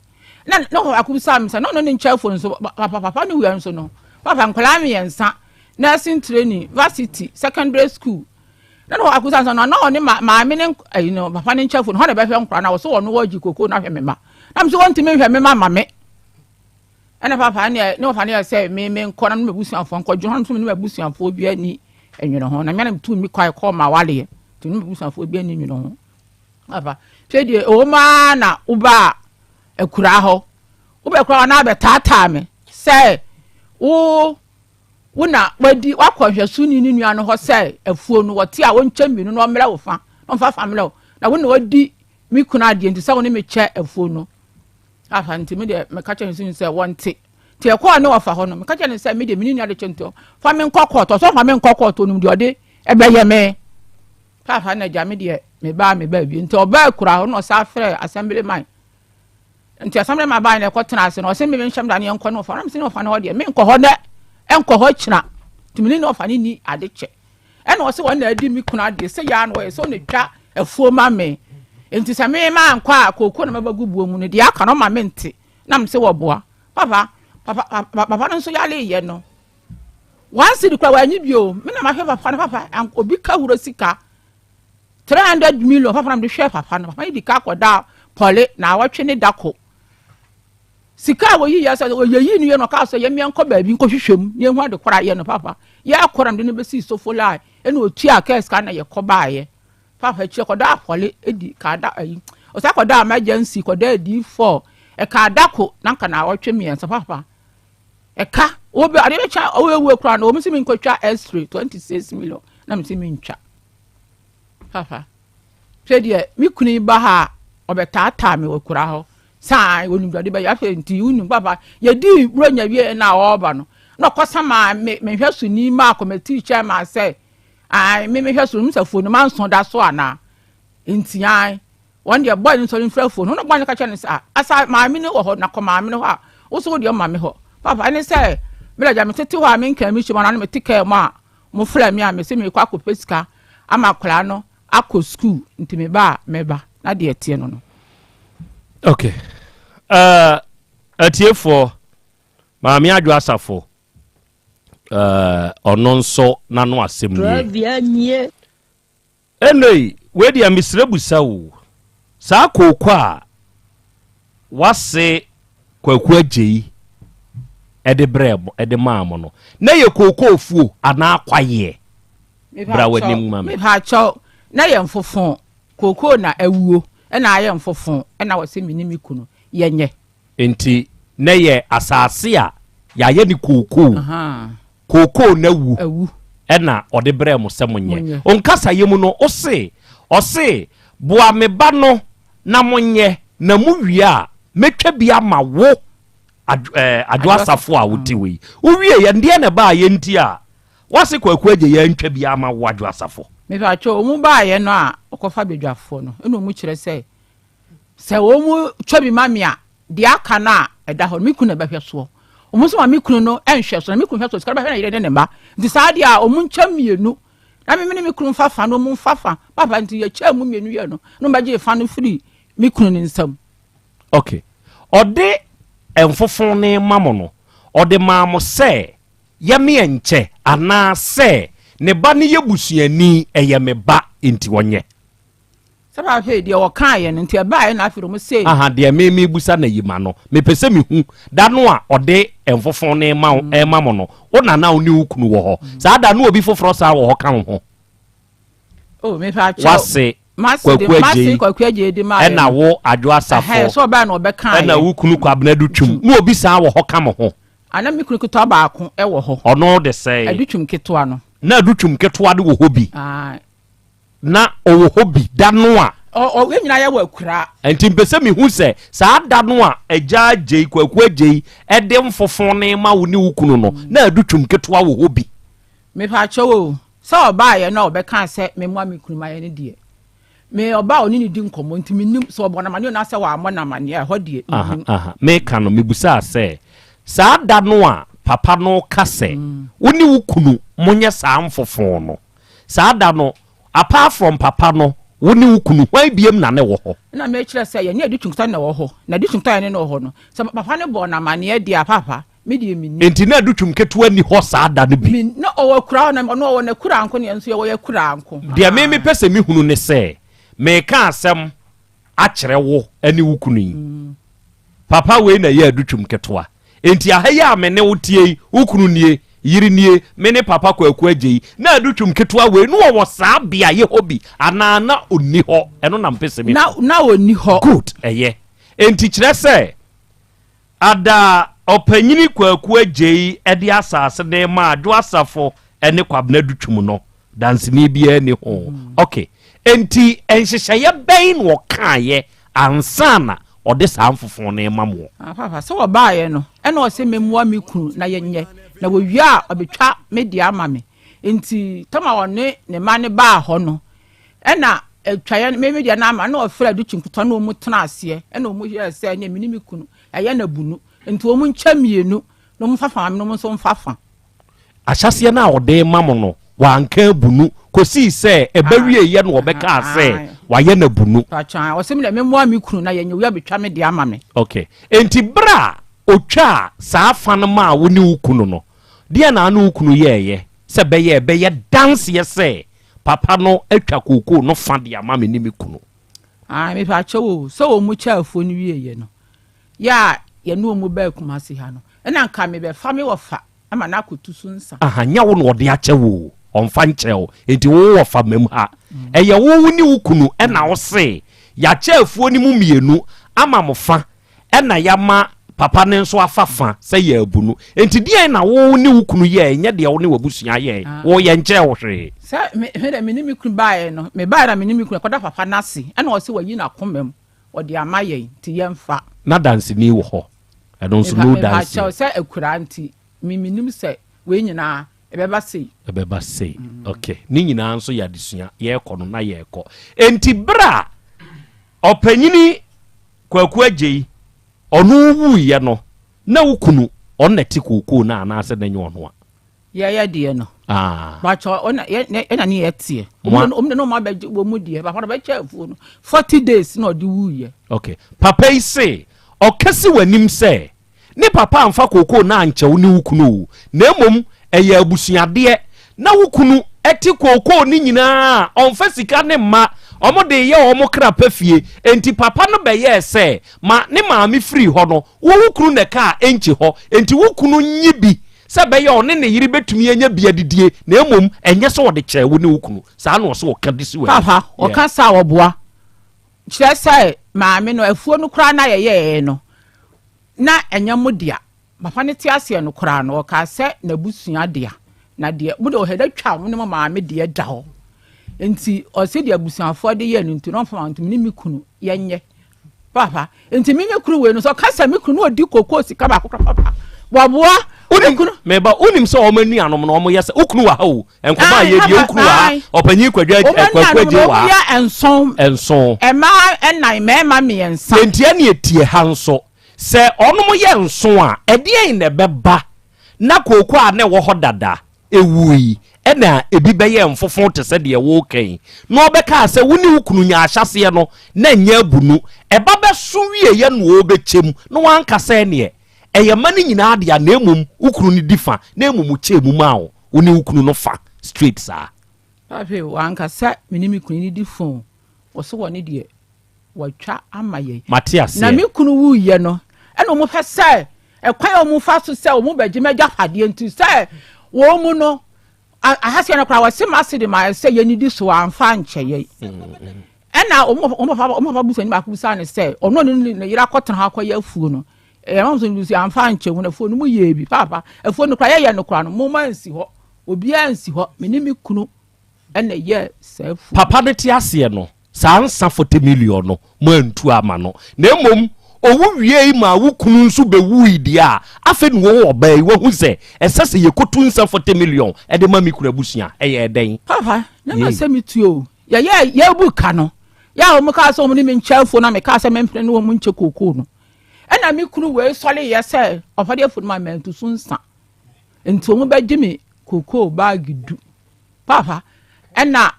na no akusa me say no nche afu no so papa no wi so no papa nkola me yensa nursing training varsity secondary school na no akusa so no ni ma me ni no papa ni nche afu no ho na be hwe nkora na wo so no waji koko na hwe me ma na me so won ti me hwe me ma me ana papa ni no fa ni say me nkora no me busuafo nkɔdwo ho no me busuafo bi ani enwene ho na me na tu mi kwai call ma wale tu mi busuafo bi ani nwene ho papa twedie o ma na uba ekura ho uba ekura na be tata me say wo na wadi wakɔhwɛso ni nua no ho say afuo no wote a woncha minu no mmerɛ wo fa no fa family na wo na wadi mi kuna de nti say wo ne me che afuo no afa nti me de me ka che nsin se wonte ti e ko ne wa fa ho no me ka che ne se me de me ni ade chento fa me nkokọtọ so fa me nkokọtọ num de ode e be ye me fa na ja me de me ba bi nti oba kura ho no sa frɛ assembly man nti assembly man ba na ko tena ase no se me nhyam da ne enko no fa na me se no fa na ho de me nkɔ ho ne enko ho kyina timini no fa ni ade che e na o se won na adi mi kuna de se ya no so ne twa afuo ma me nti se me ma nkɔ a kokko na mabagu buo mu ne de aka no ma me nti na me se wo boa papa no nso ya le ye no once the kwa wanyi bio me na ma hwe papa obi ka huro sika 300 million papa na me hwe papa no papa yi ka koda pole na awatwe ne dako sika wo yi ya so wo yi ni ye no ka so ye me enko ba bi nko hwehwem ne hu ade kora ye no papa ya koram de ne be si so folai e na otu aka ska na ye koba ye papa chi koda pole edi ka da ayi o sa koda emergency koda D4 e ka dako na nka na awatwe me ensa papa eka obi ade be cha owewe kura na omisi mi nkotwa S3 26 million na misi mi ntwa papa twede mi kuni ba ha obetata me wakura ho sai wonum dade ba ya fe nti unum papa ye di bronya wie na oba no na kosama me hwesu ni ma committee chairman say ai me hwesu mu sa phone man so da so ana nti ai won de boy nso nfra phone no gban ka cha ne sa asa ma mi ne wo ho na ko ma mi ne ho a wo so de ma mi ho papa ani say me la ja me tete ho a me nka mi hwima na me tike ma mo fra mi a me se me kwa ko pesika ama kora no akọ school nti me ba na de etie no. Okay. Atiefo maami adwo asafo ono nso na no asem nie. Enei we dia misrebusa wo. Sa kokọ a wase kwaku agei ede brebo ede maamo no. Na ye kokọ ofuo ana akwaye. Bra wanim mama. Me ha cho na ye mfofon kokọ na awuo na aye mfofon na wase minimi kunu yenye. Enti na ye asase a ya ye ni kokọ. Kokọ na awu na ode bremo semonye. Onkasa yemu no ose boa me ba no na monye na muwie a metwa bia ma wo adwo asafo a wotiwe. Uwie ye ndie na ba ye nti a wase kwaku aje ya ntwa bia ma wo adwo asafo. Me fa cho omu ba ye no a okofa bedwafo no eno mu kire se omu twa bi mame a de aka na eda ho me kunu ba hwe so omu so ma me kunu no enhwe so na me kunu hwe so skara ba hwe na yire ne mba nti saa de a omu ntwa mienu na me kunu fafa no omu fafa papa nti ye cha mu mienu ye no ba je fa no free me kunu ni nsam. Okay. Ode enfofon ne mamo no ode maamo se ye me enche ana se ne ba ne yebusuani eye me ba enti wonye. Saba fe de wo kan ye nti e ba ye na afiro mo se. De me busa na yima no me pese me hu da no a ode enfofon ne mamo no ona na oni ukunu wo ho. Sa da no obi foforo sa wo ho kan ho. Oh me fa cho. Wase kwaku aje di ma na wo adwo asafo. So ba na obekan na ukunu kwa abnadu twum. No obi sa wo ho kan ho. Ana me kunu kuto ba ako e wo ho. Ono de say. Adutwum keto no. Na adutwum keto de wo hobi. Na owo hobi da no a we nyina ya wakura enti mpese mi hu se saa da no a agya agei kwaku agei ede mfofon ne ma wo ne ukunu no na adutwum keto wo hobi. Me fa cho so oba ye na obeka se me mo me kunu ma ye ne die me oba oni ni di nkomo nti me nim so obona mane na se wa amona mane e ho die. Me ka no me busa se saa da no a papa no ka se wo ne ukunu monye saa mfofon no saa da no apart from papa no woni ukunu why biem na ne wo ho na me kire say ye ne adutwumta na wo ho na adutwumta ne no ho no so papa ne bo na mane dia papa me die minni enti na adutwum keto ani ho saa da no bi no o kura na no o na kura anko ne enso ye wo ye kura anko dia me pese mi hunu ne say me ka asem a kire wo ani ukunu yi papa we na ye adutwum keto a enti ahaya amene wotie ukunu nie yiri nie me ne papa kwaku agei na adutwum ketoa we no wo saa bia ye hobi ana na oni ho eno na mpese mi na oni ho good eye enti kire se ada opanyini kwaku agei ede asase ne ma adwo asafo ene kwabna adutwum no dansini bia ni ho okay enti enhyehye ben wo kan ye ansana ɔde saa mfofo ne ma mo papa so obaye no ena o se memua me kunu na yenye na wo wi a obetwa media ama me enti tama wone ne ma ne ba ho no ena etwaye me media na ama na ofra du twinkuto na omu tena ase ena omu hye se ne mini me kunu aye na bunu enti omu ncha mienu no mu fafa me no mu so mfafa ahyase na ɔde ma mo no wanka bunu kosi se ebawie ye no obeka ase waye na bunu pacha o se me memua me kunu na yenye wi abetwa media ama me okay enti bra otwa saa fa no ma wo ne ukunu no dia na anu ukunu ye se beye dance ye se papa no atwa koko no fa dia ma me ni me kunu me pacha wo so wo mu cha afo ni wiye no ya ye no mu ba kuma se ha no na nka me be fa me wo fa ama na akotu so nsa nya wo no ode ache wo onfa nkyerɛw enti wo wo fa mam ha ɛyɛ wo ni ukunu ɛna wo se ya cha afuo ni mu mienu ama mo fa ɛna ya ma papa ne nso afafa sɛ yɛ abunu enti deɛ na wo ne ukunu yɛ nyɛ deɛ wo ne wabusua yɛ wo yɛ nkyɛ wo hwe sɛ me ne me kunu bae no me bae na me ne me kunu kɔda papa nase ɛna ɔse wayi na komam ɔde ama yɛ nti yɛmfa na dance ni wo hɔ ɛno nso no dance sɛ akura nti minim sɛ we nyina ebeba sei okay ni nyina nso yɛ adesua yɛ kɔ no na yɛ kɔ enti bra ɔpanyini kwaku agye ɔno wu ye no na ukunu ɔna ti koko na anase na nyo ɔno a ya de no ba cho ɔna ena ne yetie omne no ma ba wo mu de ba fa ba cha afu no 40 days na ɔde wu ye okay papa yi se ɔkase wanim se ne papa amfa koko na ankyɛw ne ukunu na emom ɛyɛ abusuade na ukunu ɛti koko ni nyina ɔmfa sika ne ma omo de ye omo kra pafie enti papa no beye se ma ne maame free ho no wo wukunu ne ka enchi ho enti wukunu nyibi se beye one ne yiri betumi anya bia didie na emom enye so wode kye wo ne wukunu saa no so woka disi we papa o ka sa oboa kire sai maame no afuo no kra na ye no na enya mudia papa ne ti ase no kra no o ka se na busua dia na de mu de o heda twa mo ne maame de da ho enti ose de abusuafo de ye no nti no fa ntumi mi kunu yenye papa enti mi kunu we no so kasa mi kunu odi koko sika ba kokra papa boboa uni kunu meba unim so o mani anom no mo yese ukunu wa ho enkoma ye de ukunu wa opanyi kwadwa kwakwaje wa ya enson ema enai mema me ensa enti ane etie ha nso se onom ye nson a ede en ne beba na koko a ne wo ho dada ewui ena ebi beye mfofo te se de wo kan no obeka se woni wukunu nya ahyase no na nya abunu eba be so wie ye no obechem no wanka se ne eye mani nyina de na emum wukunu ni difa na emum chemu ma wo woni wukunu no fa straight sa pape wanka se minimi kunu ni difon wo so woni de watwa amaye Matias na mi kunu wu ye no ena mo fa se ekwan o mo fa so se o mo bagye magya pade nti se wo mu no ahase na kwa wase masidi ma se ye ni di so amfa nche ye ena o mo busa ni ba busa ne se ono ni yira kotena ha kwa ye afuo no e ma so ni amfa nche wo na afuo no mu ye bi papa afuo no kwa ye no kwa no mo mansi ho obi ansi ho meni mi kunu ena ye se papa de ti ase no sa ansa 40 million no mo antu ama no na emom owu wie ma wukunu nso be wuidi a afa ni wo obai wo hu se esese ye kotu nsa 40 million e de ma mi kura busia e ye den papa na ma se mi tuo ya buka no ya o mo ka so mo ni mi nchafo na me ka se me mpre no mo nche koko no e na mi kunu we sole ye se ofade afu ma mentu so nsa enti mo ba gimi koko bag du papa e na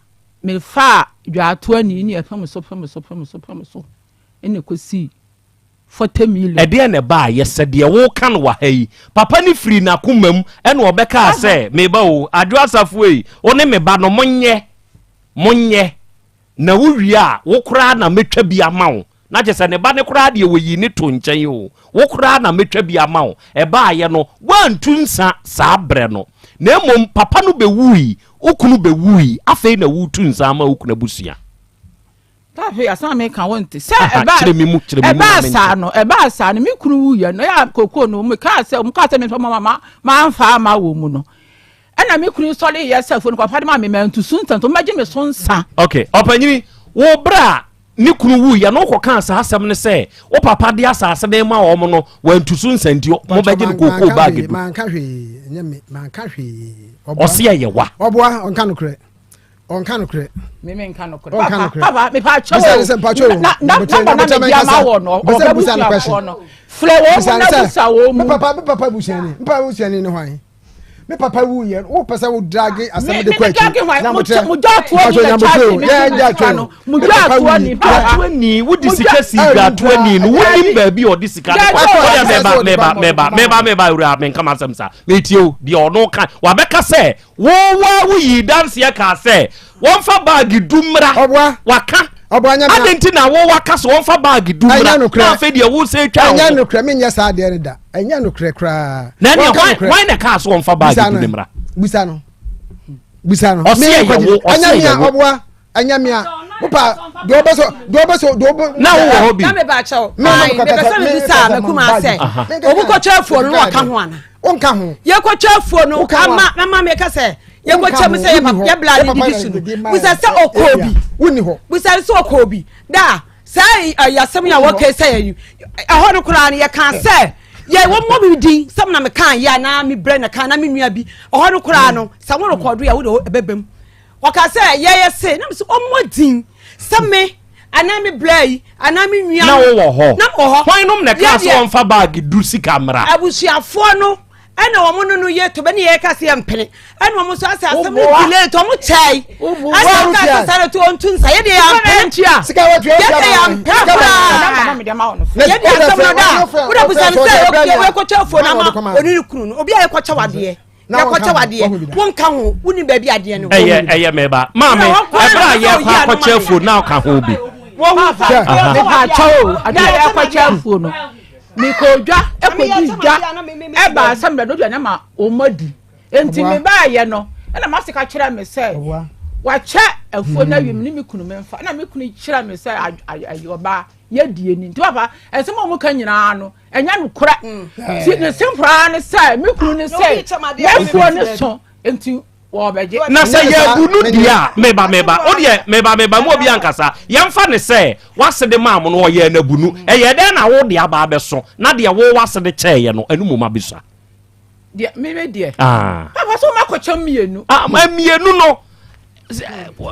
me fa dwato ani ni e fam so ene kosi 40 million ede ne ba yese de wo kan wa hayi papa ni free na komam ene obeka se me ba o adwo asafo yi one me ba no monye na wo wi a wo kura na metwa bi ama wo na je se ne ba ne kura de wo yi ni to nchen yi o wo kura na metwa bi ama wo e ba ye no wantu nsa sa bre no na emom papa no be wui okunu be wui afei na wutu nsa ama okuna busua tafe asa me kan wonte se eba sa no mi kunu wu ye no ya koko no me ka se me mama ma anfa ma wo mu no ana mi kunu sole ye se fo no kwa fade ma me mentu sunta to maje me sonsa okay opanyini wo bra ni kunu wu ya no ko kan sa asem ne se o papa de asase de ma o mo no wantu so nsanti mo beje ne koko bag du man ka hwe nyame man ka hwe o se ye wa oboa on kan kure me nka no kure papa me pa cho na me dia ma wo no o ba busa no flow na busa wo mu papa busiani ne hwan me papa wu ye wo pesa wo drag asem de kwa chi na mo tre mo ja to ni na cha mo ja to ni pa ni wo disikasi ga to ni no wo nim ba bi o disika meba ura men kama samsa me tio de ono kan wa beka se wo yi dance ya ka se won fa bag dumra waka adenti na wo waka so won fa bag dumra na fe de wo se twa anya no kra me nya sa de reda anya no kra kra na why na ka so won fa bag dumra busa no anya mia obwa anya mia opa do obo na wo ho bi na me ba chawo me be me busa me kuma se obu ko chafuo no waka ho ana onka ho ye ko chafuo no ama me ka se ye ko cham se ye bla ni division busa se okobi woni ho busa se okobi da sai yasem ya wo ke se you ho no kura ne ye kan se ye wo mo bi din sam na me kan ya na me bre na kan na me nua bi ho no kura no sa wo record ya wo de ebebem waka se ye se na me so mo din sam me ana me bre ana me nua na wo ho na wo ho hwan nom na ka so on fa bag du sika mra abusuafo no ena wo mo no ye to be ne ye ka se mpene ena wo mo so asa asem delay to mo chai asa ka sa to ontun sa ye de ya mpene sika wo ye de ya mpene na me de ma ono ye de asem no da wo da busan se we ko chafo na ma oni kunu no obi a ye ko chawade na ko chawade won ka ho woni ba bi ade no eye meba ma me abra ye kwa ko chafo na ka ho bi wo me pa chawo ade ye ko chafo no mi ko dwa e ko di dwa e ba asem do dwa na ma o madi enti me ba ye no e na masika kira me se wa che afuo na wim ni mi kunu me mfa na mi kunu kira me se ayoba ye die ni nti papa ensem o mu ka nyina no enya no kora si ne simpra ne se mi kunu ne se afuo ne so enti na se ye bunu dia meba o de meba mo bi ankasa yemfa ne se wase de maam no ye na bunu ye de na wo de aba be so na de wo wase de cheye no anu mo ma bisa de me de papa so ma ko cham mienu mienu no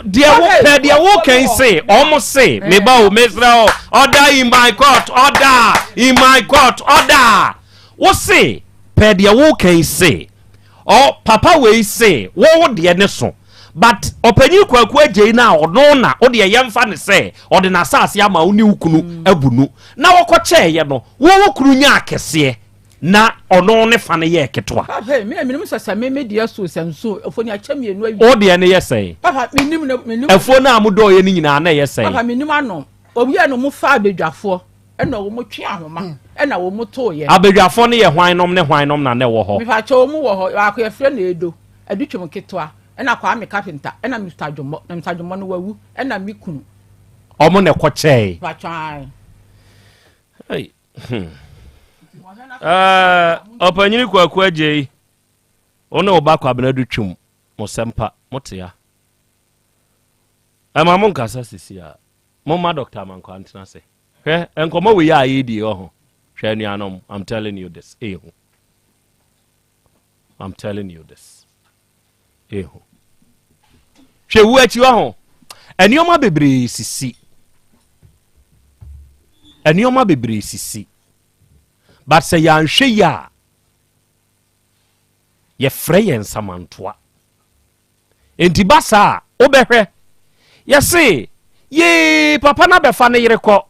de wo kan say omo say meba o mesra order in my court order wo say pe de wo kan say o papa we say wo de ne so but opanyi kwaku agye na ono na o de yemfa ne say o de na asase ama oni ukunu abunu na wo koche ye no wo kuru nya akese na ono ne fa ne ye ketwa papa me nim sasa me de so sanso ofoni acham ye no awi o de ne ye say papa me nim afo na amudo ye ni nyina na ye say papa me nim ano obi eno mu fa abedwafo ena wo mu twe ahoma ena wo mu to ye abedwafo ne ye hwannom na ne wo ho mi fa cho mu wo ho akọ efre na edo adutwem ketwa ena kwa me carpenter ena Mr. Jomo no wawu ena mi kunu omo ne koche fa twan hey opanyini kwaku agye ono oba kwa benadu twum mo sempa motia ama mon kasa sisia mo ma doctor man kwa antena se hwe enkomo we ya yedi ho hwe nuanom I'm telling you this I'm telling you this hwe wu achi ho enioma bebre sisi but say ya nhwe ya ye freyen samantoa enti basa obehwe yesi ye papa na befa ne yireko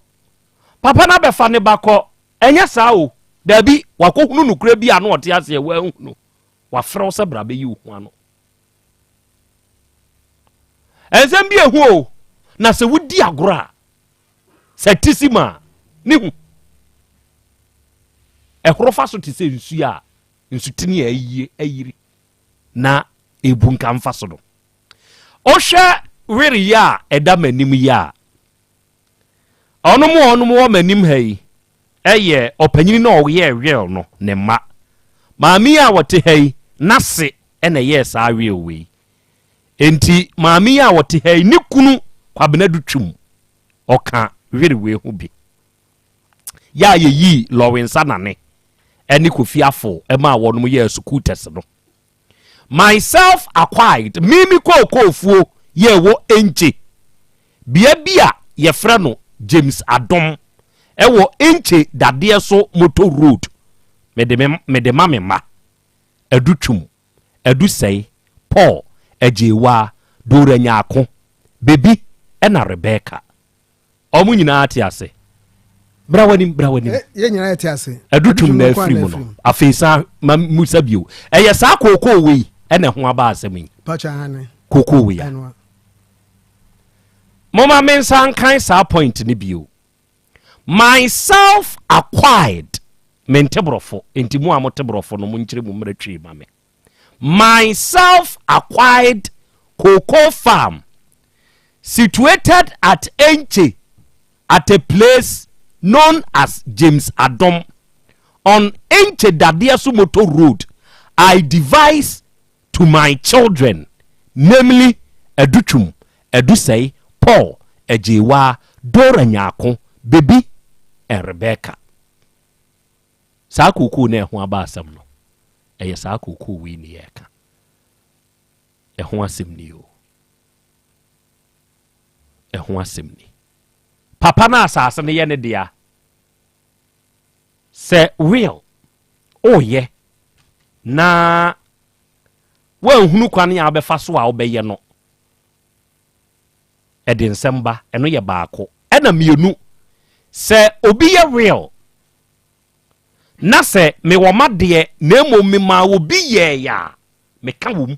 papa na befa ne bako enya saa o dabi wakohunu nukura bi anu ote ase wa hunu wa frɛ se brabe yi hu ano enzem bi ehu o na se wudi agora se tisima ni hu ehorofa so te se nsu a nsutini ayiri na ebunka mfa so do ohwe wiri ya eda manim ya onom wo manim hai eye opanyini na oye real no ne ma maami a wote hai nase ena yes a real we enti maami a wote hai ni kunu kwabena dutwum ɔka hwere we ho bi ya ye yi Lawrence Nane eni Kofi Afo ema wonom ye scooters no myself acquired mimi kofuo ye wo enche bia bia ye frɛ no James Adom ewo enche dade so motor road mede mamema adutwum adusɛi Paul ajewa Dora Nyako baby ena Rebecca omu nyina ate ase brawanim ye nyina ate ase adutwum na afiri mu no afisa musa bio eye sa kokoo we ena ho aba asemi pacha hane kokoo we ya mama mensan kan sa point ni bio myself acquired mentebrofo entimu amotebrofo no munkyire mu mratwi mame myself acquired cocoa farm situated at Enche at a place known as James Adom on Enche Dadiasu Motor Road. I devised to my children, namely Educhum, Edusei, Paul, Ejewa, Dora Nyako, Baby, and Rebecca. Sakuku ne ho abasam no. Eye sakuku wi ni eka. E ho asem ni o. E ho asem ni. Papa na asase ne ye ne dia. Se will. Oh ye. Na wan hunu kwan ya obefa so a obeye no. E de nsemba eno ye baako. E na mienu. Se obi ye real. Na se me womade na emo me ma obi ye ya. Me ka wom.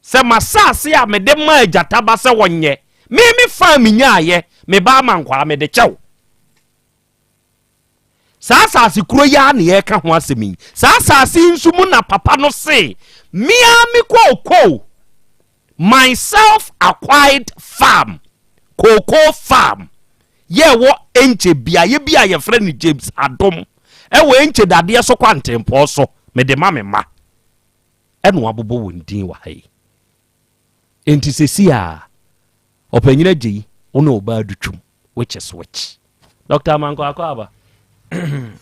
Se masase a me de ma agata ba se wonye. Me fa me nyaaye me ba mankwara me de chew. Sa asase kuro ya na ye ka ho asemi. Sa asase nsumu na papa no se mia me ko myself acquired farm. Cocoa farm. Ye wo enche bia ye friend James Adom. Ewo enche dade so kwantempo so me de ma eno abobo wondin wa hai enti sesi a opanyina gyi ono oba dutwum which is which Dr. Manko akwa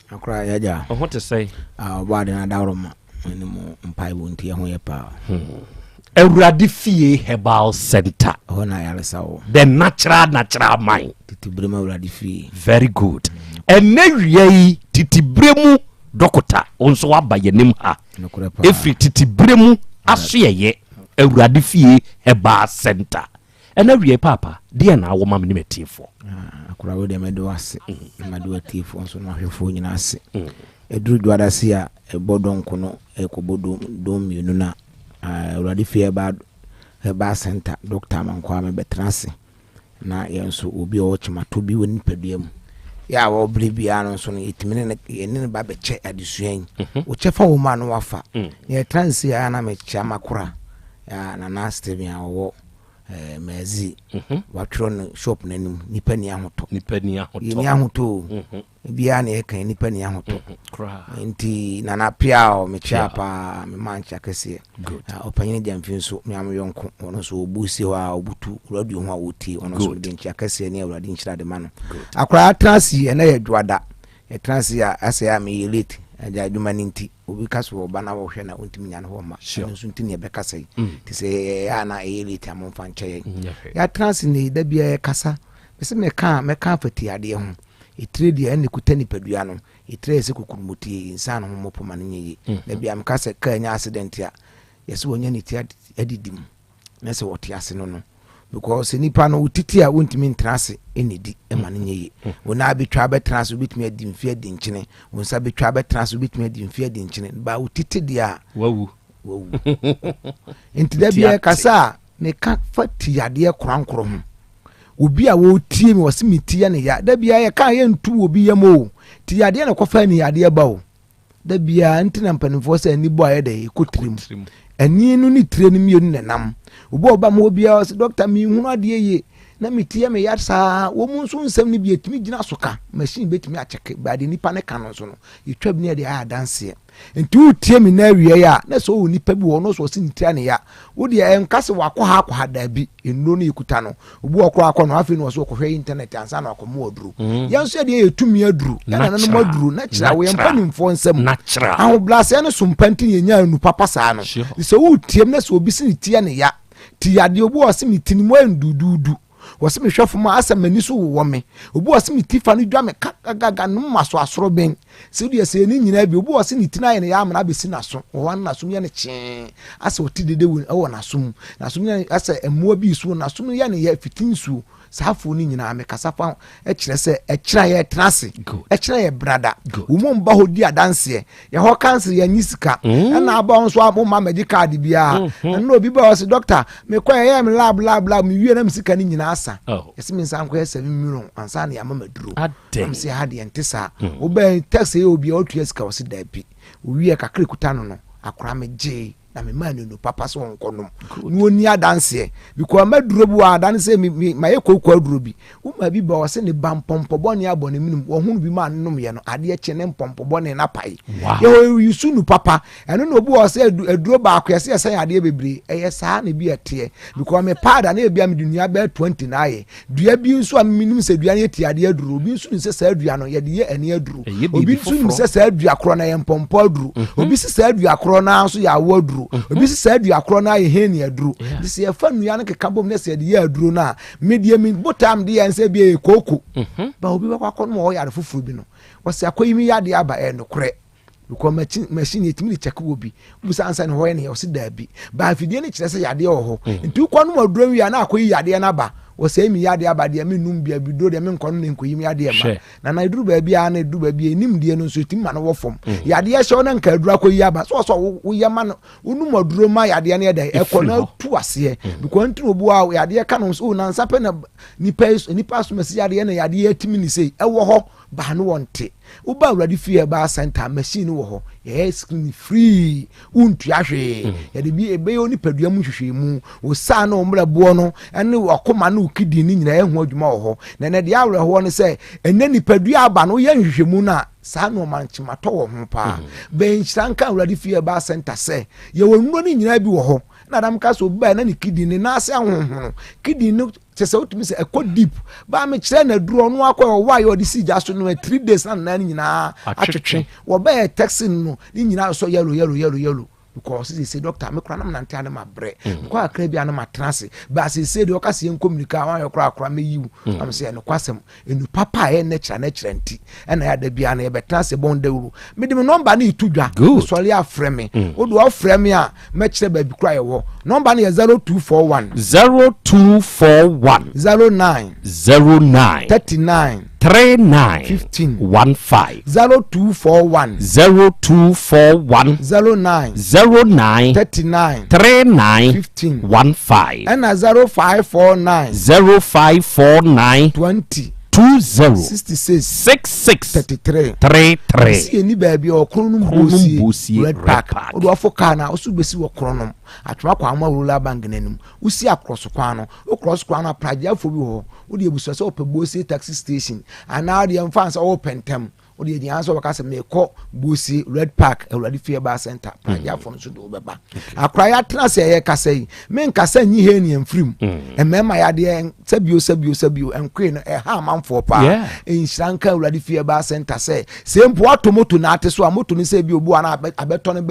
akra yaja oho te say oba de na dawroma eni mo mpai wonti ho ye pa Awurade fie Herbal Center ho na yale sawo the natural mind titibremu Awurade fie very good enawiyai titibremu dokota onso waba yenim ha efri titibremu asoyeye Awurade fie Herbal Center enawiyai papa de na awo mam ni metifo akura we de medo ase medo atifo onso no ahwefo nyina ase eduru dwada se a ebodonko no ekobodo dom mienu na Awurade fie Herbal Center Dr. Manko me betrase na yenso obi o chimato bi woni paduam ya wo bribia no so no itimene ne yene ba be che adesuan o chefa wo ma no wafa ne transi ya na me chama kura ya na Steven awo mezi watro no shop nanim nipa ni ahoto ni ahoto bia na ekan nipa ni ahoto nti na pia o me chapa me mancha kese opanyine jamfin so me am yonko ono so obusi wa obutu radio ho awoti ono so de ncha kese ne awrade nchira de mano akora transi na ye dwada e transi ya ase ya me elite aja aduma ninti obi kaso oba na wo hwe na ontimi nya no ho ma nso ntini e bekasa yi ti se ya na elite amomfa nche ya transi ne da bia kasa bese me ka fati ade ho itredi ene kutani padua no itre se kukurumuti insan ho mopoma nyi da bia mka se ka nya accident ya yesi wonya ni ti adidim na se wote ase no because nipa no utiti a wontimi ntrase enedi ema nyi wona betwa betrase obitimi adi mfi adi nkyene wonsa betwa betrase obitimi adi mfi adi nkyene ba utiti dia wawu enti da bia kasa me ka fati ade krankro ho obi a wo tie mi wose mitia ne ya da bia ye ka ye ntu obi ye mo ti ya de na kofa ni ya de ba o da bia ntina mpanifo se ni bo aye da ye kotrim eni no ni tire ni mienu nenam obo oba mo obi a Dr. mi hunu ade ye na metie me yar saa wo mu nso nsɛm ne bi etimi gyina so ka machine betimi akyeke ba de nipa ne ka no so no yetwa bi ne de aya danse nti utie me na wie ya na so wo nipa bi wo no so sin tia ne ya wo de enkase wakɔ ha da bi enno no yekuta no obu okɔ akɔ no afi no so kɔhwɛ internet ansa na akɔ mo aduru yanso de yetumi aduru na no mo aduru na kyira wo yempa nimfo nsɛm aho blase ne so mpanti yenya nu papa saa no so utie me na so obi sin tia ne ya ti ya de obu o se mitini mo endududu wose me hwefo ma asamani so wo me obu wose me tifa no dwa me kagaga no maso asoro ben se de se ni nyina bi obu wose ni tina ye ne ya amana besi naso wo na so ye ne che ase oti dede wo na so ye ase emmo bi so na so ye ne ya fitinsu safo ni nyina me kasafa kyerɛ sɛ ɛkyerɛ yɛ trase ɛkyerɛ yɛ brada wo mo mba hodi adanse ye ho cancer ya nyisika na aba nso abo ma medical bia na obi ba o se doctor me kwa ye me lab me wie na me sika ni nyina asa yesi me nsan kwa 7 million ansa na ya mama duro am se ha de ntesa wo ba tax ye obi o tua sika o se da bi wo wie kakre kuta no akora me je na me man no papa so nkonom ni oni adanse because ma duro bu adanse ma ye kokko aduro bi wo ma bi ba wose ne bampompo bone abone minum wo hunu bi ma nnom ye no ade ye ne mpompo bone na pai ye ho yusu nu papa eno no obu wose aduro ba akwese ye san ade bebre eye saa na bi ete because me pada na e bia me dunia ba 20 na ye dua bi nso am minum se dua ye ti ade aduro obi nso se saa dua no ye de ye ene aduro obi nso se saa dua kro na ye mpompo aduro obi se saa dua kro na so ya wo aduro obi se saa dua kro na ye he ne aduro dise ye fa nua no keka bom na se de ye aduro na medie mi botam de ye nse bi e koko ba obi ba kwakọ no wo yare fufuru bi no wose akoyimi yade aba e no kre because machine yetimi ni check obi busa ansa ne ho ye ne o se da bi ba afidie ne kire se yade wo ho nti kwọ no aduro wi na akoyi yade na ba wose mi yade aba de me num bia bi do de me nkon ne nkoyi mi yade ma na iduru ba bia na iduru ba bia enim de no so tim ma no wo fom yade ye hye na nka aduru akoyi aba so wo ye ma no unum aduru ma yade ne da e ko na tu ase because ntu obu a yade ka no so na nsape na nipa so mesi yade ne yade yetimi ni sei e wo ho ba no wonte uba Awurade fie ba center machine wo ho ye screen free untu ahwe ye de bi ebe oni padua mu hwehwe mu wo sa na omra bo no ene wakoma na ukidi ni nyina ehu adwuma wo ho na ne de awre ho ne se ene ni padua aba no ye hwehwe mu na sa no manchima to wo ho pa ben hyiranka Awurade fie ba center se ye wonno ni nyina bi wo ho na dam ka so ba na ni kidi ni na ase ahonhono kidi ni tese utumi se ekọ deep ba me kire na duro no akọ wa yo di sija so no 3 days na nyina atwetwe wo ba taxi no ni nyina so yellow because they say doctor me kra na nante ana mabre ko akra bia na matrase ba say de okase en communicate wan yo kra me yiwu am say no kwasem enu papa e na kira nti na ya da bia na e betrase bon dawuru me de number na itudwa so le afre me o do afre me a me kire ba bi kra ye wo number na 0241 09 39 15 0241 09 39 15 and 0549 20 66 see ni baby o kronom bosi red pack o do afoka na o su besi wo kronom atwa kwa ama rula bank nanim o si across kwa no o cross kwa na praje afo bi ho o de ebuso se o pe bosi taxi station ana de mfansa o pentem o de di anso waka se me ko bosi red park Awurade fie ba center praje afo no so do beba akra ya tena se ye kasa yi me nkasa nyi he ni emfrim emema ya de sabio enkwe no e ha manfo pa enhyiranka Awurade fie ba center se mpo atomoto na ate so a moto ni se bi obu ana abeto ne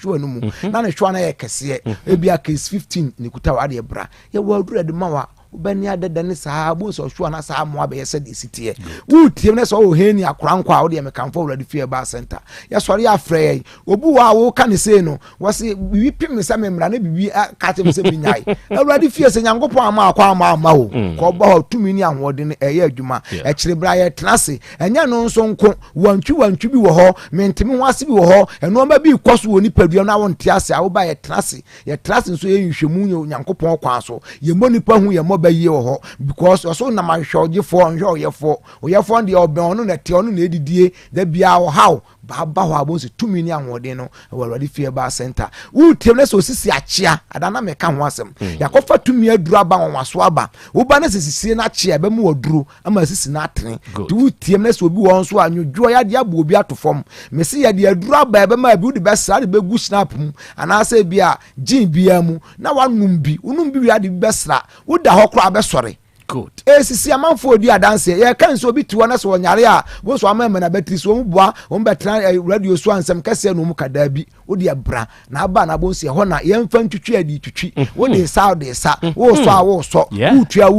hwo anu mu na ne hwo na ye kese e bia case 15 ni kuta wa de bra ye wa duru de mawa ubani adada ne saa bo so hwo na saa mo abe yese de sitie wutie ne so o heni akorankwa wo de me kanfo Awurade fie ba center ya sori afre obu wa wo ka ne se no wose bibi pim se memra na bibi ka te se binyai Awurade fie se nyankopon ama akwa ama wo ko bo tumi ni ahode ne eye adwuma e kire bra ye tenase enya no nso nko wantwi bi wo ho mentimi ho ase bi wo ho eno ma bi koso woni padua na wonte ase a wo ba ye tenase nso ye nhwemu nyankopon kwa so ye monipa hu ye bayi ho because also na man hwoje fo nhwo ye fo de obon no na te ono na edidie da bia wo how ba ho abonse tumi ni ahode no Awurade fie ba center wo tiem na so sisi achia adana me ka ho asem yakofa tumi aduru aba wonwaso aba wo ba na sisi na achia ba mu waduru ama sisi na atene to wo tiem na so obi won so anwodwo ya de abo obi atofom me se ya de aduru aba ba ma bi wo de besa de begu snap mu ana se bia jin bia mu na wanum bi unum bi ya de besra wo da ho kra besore good sisi amanfo di adanse ye kan so bi tiwo na so nyare a wo so amama na battery so mu boa wo betra radio so ansem kase no mu kada bi wo di abra na aba na bonse ho na ye mfa ntwitwi adi twitwi wo de sa wo so a wo so wo tua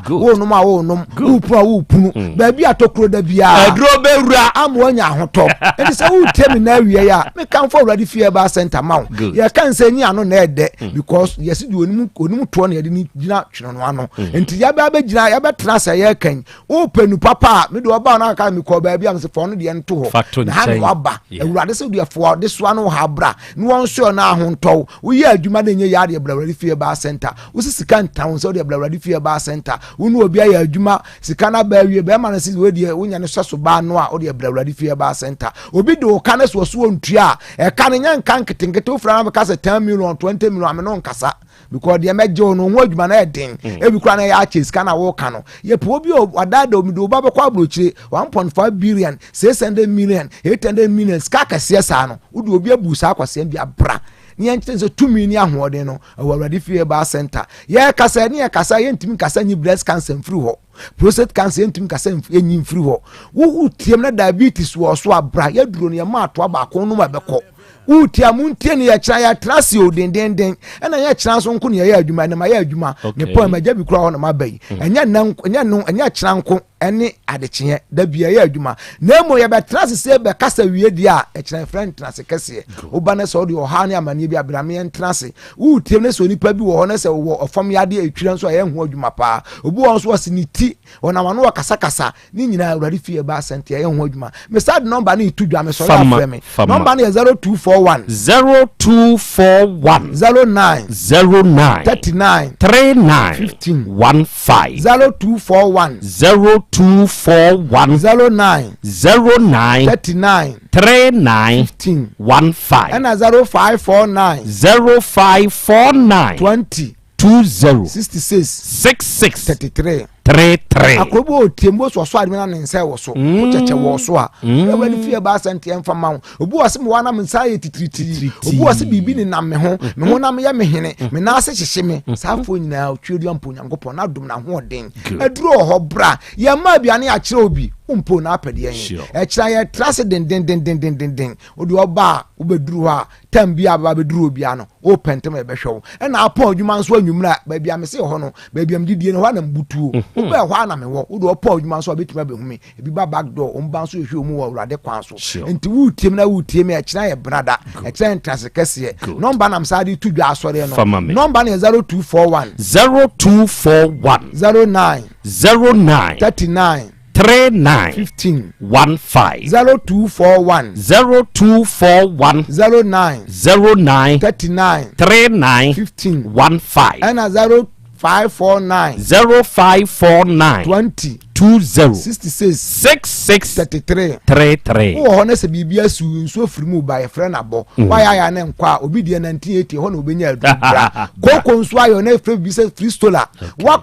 wo num a wo num wo pu a wo punu ba bi atokro da bia adro bewura amwo nya hoto enti se wo temi na awie ya me kan for Awurade fie ba center ma ye kan se ni ano na ede because yes di onum to na ye ni gina tweno no ano enti ya ba gina ya betra sa ye kan wo penu papa me do oba na ka me ko ba bia me se fo no de nto ho na ha no aba Awurade se de fo de so no ha bra no won so na ho nto wo ye adwuma na nye ya de Awurade fie ba center wo sika ntan so de Awurade fie ba center wo no obi ya adwuma sika na ba wie be ma na se we de wo nya ne so ba no a wo de Awurade fie ba center obi de o ka na so ntua e ka ne nya nkan ketenkete wo fra na ka se 10 million 20 million ame no nkasa because the mejo no ho adwuma na edin e bi kra na ya chase kana wo ka no ye po bi odada omi do ba be kwa brochire 1.5 billion 600 million 800 million ska kase sa no wo do obi abusa akwase bi abra ni enche so 2 million ahode no Awurade fie ba center ye kasa ni ye kasa ye ntimi kasa ni breast cancer mfiri ho prostate cancer ye ntimi kasa enyi mfiri ho wo tiem na diabetes wo so abra ye duro ne ma ato aba ko no ma beko utia muntie ne ya kira ya trase o dendenden ena ya kira so nko ne ya adwuma ne ma ya adwuma ne po ma jabi kura ho na ma bai enya kira nko ene adekye da bia ya adwuma na emo ya be trase se be kasa wie dia e kira friend trase kase o ba ne so de o ha ne amane bi abrame trase utie ne so nipa bi wo ho ne se wo ofam ya de atwira nso ya hu adwuma pa obi won so wasi ni ti ona ma no kasa ni nyina Awurade fie ba sente ya hu adwuma me sad number ne itudwa me so ya frame number ne 0241 0241 09 39 15 0241 09 39 15 and 0549 20 66 33 akobo tembo so so admena ne nsa wo so cheche wo so a Awurade fie ba sante emfa ma obu wase mo wana mensa ye titiriti obu wase bibi ni na me ho na me ye me hene me na ase hyehye me safo nyina otwedu ampo Nyankopon na dum na ho oden aduro ho bra ye ma bia ne a kire obi umpo na apede yen e kira ye trase den odi oba ubeduru ha tambia aba beduru obi ano o pentem e behwewo e na apo adwuma nso anwumra ba bia me se ho no ba bia mdidie no ho na mbutuo ube ho na me wo odi opo adwuma nso abetuma behumi ebi ba back door o mba nso ehwe omu wo Awurade kwan so enti wutiem na wutiem e kira ye brada e kira trase kese number na msade tudwa asore no number na 0241 09 39 15 0241 09 39 15 and 0549 20 66 33 wo ho na se bibia su nso firimu ba ye frɛ na bo wa ya na nkwa obi die 1980 ho na obenya adubra koko nso ayo na frɛ bi se free stola wa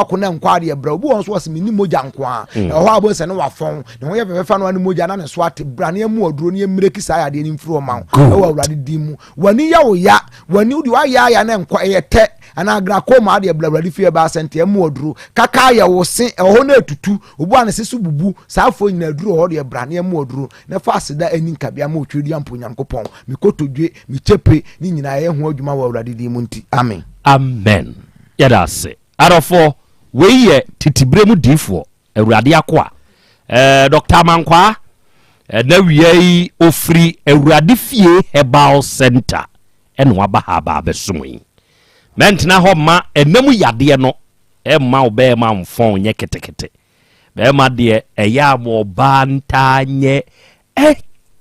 ko na nkwa de bra obi won so wase mini moja nkwa ho abo se no wa fon ne ho ye fefa no ni moja na ne so ate bra na mu oduro ne mreki sa ya de ni mfiri o ma wo Awurade di mu wani ya wo ya wani udi wa ya na nkwa ye te ana gra ko ma de bra Awurade fie ba sente mu oduro kaka ya wo se ho na tutu obu an se bubu saafo nyina duro ho de bra na mu oduro na fa aseda ani nkabia ma otwedi ampo Nyankopon mi kotodwe mi chepe ni nyina ye ho adwuma wa Awurade di mu nti amen amen yada se arofo we ye titibremu difo Awurade akwa Dr. Mankwa na wiei ofri Awurade fie Herbal Center eno aba ha ba besomyi mentina ho ma enamu yade no ma obe ma mfon nye ketekete be ma de eya mo bantanye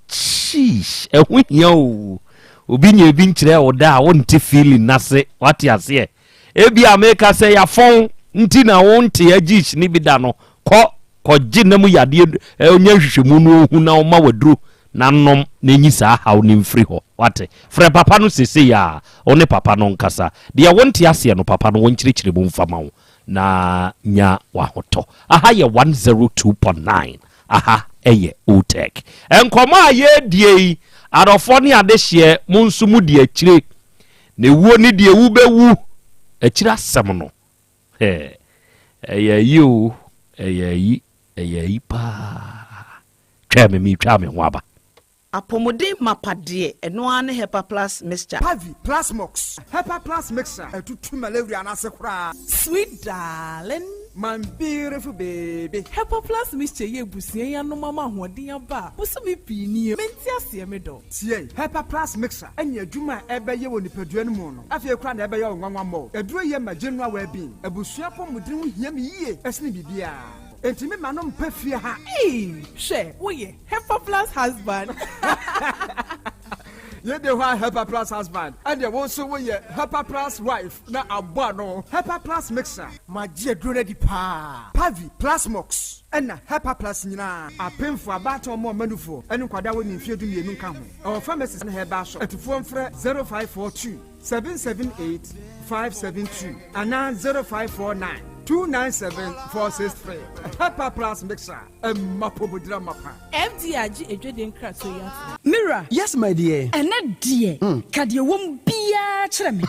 chish ehunhia o obi nye bi nkyere o da wo nti feeling nase wati ase ebi ameka se ya fon nti na wo nti agish ni bi da no ko ginamu yade onye hwehwemu no hu na o ma waduro na nom na nyi saa haw ne mfiri ho wate frɛ papa no sese ya one papa no nkasa de wonte ase no papa no wonkyirikyiri mu mfama wo na nya wahoto aha ye 102.9 aha eye otek enkoma ye die arofo ne adehye munsumu de akyire ne wuo ne de wu bewu akyira asem no eyi pa twa me ho aba apomode mapade eno ane Herbal Plus mixture Pavi Plus Mox Herbal Plus mixture etutu malaria na sekura sweet darling my beautiful baby Herbal Plus mixture ye busie ya no mama hoden aba buso mi pini menti ase me do tie Herbal Plus mixture enya adwuma ebeye wo nipadua no mu no afie kura na ebeye nwanwa mo eduro ye magenu awa bi abusua pomudin ho hia me yie esne bibia Entimi manom pefie ha. She, we Herbal Plus husband. You the one Herbal Plus husband, and you also we Herbal Plus wife. Na abano Herbal Plus mixer. My dear drone di pa. Pavi Plus Mox. And Herbal Plus nyina. A pin for about or more manufo. And kwada we nfie du mienu ka ho. Our pharmacist and Herbal shop. At phone for 0542 778 572 and 0549 297-463. Herbal Plus mixer. Mapobudra mapa. MDRG ejweden kraso ya. Mira. Yes, my dear. Ene dear. Kadie wom bia kyerɛ me.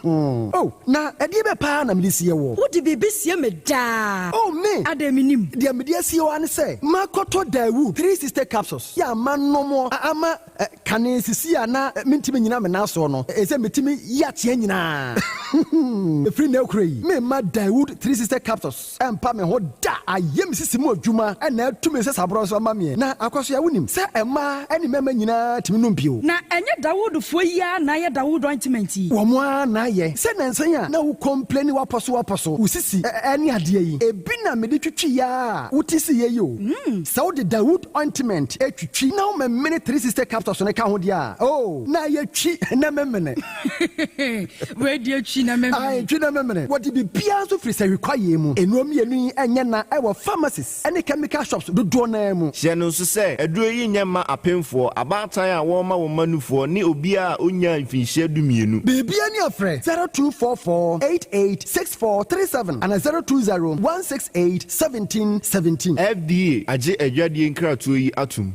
Oh, na edi be pa na me sie wo. Wo di bebe sie me da. Oh me. Adaminim. Dia me dia sie wo an say. Makoto Dawood 360 capsules. Ya manom ama kane sisi ana mentimi nyina me na so no. Ese metimi ya tie nyina. Free na okrai. Me ma Dawood 360 capsules. Empa me ho da. Ayem sisi mu adwuma na atumi se sabro so ma me. Na akoso ya wonim. Se ema eni mema nyina timi no mpio. Na enye Dawood fo ya na ye Dawood ointment yi. Wo mo na ye. Se nansan na wo complain waposo. Usisi eni ade yi. Ebi na me de twitwi ya. Utisi ye yo. Se wo de Dawood ointment etwitwi na wo me minute 360 capsules ne ka ho dia. Oh, na ye twi na memene. We de twi na memene. Ai twi na memene. What be bia so free say require mu. Enuom ye nu enye na e wo pharmacies any chemical shops do na mu. Hye no so say eduro yi nyema apemfo abatan a wo ma wo manufo ni obi a onya mfinhye dumienu. Bibia ni afre 0244886437 and 02016871717. FDA age adwadie nkratoɔ yi atum.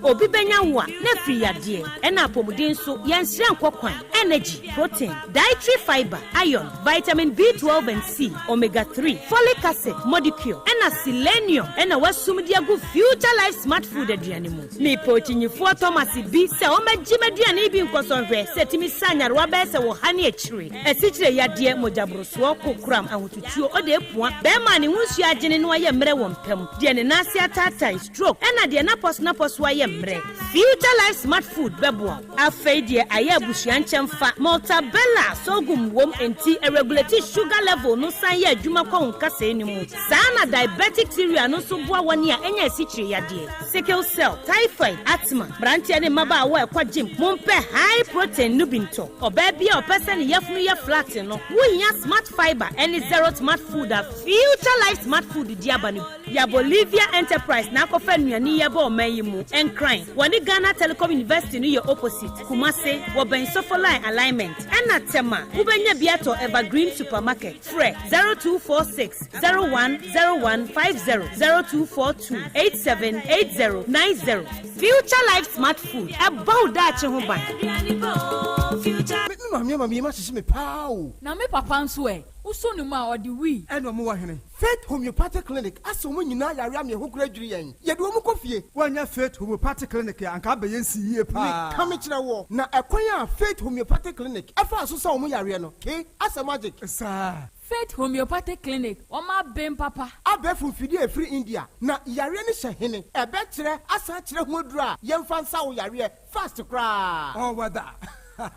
Obi benya wa na free yade na apomuden so yansire nkokwan energy protein dietary fiber iron vitamin B12 and C omega 3 folic acid molecule na selenium na wasum dia go future life smart food aduane mu me pochinyifo Thomas bi se o magime aduane bi nkosonhwe setimi sanyarwa be se wo hane akire asikyire yade mojabroso kokram ahotutuo o de epua be ma ne hunsu agene no ye mre wo mpam de ne nase atata stroke na de na pos wa ye future life smart food bebo afeidie aye abusuan nkyemfa multabella sogum wom enti regulate sugar level no san ye adwuma kwa nkasa enimu sana diabetic cereal no so boa woni a enya asikyire yade sickle cell typhoid asthma branche ne maba wa ekwa gym mompe high protein no binto oba bia opese ne yefunu ye flat no wonya smart fiber any zero smart food a future life smart food diabanu ya Bolivia enterprise na akofa nuani ye ba omayimu enkran wani Ghana Telecom University no ye opposite Kumase wo ben sofo line alignment ena tema ubenya biato Evergreen supermarket fre 0246 010150 0242 878090 future life smart food about that ho ban mami ma sisi me pao na me papa nso uso ni ma odi wi eno mo wa hene Faith Homeopathic Clinic aso mo nyina yare am ye ho kura dwiri yen ye de wo mo kofie wanya Faith Homeopathic Clinic anka ba yen si yie pa me kam kire wo na ekwan a Faith Homeopathic Clinic afa aso sa mo yare no ke asa magic sa Faith Homeopathic Clinic oma ben papa abefu fidi e free India na yare ni hye ebe kire asa kire ho adura yemfa nsa wo yare fast kra oh wada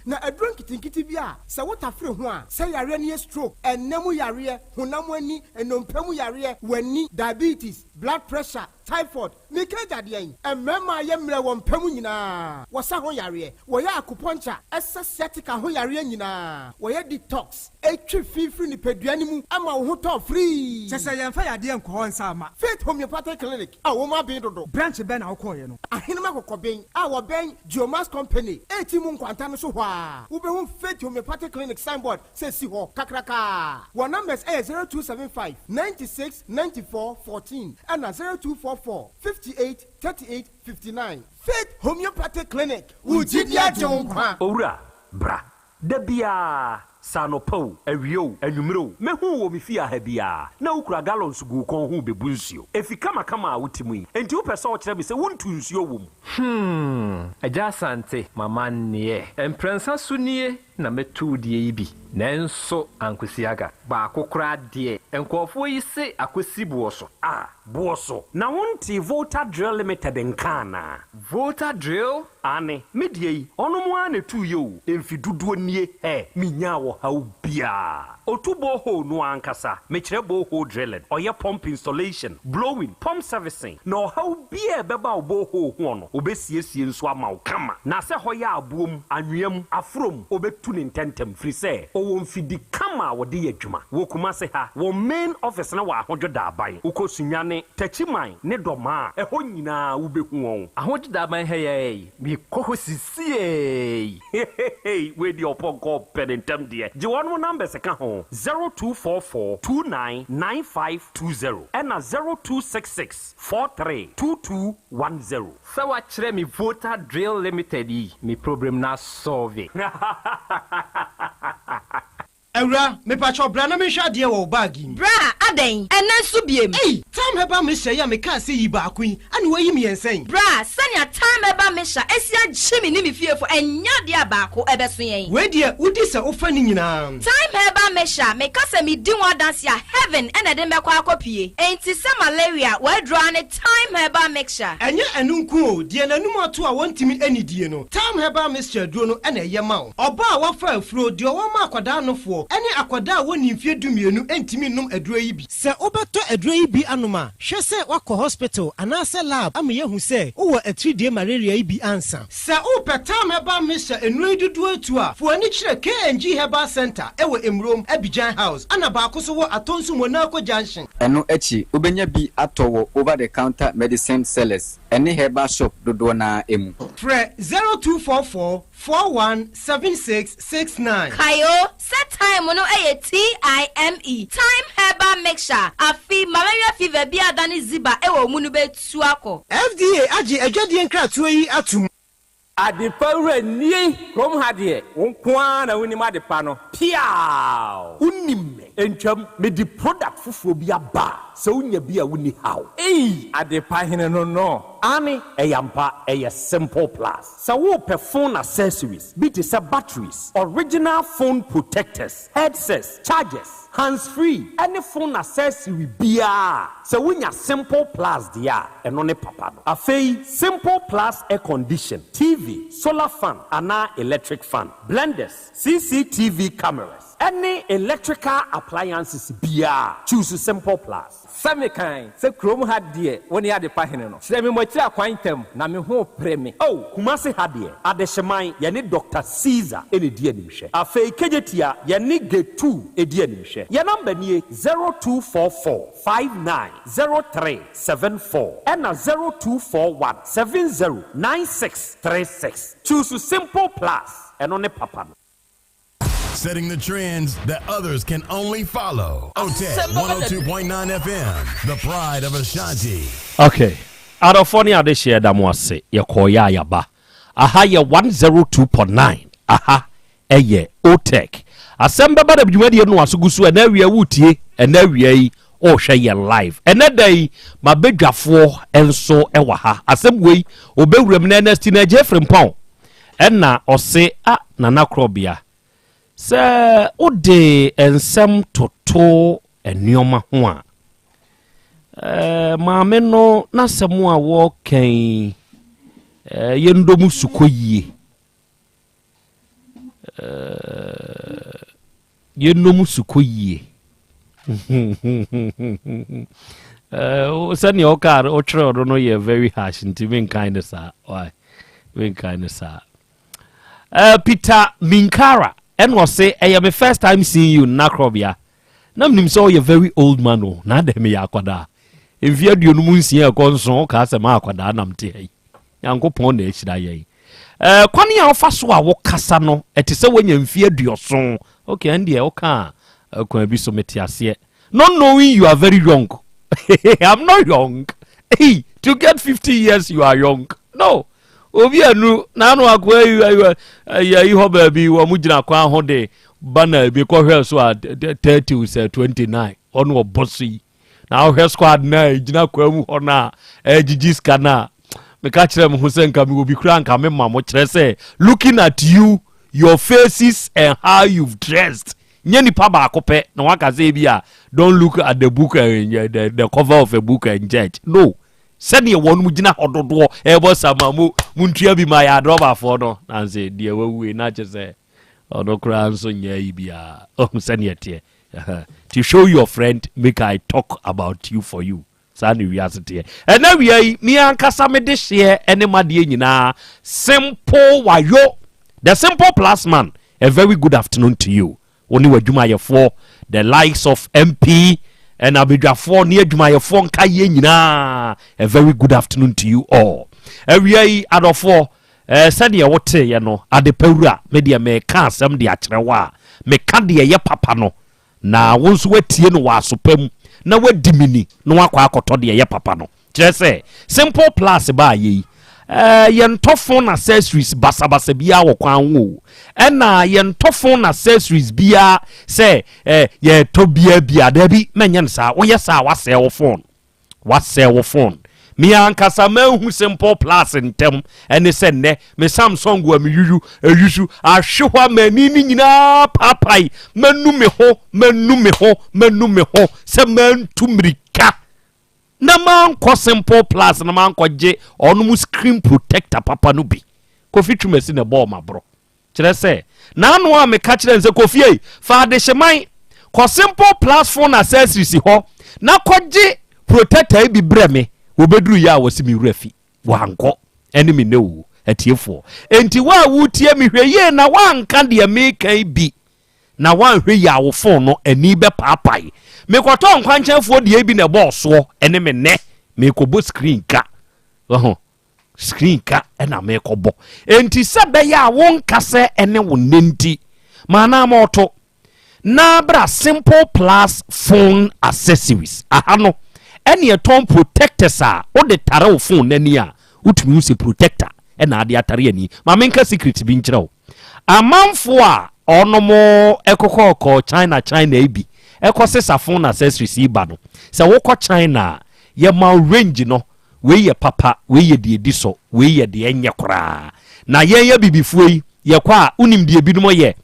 na adron kitinkiti bia se wotafre ho a se yare ne stroke enemu yare honam ani enompemu yare wani diabetes blood pressure typhoid mikaja de en mema ye mre won pam nyina wosa ho yare wo ya acupuncture sciatica ho yare nyina wo ya detox etwi fifiri ni pedua ni mu ama wo ho to free sese ye mfa yade enko nsa ama Faith Homeopathic Clinic a wo ma bin dodo branch be na wo koye no ahenema kokoben a wo ben Geomas Company eti mu nkwanta no so hwa wo be hu Faith Homeopathic Clinic signboard say si ho kakraka wo numbers 0275 96 94 14 and 0244 58 38 59 Faith Homeopathic Clinic Ujidia Jonkwa Owura bra Debia Sanopo, Ewio, Enumero, Mehu wo mifia hebia, na ukura gallons gu kon hu bebunsio. Efi kama utimi, enti wo pese o kire me se wontu nsuo wom. Yaw Asante mama nie. Emprensa sunie na metu die ibi. Nenso ankwesiaga ba akokora de enkofo yi se akwesi buoso. Buoso. Na wonti Volta Drill Limited nkana. Volta Drill? Ane, medie ono mo ane tu yo. Emfi duduo nie minya wo hawo bia. Otubo ho no ankasa. Mekire bo ho drilling. Oye pump installation, blowing, pump servicing. No hawo bia beba obo ho ho no. Obesiesie nso ama wo kama. Na se hoya abuom, anwem, afrom, obetu ne ntentem free say. Owo mfidi kama wode yadwuma. Wo kuma se ha, wo main office na wa ahodwo da aban. Ukosunyane tachiman ne doma. Eho nyina wo behu won. Ahodwo da aban heye. Mi koko sisie. Hey, we di oponko penentem de. Je won number se ka ho. 0244 299520 and 0266 432210. So what chere mi Volta Drill Limited mi problem na solve. Ewra, me pacho bra na me hwa de wo bag. Bra, aden, enen so biem. Time Herbal mixture ya me kan say yi ba akun, ane wayi me ensen. Bra, sanya Time Herbal mixture esia chimi ni me fiefo enya de abako ebeso yen. We de udi se ofa ni nyina. Time Herbal mixture me kase me di one dance ya heaven ene de me kwa akopie. Enti se malaria we draw ne Time Herbal mixture. Enye enunku o, de nanum ato a wontimi anidie no. Time Herbal mixture duro no ene ye ma o. Oba a wafa afuro de wo ma akwada anofo. Ene akwada woni mfie dumienu entimi num aduro yi bi. Se obeto aduro yi bi anoma, hwe se wakọ hospital anase lab am ye hu se wo a 3D malaria yi bi ansa. Se o Time Herbal mixture enuro dudu atu a, fo ani kire KNG Herbal Center ewo Emrom Abidjan House. Ana ba akoso wo Atonsu Monaco Junction. Eno echi obenya bi atowo over the counter medicine sellers. Ene herbal shop dodo na emu. Fre 0244 417669. Kayo set time no TIME Time Herbal mixture afi malaria fever bi adani ziba ewo mu no betu akọ. FDA agi adwade nkratoa yi atum. Adepa wura nie krom ha de wonkwa na woni ma depa no Piao! Unim entwam me di product fufuo bi aba. Se unya bi a woni haw. Adepa hene no. Ani eyampa eye simple plus. Se wo pe phone accessories, be it batteries, original phone protectors, headsets, chargers, hands-free, any phone accessory bia. Se wunya simple plus dia eno ne papa no. Afei simple plus air condition, TV, solar fan, ana electric fan, blenders, CCTV cameras, any electrical appliances bia. Choose simple plus. Same kind, se krom ha de woni adepa hene no. Se me mochira kwantam na me ho preme. Oh, kumase ha de. Adehyeman ye ne Dr. Caesar ene die animhwe. Afei kejetia ye ne G2 edi animhwe. Ye number nie 0244 590374 and 0241 709636. Choose simple plus and on papa. Setting the trends that others can only follow. OTEC 102.9 FM, the pride of Ashanti. Okay. Adofoni ade share da mo ase ye koya yaba. Aha ye 102.9. Aha eye OTEC. Asem Beba Dabi dwumadi no asogusu na awie wutie na awie yi o hwe ye live. Ene dai mabedwafo enso ewa ha. Asem wei obewuram na next na Jeffrey Mpon. Enna ose nana Krobea. Se ode ensem toto enioma ho a maame no na semu a wo kan yendomu sukoyie yendomu sukoyie Send your car or try don't know you're very harsh into being kind of sir. Why? Being kind of sir. Peter Minkara, and was say, I am the first time seeing you in Krobea. Nam so you're very old man, oh, not me aquada. If you do no see a conson, cast a mark on Nam tea. Yanko pond age day. Kwani alpha so a walk casano, it is when you feared your song. Okay, and the oka, can be so metias. Not knowing you are very young. I'm not young. Hey, to get 50 years, you are young. No. Obi anu na no akwa you hoba bi wo mugina kwa hode bana bi ko hwe so 30 say 29 on wo bossy na hwe squad na gina kwa mu ho na ejiji scanner me ka kire me Hussein ka me obi kura nka me mamo kire say looking at you, your faces and how you've dressed nye nipa ba akope na waka say bia don't look at the book the cover of a book and judge. No. Send you one mujina hododo ebo samamu muntua bi ma ya droba for no and say dear we na just say odo kran so nya ibia send you tie to show your friend make I talk about you for you sani we asete and now we are me ankasa me de share enemade nyina simple wayo the simple plus man. A very good afternoon to you only wadwuma ye for the likes of MP and Abidjafo near Jumayafon Kaye nyina. A very good afternoon to you all. Every other four Sadia wote you know Adepura media me ka asem de akyerewa me ka de ye papa no na wonso watie no wa sopam na wadimini no akwa akoto de ye papa no kire se simple plus ba ye yentofon accessories basabasa bia wo kwan wo na yentofon accessories bia say ye to bia da bi menyen sa wo ye sa wa sell phone me ankasa mahu simple plus ntem ene se ne me Samsung wa me yuju ahwehwa mani ni nyina papai manu me ho se mantu mirika na man ko simple plus na man ko je onu screen protector papa no bi kofi twumasi na ball ma bro kire se na anu a me ka kire nse kofi ei fa de hyeman ko simple plus phone accessories ho na ko je protector bi bre me obedru ya wasimi wurafi wanko enemy no atiefo enti wa wutie me hweye na wanka de me kan bi na wan hwe ya wo phone no ani be papai me kwato nkwanchefo de bi na boss wo ene me ne me ko bo screen ka screen ka ena me ko bo enti sebe ya won kase ene wo nenti mana moto na bra simple plus phone accessories ahano ene eton protectors a o de tare wo phone nani a utumi use protector ena ade atare ani ma menka secret bi nkyerɛw amanfo a onomo ekokoko China ebi ekosesa phone accessories iba no se wokɔ China ye ma range no we ye papa we ye de ediso we ye de enye kora na ye bibifuo yi ye kwa unim de ebinom ye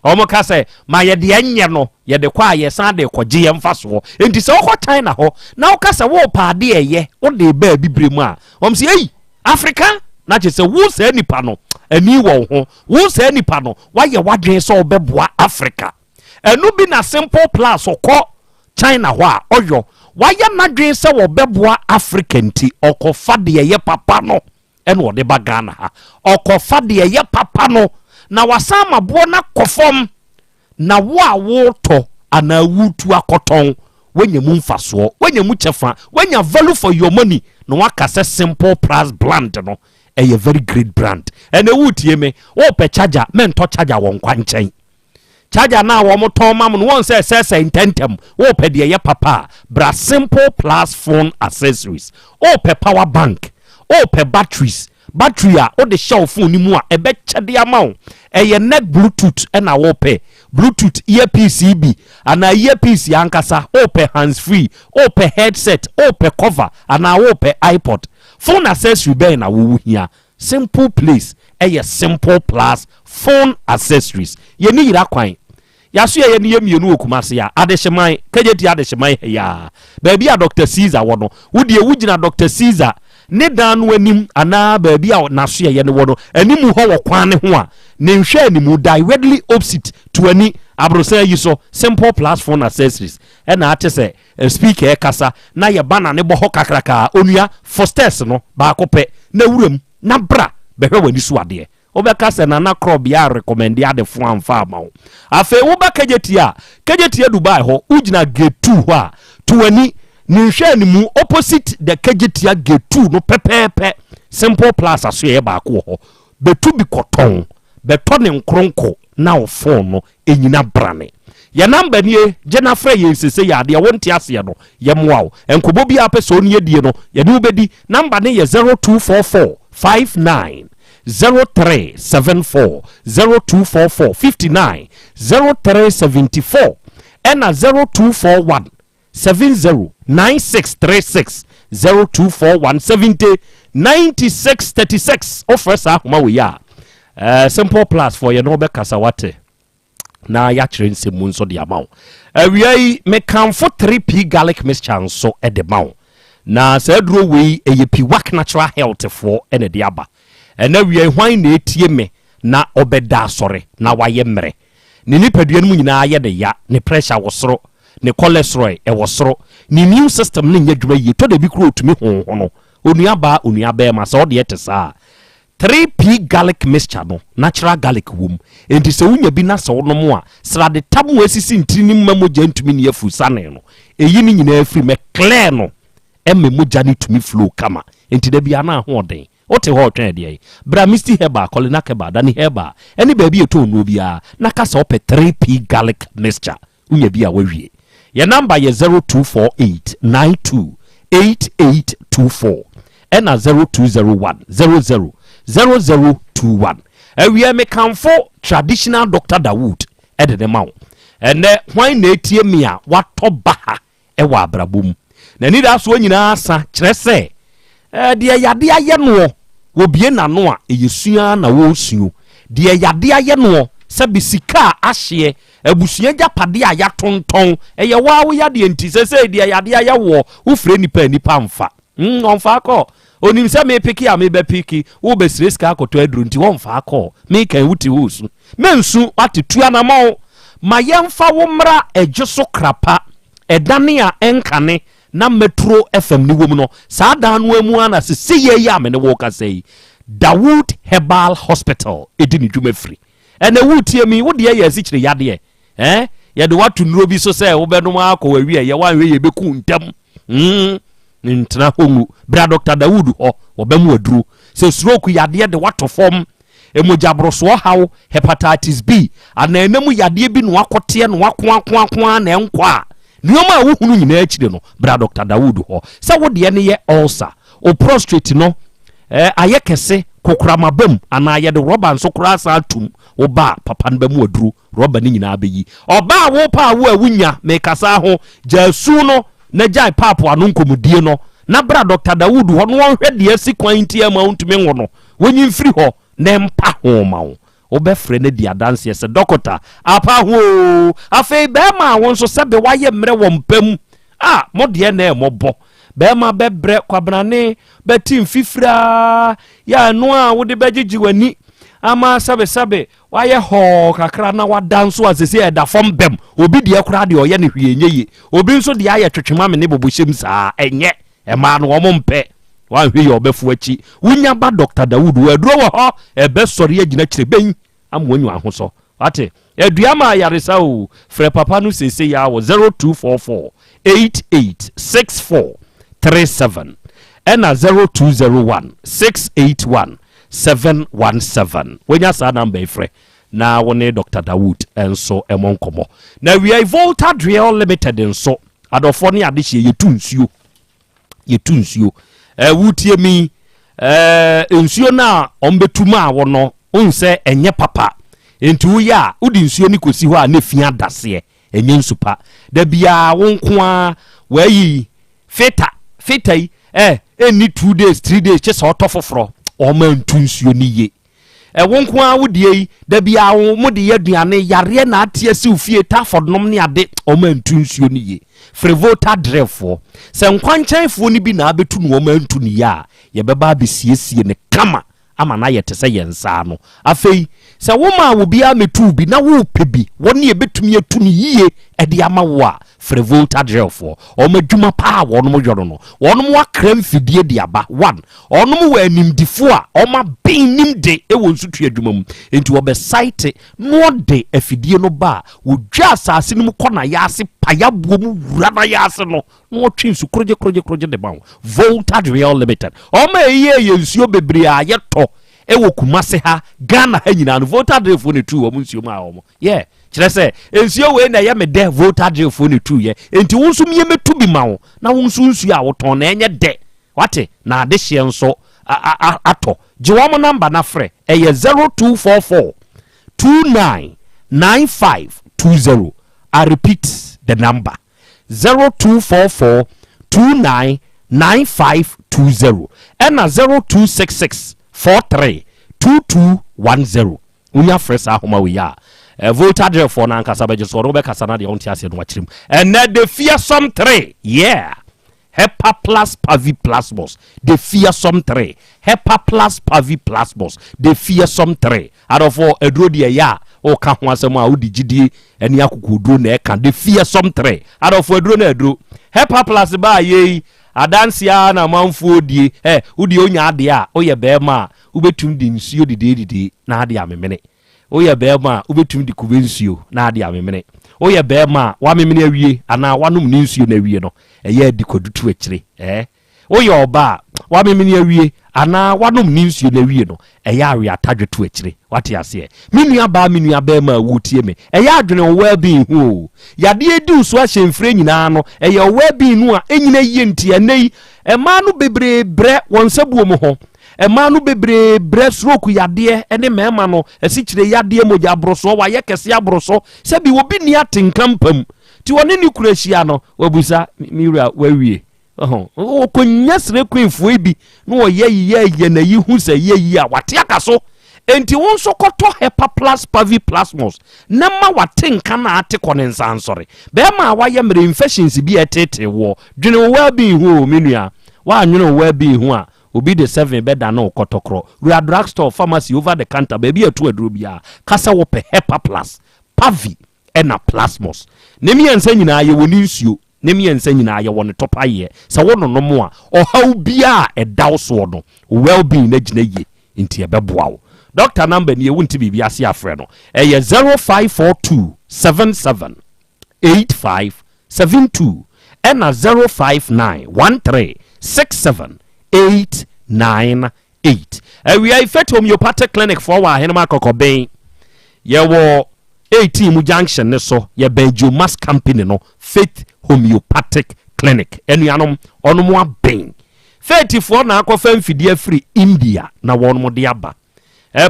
omo ka se ma ye de enye no ye de kwa ye san de koje ye mfaso enti se wokɔ China ho na woka se wo pa de eye wo de ba bibremu a om se ei Africa na che se wo se nipa no ani wo ho wo se nipa no wa ye wadwen so obeboa Africa enu bi na simple plus okɔ China ho a oyo waya nadwen se wo beboa Africa nti okofa de ye papa no ene wo de ba Ghana ha okofa de ye papa no na wasama bo na kofom na wo a wo to ana wutu akoton wenya mu mfaso wenya mu chefa wenya value for your money no waka se simple plus brand no a very great brand ene wutie me wo pe charger mento charger won kwanchen charger na wo mo ton mam no won say intentem wo pe de ye papa bra simple plus phone accessories o pe power bank o pe battery a o de show phone ni mu a ebe chede amawo eye neck bluetooth na wo pe bluetooth earpiece bi ana earpiece ankasa o pe hands free o pe headset o pe cover ana wo pe iPod phone accessory be na wo hia simple place eye simple plus phone accessories ye ni yira kwan yaso ye ni yemienu okumase ya adehyeman kageti adehyeman ya baabi a Dr. Caesar wono wodie wugina Dr. Caesar ne dan no anim ana baabi a naso ye ne wono animu ho wo kwan ne ho a ne nhwe animu directly opposite to ani abrosa yi so simple plus phone accessories na ate se speaker kasa na ye bana ne bo ho kakraka onua fosters no ba akopɛ na wuram na bra behwe wani so ade obeka se na Krobea recommend ya de fo amfa amawo afi wo ba kajetia Dubai ho ugina gate 2 ho a to wani ni hwe ni mu opposite the kajetia gate 2 no pepepe simple plus aso ye ba ko ho betu bi koton beto ne nkronko na wo phone no enyina brane ya number nie jena frɛ ye sese ya de wonte ase no ye moawo enkobo bi apeso ne die no ye ne obedi number ne ye 0244 59 0374 0244 59 0374 ena 0241 70 9636 0241 70 9636 offers ahoma we ya simple plus for ye no be kasawate na ya kire nsemu nso de amawo awiai me kanfo 3p garlic mixture nso e de mawo na sa duro we eyepi wak natural health for ene de aba ena wiai hwan na etie me na obeda asore na waye mmere ne nipadua no nyina ye de ya ne pressure wosoro ne cholesterol e wosoro ne immune system ne nyadwuma yi to de bi kro otumi honhono onua ba ma so de etesa 3p garlic mixture no natural garlic wom enti se wunya bi na so no mo a srade tamu asisi ntiri ni mamoja ntumi ne afu sane no eyi ni nyina afiri me clear no emme moja ni tumi flow kama enti da bia na ho den ote ho twen de bra Mr. Herbal kolina keba dani Herbal eni ba bi eto no bia na kasa ope 3p garlic mixture wunya bi a wawie ya number ye 0248 92 8824 ena 0201 0021 we me kanfo traditional Dr. Dawood ede de mawo ene hwan na etie me a wato baha e wa abrabom na ni da so nyina asa kire se de yade aye no obie na no a eyesua na wo suo de yade aye no se bisika ahye abusua japade a ya tonton eye wa wo yade enti se de yade aye wo wo fre nipa mfa onfa ko onim se me piki a me be piki wo be sreska akoto aduru nti won fa akọ me kan wuti wusu mensu atetua na ma yemfa wo mra ejeso krapa edane a enkane na metro fm ni wom no saa dan no amu ana se ye ya me ne wo ka sei Dawood Herbal Hospital edini dwuma free ene wutie mi wo de ye asichire yade ye de watu nuro bi so se wo be no akọ wawie ye wanwe ye beku ntam ntina hongu bra Dr. Dawood ho obemu aduru se stroke yade de wato form emojabroso hawo hepatitis B ana enemu yade bi no akote no akwa na enkwa nioma wo hunu nyina akire no bra Dr. Dawood ho se wo de ne ye ulcer o prostate no ayekese kokramabam ana ayede roba nso kura sa atum wo ba papa no bemu aduru roba ni nyina abeyi oba wo pa wo awunya me kasa ho jasu no na jai papo anu nkomudie no na bra Dr. Dawood ho no hwe de asi kwanti ama untumi ngo no wonyi mfiri ho na mpa ho ma wo obefre ne dia dance se doctor apa ho afei be ma won so sebe waye mre wo mpam modie na emobo be ma bebre kwabrane betim fifira ya no a wo de begigi wani ama sabe waye ho kakra na wadanso asese eda fom bem obi de akura de oye ne hwienye obi nso de aye twetwema me ne bobohyem saa enye ema no wo mpe wan hwe ye obefu achi wunya ba Dr. Dawood waduro wo ho ebe sori agina kire ben amwonyu ahoso ate eduama yaresa o frɛ papa no sese ya wo 0244 886437 ena 0201 681 717 wenya sa number ifre na wone Dr. Dawood enso emonkomo na we Volta Drill Limited enso adofo ne ade hye yetunsuo wutie mi ensuo na ombetuma wono unse enye papa entu ya udi nsuo ni kosi ho a na fia dase enye nsupa da bia wonkoa wayi feta eni 2 days 3 days chese otofoforo o ma ntunsuo ni ye wonkoa wodie da bia wo mode yaduane yare na atie si ofie tafodnom ne ade o ma ntunsuo ni ye Volta drefo se nkwanchanfo ni bi na abetu no ma ntuni ya ye beba besiesie ne kama ama na yete se yensa no afei sɛ woma wo bia metu bi na wo pebi wɔne ebetumi atu ne yie ɛde ama wo a frɛ voltage gel for ɔmo adwuma paa wɔnom yɔro no wɔnom wakra mfidie de aba 1 ɔnom wɔ animdifo a ɔma ben nim de ɛwɔ nsutu adwuma mu enti wɔbɛ site no de afidie no ba wodwa asase no mu kɔ na yaase payabuo mu wura na yaase no na wɔtwe nsu kroje de ba wo voltage real limited ɔma ɛyɛ nsuo bebree a yɛtɔ ɛwɔ kumase ha Ghana ha nyina no voltage fo ne tu wɔ mu nsuo mu a wɔn yeah kyerɛ sɛ nsuo wei na yɛ me de voltage fo ne tu yɛ enti wo nso mie metu bi ma wo na wo nso nsuo a wotɔn na ɛnyɛ de wate na ade hye nso atɔ gye wɔn number na frɛ ɛyɛ 0244 299520 I repeat the number 0244 299520 ɛna 0266 432210 unya fresh ahoma we ya voltage for na nkasa beje so robe kasa na de on tiase no wachirim and the fearsome 3 yeah Hepa plus Pavi plus boss the fearsome 3 Hepa plus Pavi plus boss the fearsome 3 out of all edro de ya o ka ho asem a odi gidi eni akokodro na e ka the fearsome 3 out of edro na edro Hepa plus ba ye adansia na manfo die udi onya ade a oye bema ubetum di nsuo dide na ade amemene oye bema ubetum di kube nsuo na ade amemene oye bema wa memene awie ana wanom ni nsuo na awie no eye di kodutu akire oye oba wa memene awie ana wanom ni nsuo na awie no eye awe atadwetu akire wate ase menua ba ma wutie me eye adwene well being hu yade edi uso ahemfre nyina no eye well being nu a enyina yie ntia nei ema no bebre bre wonsabuo mu ho ema no bebre bre stroke yade ene mema no esikyire yade moja broso wa ye kese abroso se bi obi ni atenkampam ti woni ni kurahia no wabusa miwura wawie o konya sre kwemfo ibi no wo ye na yi hu se ye a wate akaso enti won so koto Hepa plus Pavi plasmos na ma watenka na ate konensa ansore be ma wa ye mere infections bi etete wo dwene well being hu menua wa anwene well being hu a obi de 7 beda na okotokro we drug store pharmacy over the counter baby atu aduro bia kasa wo pe Hepa plus Pavi ena plasmos nemi ensa nyina ye woni nsuo nemi ensa nyina ye woni topaye sa wono no mo a ohaw bia edaw so no well being na gina ye nti ebeboa wo doctor number ni ewunti bibi ase afre no eye 0542 77 8572 ena 059 13 898 we are Effect Homeopathic Clinic for wa henema kokoben ye wo 18 mu junction ne so ye Benjo Mass Company no Faith Homeopathic Clinic enuanom onomo aben Faith for na akofa mfidie free India na wonomo de aba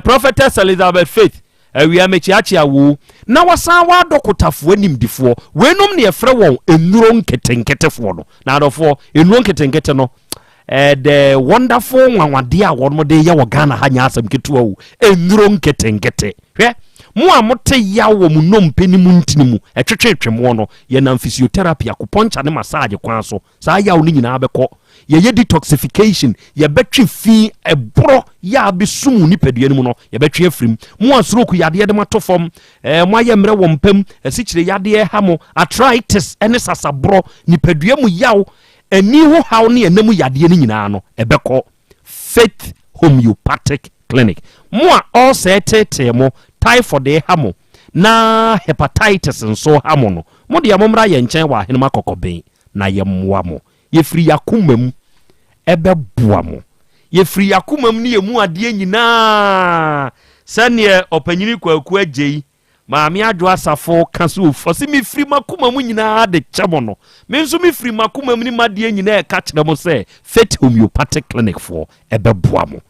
Prophetess Elizabeth Faith we are mechiachi awu na wasan wa dokotafo animdifo wenom ne efre won enuro nketenketefo no na adofo enuro nketenkete no the wonderful nwanwade a wonom de ye wo Ghana ha nya asem ketewa wu enuro nketenkete hwe mo amote ya wo mu nompeni mu ntinimu etwetwetwemo no ye na physiotherapy akuponcha ne massage kwan so saa ya wo ni nyina abekọ ye detoxification ye betwe fi eboro ya besumu ni padua ni mu no ye betwe afrim mo asroku yade de matofom mo aye mre wo mpam asikyire yade ha mo arthritis ene sasaboro ni padua mu yaw ani ho haw ne enam yade ni nyina no ebekọ Faith Homeopathic Clinic mo all setete mo typhoid hamo na hepatitis nso hamo no mo de amomra ye nchen wa henema kokoben na ye mmoa mo ye free yakumam ebeboa mo ye free yakumam ne ye mu ade nyina sane opanyini kwaku agei maami adwo asafo kaso fosi mi free makumam nyina de chemo no me nso mi free makumam ni made nyina e ka kire mo se Faith Homeopathic Clinic for ebeboa mo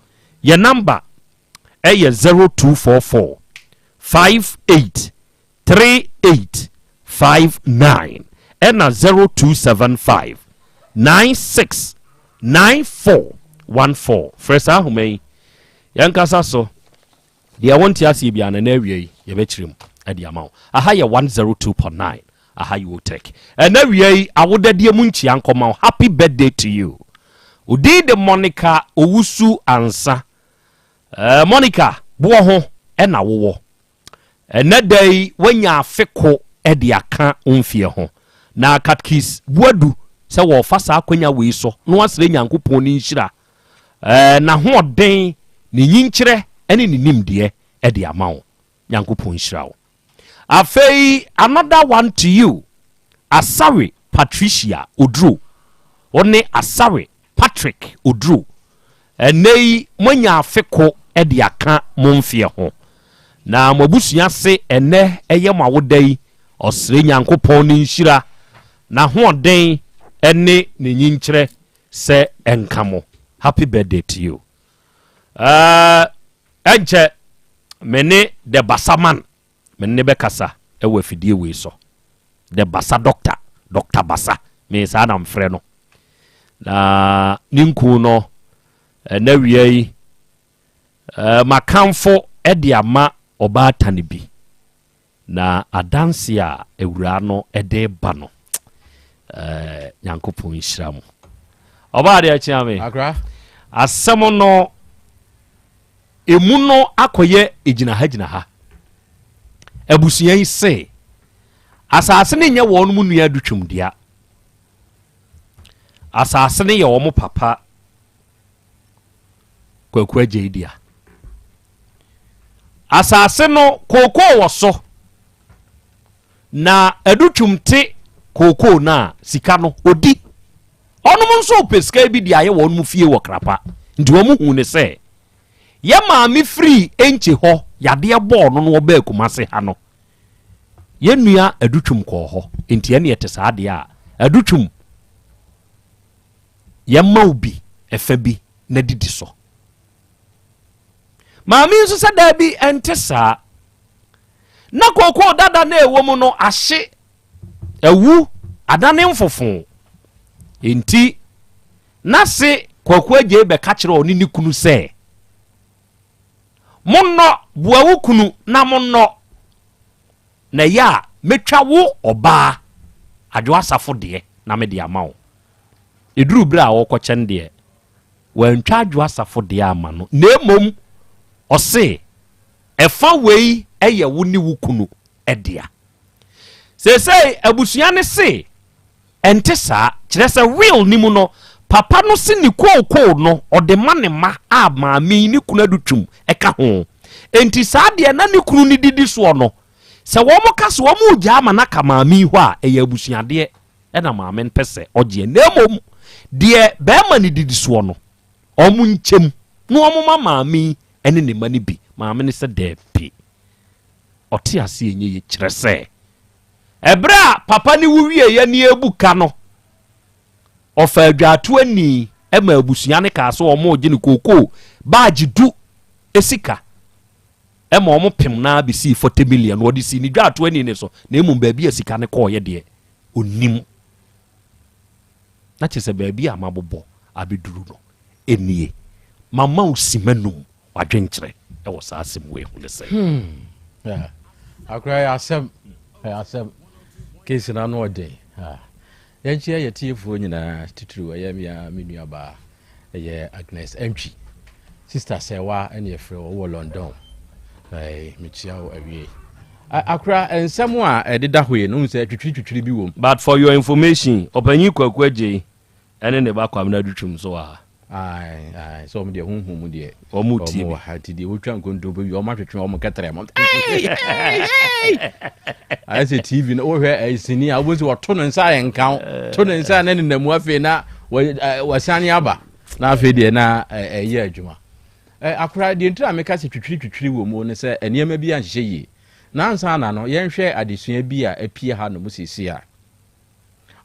ye number 0244 583859 and 0275 969414 Fresh ahumei yankasa so dia wonti ase bia na awie ye bechirim ade amawo aha ye 102.9 aha you will take and awie awodade mu nchi ankoma happy birthday to you udi de Monica owusu ansa Monica bo ho ɛna wowɔ ɛnɛ dai wanya afeko ɛde aka omfie ho na katkis buadu sɛ wɔfa saa akwanya wei so na wasrɛ nyankopɔn ne nhyira na hoɔden ne nyinkyerɛ ɛne ne nimdeɛ ɛde ama wo nyankopɔn nhyira wo afei another one to you Asare Patricia Odro one Asare Patrick Odro ɛnɛ moanya afeko ɛde aka momfie ho na mabusua se ɛnɛ ɛyɛ mo awoda yi ɔsrɛ nyankopɔn ne nhyira na hoɔden ɛne ne nyinkyerɛ sɛ ɛnka mo happy birthday to you ɛnkyɛ mene the basaman mene bɛkasa ɛwɔ afidie wei so the basa doctor basa me saa na mfrɛ no na ninku no ɛnɛ wia yi makamfo ɛde ama ɔbaa tane bi na adanse a ewura no ɛde ba no nyankopɔn nhyira mu ɔbaa de akyia me asɛm no emu no akɔyɛ egyina ha abusua yi se asase ne nyɛ wɔn mu nua dutwumdia asase ne yɛ wɔn papa kwaku agye dia asase no koko wɔ so na adutwumte koko na sika no odi ɔnom nso pesika bi dia yɛ wɔn mu fie wɔ krapa nti wɔn hu ne sɛ yɛ maame free enche hɔ yadeɛ bɔɔ no no ɔbaa kumase ha no yɛ nua adutwum kɔɔ hɔ nti yɛ ne yɛte saa deɛ a adutwum yɛ ma obi ɛfa bi na didi so maame nso sɛ daa bi ɛnte saa na koko dada na ɛwɔ mu no ahye awu adane mfofo nti na se koko agye bɛka kyerɛ ɔne ne kunu sɛ monno buawu kunu na monno na ya metwa wo ɔbaa adwo asafo de na me de ama wo eduru bra wo kɔkyɛn de wantwa adwo asafo de ama no na emom ɔse ɛfa wei ɛyɛ wo ne wo kunu ɛdea sesei abusua ne se ɛnte saa kyerɛ sɛ real ni mu no papa no se ni kookoo no ɔde ma ne ma a maame ne kunu adutwum ɛka ho enti saa de na ne kunu ne didi so no sɛ wɔn ka so wɔn gya ama na ka maame hɔ a ɛyɛ abusuadeɛ ɛna maame mpɛsɛ ɔgye na emom deɛ bɛrima ne didi so no ɔmo nkyɛm na ɔmo ma maame ɛne ne ma ne bi maame ne sɛ dɛɛpi ɔte ase enye yɛ kyerɛ sɛ ɛbrɛ a papa ne wuwie yɛ ne ebuka no ɔfa adwato ani ɛma abusua ne ka so ɔmo gye ne koko baagye du esika ɛma ɔmo pem na bisi 40 million wɔde si ne dwato ani ne so na emu baabi esika ne kɔɔ yɛ deɛ onim na kyerɛ sɛ baabi a mabobɔ abeduru no enie mama osimanum wadwenkyerɛ ɛwɔ saa asɛm wei ho ne sɛ akora asɛm case na no ɔden yɛnkyia yɛtiefoɔ nyinaa titiri ɛyɛ mea me nuabaa ɛyɛ Agnes Entry sister Sewa ɛne yɛfrɛ wɔ London mekyia wo awie akora nsɛm a ɛdeda hɔ yi no sɛ twitwiri bi wom but for your information ɔpanyin kwaku agye ɛne ne ba kwamna dutwum so a ai so mo de honhom de omo tie mo ha ti de wotwa nkontompo bi omo atwetwe omo ketere mo ai se tv no hwe sini a wonsi woto no nsa yenkan to no nsa na nenamu afi na wasane aba na afi de na ɛyɛ adwuma akora de ntra meka se twitwiri wo mu ne se enema bi anhye yi na ansa na no yenhwe adesua bi a apie ha no musisi a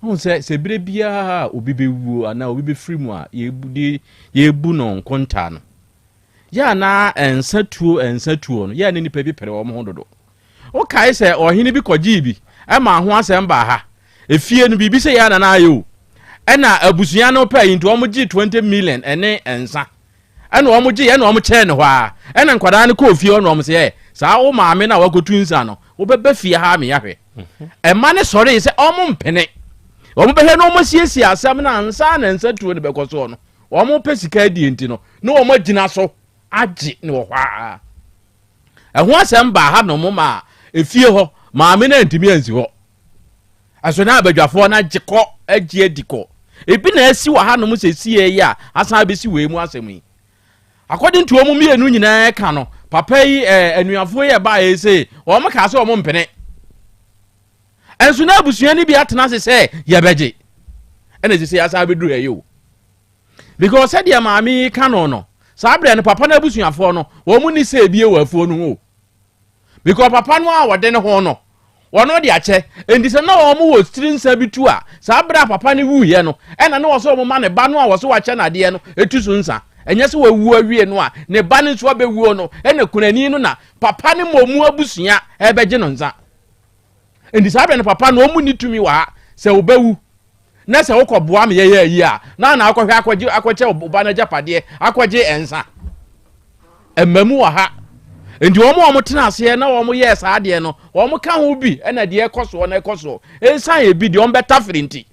on se bire bia obi bewu ana obi be free mu a yebu no nkonta no ya na ensatuo no ya ne nipa bi pere wo mo dodo o kai se ohene bi kɔgye bi ma ho asɛm ba ha efie no bibi se ya na na ayo ɛna abusua no pa yinto omo gye 20 million ɛne ensa ɛna omo gye ɛna omo kyɛ ne hɔ a ɛna nkwadaa no kɔ fie ɔno omo se saa wo maame na wakotu nsa no wo bɛba fie ha me yahwe ɛma ne sɔre se omo mpene omo behɛ no omo siesie asɛm na ansa na nsa tuo de bɛkɔ so no omo pɛ sika di enti no na omo gyina so agye ne wɔ hɔ a ɛho asɛm ba ha no mo ma efie hɔ maame na ntimi ansi hɔ aso na abadwafoɔ na gyekɔ agye adikɔ ebi na asi wɔ ha no mo sɛ sie yi a asan besi wɔ mu asɛm yi according to omu mienu nyinaa ka no papa yi anuafoɔ yi ba yi sɛ wɔn ka sɛ wɔn mpene enso na abusua ni bi atena sɛ yɛbɛgye ɛna sɛ asan bɛduru ayi o because said ya maame ka no saa bre ne papa na abusuafoɔ no wɔn mu ni sɛ ebie wɔ afuo no ho because papa no a wɔde ne ho no wɔn de akyɛ enti sɛ na wɔn wɔ string nsa bi tu a saa bre papa ne wu yɛ no ɛna ne wɔso wɔn ma ne ba no a wɔso wakyɛ nadeɛ no etu so nsa ɛnyɛ sɛ wɔwu awie no a ne ba ne nso abɛwuo no ɛna kunani no na papa ne mɔmu abusua ɛbɛgye no nsa enti saa bre ne papa no wɔn mu ni tumi wɔ ha sɛ wɔbɛwu na sɛ wokɔ boa me yɛyɛ yi a na akɔhwɛ akɔkyɛ oba na japade akɔgye ensa emamu wɔ ha enti wɔn tena ase na wɔn yɛ saa de no wɔn ka ho bi ɛna de ɛkɔso na ɛkɔso ensan ye bi de wɔn bɛta frinti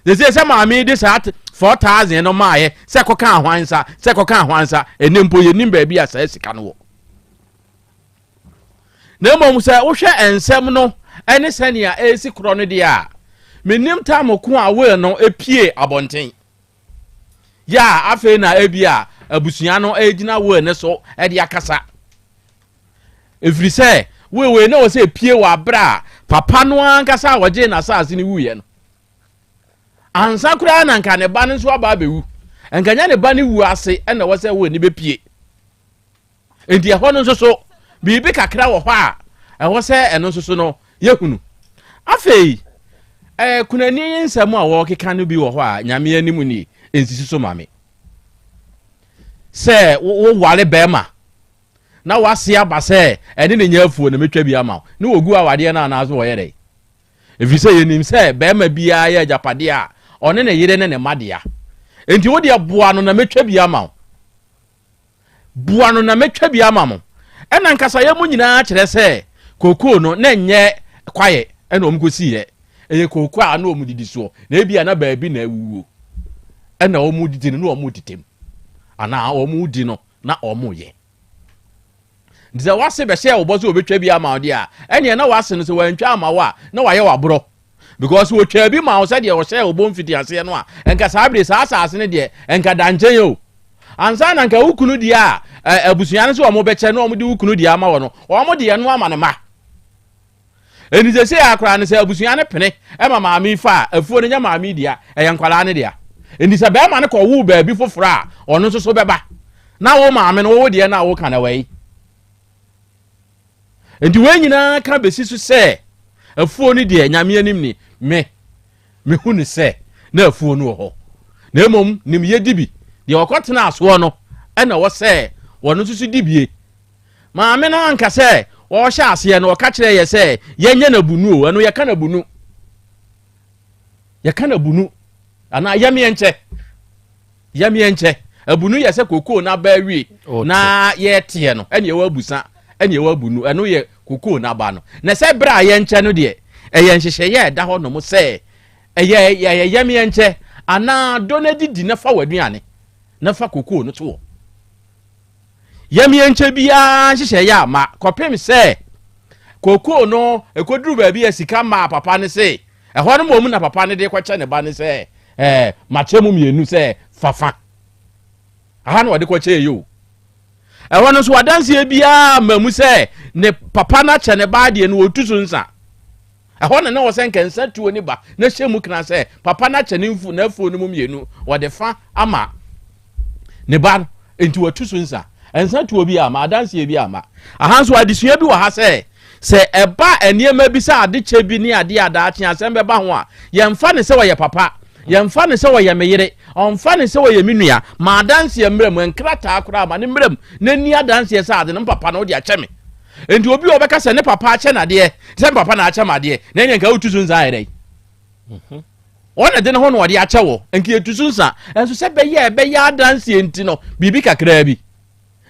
sɛ maame de saa 4000 no maaye sɛ kɔka ahwansa enempo yɛ nim ba bi a saa sika no wɔ na mmom sɛ wohwɛ ensɛm no ɛne sɛnea esi korɔ no de a menim tamo ko a we no epie abonten ya afi na ebia abusua no egina we ne so e de akasa efiri se we na wo se epie wa bra papa no ankasa woje na saase ni wuye no ansa kura na nka ne ba ne so aba bewu enkanya ne ba ne wu ase e na wo se we ni bepie enti ho no so bibi kakra wo hɔ a e wo se eno so no yehunu afei kunani nsɛm a wɔkeka no bi wɔ hɔ a nyame anim ni ensisi so mame sɛ wo wale bɛma na wase aba sɛ ɛne ne nyafuo na metwa bi ama ne wogu awade na anazo wɔyɛ dɛ ɛfiri sɛ yɛnim sɛ bɛma biara yɛ japade a ɔne ne yere ne ne madea enti wo de boa no na metwa bi ama mo ɛna nkasa yɛ mu nyinaa kyerɛ sɛ kokoo no na nyɛ kwaye ɛna ɔmkosi yɛ eye kokoo a na omudidi so na ebia na baabi na awuwo ɛna omudidi no omuditem ana omudi no na omuye ndize wase be hye obozo obetwa bi ama ode a ɛne na wase no so wantwa ama wa na waye wabro because wo twa bi ma wo se de wo hye obom fiti ase no a enka sabre sa asase ne de enka danchen yo ansa na nka wukunu di a abusua no so omo beche no omo di wukunu di ama wo no omo de no ama ne ma eni se akra ne se abusua ne pene e ma maami fa afuo ne nya maami dia e nkwala ne dia eni se be ma ne ko wu ba bi foforo a ono so beba na wo maami no wo de na wo kana wai enti we nyina ka besi so se afuo ne de nyame anim ni me hu ne se na afuo no ho na emom nim ye dibi de okotena aso no e na wo se wono so dibie maami no anka se wo hye ase no ka kire ye se yenye na bunu o eno ye ka na bunu ana yame enche abunu ye se kokoo na ba wi na ye tie no ene ye wa busa ene ye wa bunu eno ye kokoo na ba no na se bra ye enche no de eye nhehye ye da ho no mo se eye yame enche ana donedi na fa waduane na fa kokoo no to yami enche bia nhyehyɛ ya ma kopem sɛ kokoo no ekoduru ba bia sika ma papa ne se ɛhɔ no mom na papa ne de kwɛkyɛ ne ba ne sɛ machemu mienu sɛ fafa aha no de kwɛkyɛ yo ɛhɔ no so wadanse bia mamu sɛ ne papa na kyɛ ne ba de no otuso nsa ɛhɔ no na wɔ sɛ nkansa tuo ne ba na hyɛmu kra sɛ papa na kyɛ ne mfu na afuo no mu mienu wɔde fa ama ne ba enti watuso nsa ensa tuo bi ama adanse bi ama ahanso adesua bi wɔ ha sɛ eba eniema bi sɛ adekyɛ bi ne ade adaache Asem Beba ho a yɛmfa ne sɛ wɔyɛ papa yɛmfa ne sɛ wɔyɛ meyere ɔmfa ne sɛ wɔyɛ minua ma adanse mmerɛm enkrata akora ma ne mmerɛm na ni adanse sɛ ade ne papa no de akyɛ me enti obi obɛka sɛ ne papa akyɛ na de sɛ papa na akyɛ ma de na nyanka wotuso nsa ayɛ dɛ ona de ne ho no wɔde akyɛ wo enki etuso nsa enso sɛ bɛyɛ adanse enti no bibi kakra bi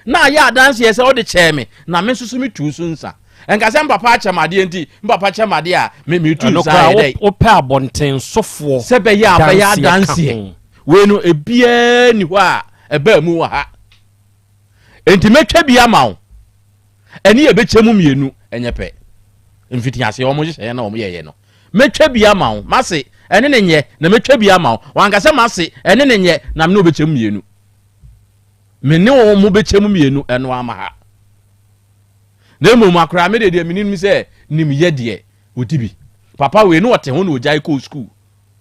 na ya adanse ye se o de kyeme na me susu mi tu sunsa enka se papa kyemade enti papa kyemade a me tu nsa ye dai o pa abonten sofo se be ya adanse we no ebia ni ho a eba mu wa ha enti metwa bia ma wo eni ye bechemu mienu enye pe mfiti ase omo hye na omo ye no metwa bia ma wo mase ene ne nye na metwa bia ma wo wankasa mase ene ne nye na me no bechemu mienu me ne wo mo bechemu mienu eno ama ha na mo makra me de minim se nim ye de odibi papa we no wote ho na ojai ko school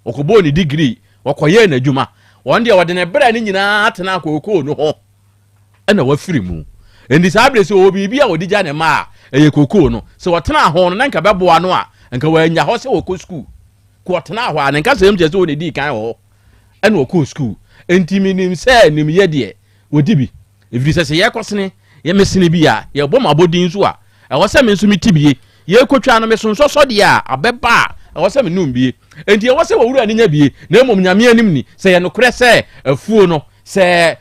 okobo ni degree okoye na adwuma won de wode ne bra ni nyina atena akoko no ho ena wafiri mu endi sabre se obi bia wodi ja ne ma eye koko no se wotena ho no nka beboa no a nka wanya ho se woko school ko wotena ho a nka se mje se woni di kan ho ena woko school enti minim se nim ye de odibi ifiri se ye kosene ye mesene bia ye bom abodin so a ewo se me nso mitibie ye kotwa no me sonso so de a abeba ewo se me num bie enti ewo se wowura ni nya bie na emom nyame anim ni se ye no kure se afuo no se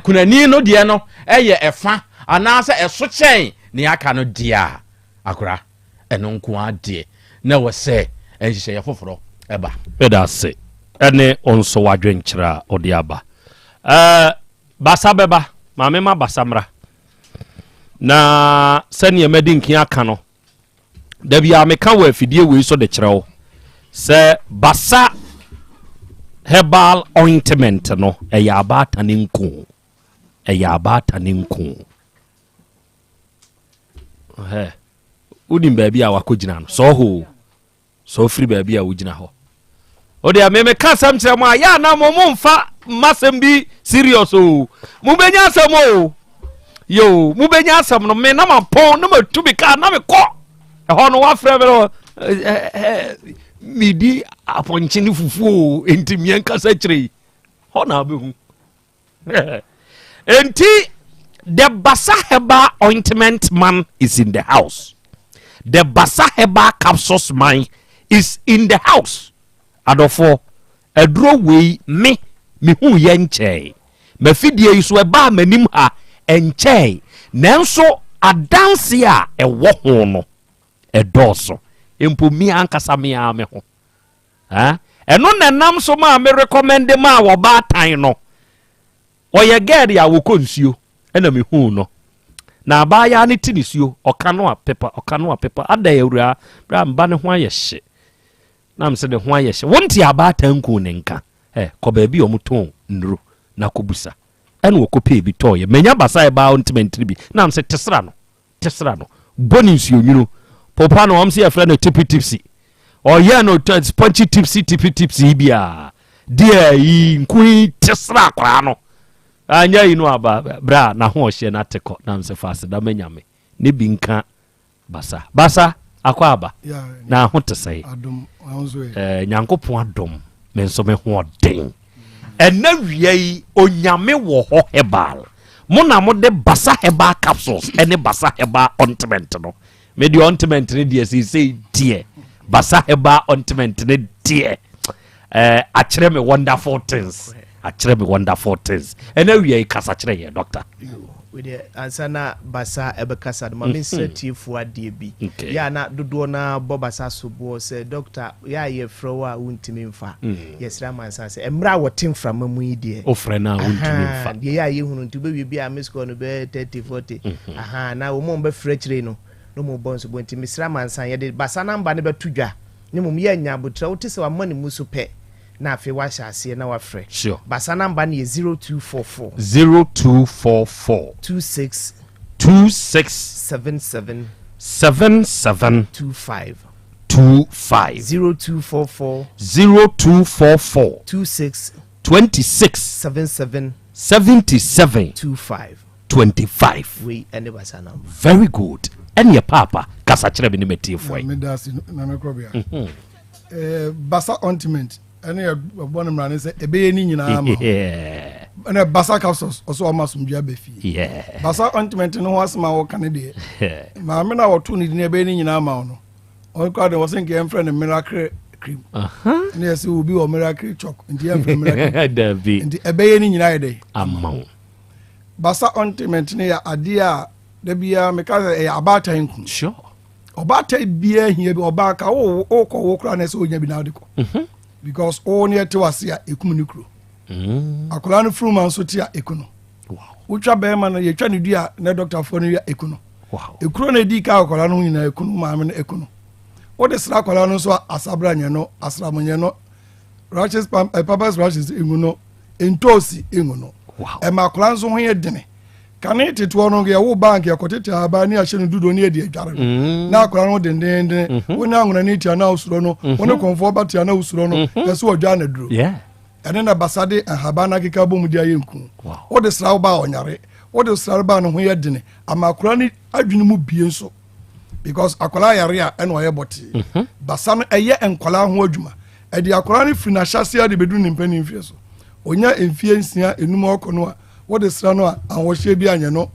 kunani no de no eye efa ana se eso chen ne aka no dia akora eno nko ade na wo se ehye ye foforo eba eda se ene onso wadwenkyira ode aba basa beba maame ma basamra na sani emedinki aka no da bia meka wa afidie we so de kyerɛw se basa herbal ointment no eyaba taninku udim baabi a wakogina no so free baabi a wogina ho ode a me ka sam kyerɛ mo a ya na mo mfa masem bi serious o mo benya asem o yo mo benya asem no me na mapon na matubi ka na me kɔ ɛhɔ no wafrɛ me no midi aponchini fufu enti mien kasa kyerɛ hɔ na abehu enti the Basa Herbal ointment man is in the house. The Basa Herbal capsules man is in the house. Adofo edro we me hu ye nche me fidie iso eba manim ha enche nanso adanse a ewo ho no edoso empo mi ankasa me a me ho ha eno nanam so ma me recommend ma wo ba tan no oye gere ya wo konsuo ena me hu no na abaya ne tinisuo okano a pepa ada yawura bra mba ne ho ayehye na mse de ho ayehye wonti abata nku ne nka ko ba bi omuton nru na kobusa ena wokope bi toye menya basa e ba ointment bi na mse tesra no boni nsuo nyuro popa no amse afra no tipsy oye no spongy tipsy bia dia yi nku tesra kwa no anya inu aba bra na ho hye na teko na mse fast da menyame ne bi nka basa akwa aba na ho tesai adom anzo nyankopon adom me nso me ho den ena wiei onyame wo ho Herbal mo na mo de Basa Herbal capsules ene Basa Herbal ointment no me di ointment ne die say die Basa Herbal ointment ne die akire me wonderful things ena wiei kasa kire ye doctor with the ansana basa ebe kasa ma me certifu ade bi ya na dodo na bobasa sobo se doctor ya ye frowa wuntimi mfa yesra mansa se emra wotin frama mu ide o frena wuntimi mfa ya ye hunu ntu be bi a misko no be 30 40 na wo mo be frechire no mo bonso bontimi sra mansa ye de basa namba ne betudwa ne mo ye nya botra wo tese wa mani musu pe na afi wa shase na wa frɛ sure basa number ni 0244 26 77 25 0244 26 77 25 we and basa number very good and your papa kasa kire bi ne metifo me das na me Krobea basa ointment ene bon mrane se ebeye ni nyina ma ene basa capsules oso amasumdua be fi basa ointment no ho asma wo kan de ma me na woto ni ne ebeye ni nyina ma no o kwa de wosen ke friend miracle cream ne yesi obi wo miracle chalk ndi em miracle Dabi ndi ebeye ni nyina de amon basa ointment ne ya ade a da bia me ka e abata nku sure obata bia hia bi obaka wo ko wo kra na se onya bi na de ko because all near to us here ekumunukro akola no from man so tia ekuno wow utwa be man ye twa ne dua na doctor for no ya ekuno ekuro na di ka akwala no nyina ekunu maame no ekunu wo de sra akwala no so asabra nye no asramonye no rashes papa's rashes engu no entosi engu no e ma akwala so ho ye dene kane teto no ye wo bank ya kotete aba ni ahye no dudo ni e di adware na akwala no dendenden wo na anguna ni tia na usuro no wo ne konfo batia na usuro no yeso odwa na duro ene na basade habana keka bom dia yenku wo de sra wo ba onyare wo de sra ba no ho ye dene ama akwala ni adwene mu bie nso because akwala yare a ene oye boti basa no eye enkwala ho adwuma e di akwala ni fina hyase ade bedu ni mpani mfie so onya emfie nsia enum okono a wo de sra no a anwohye bi anye no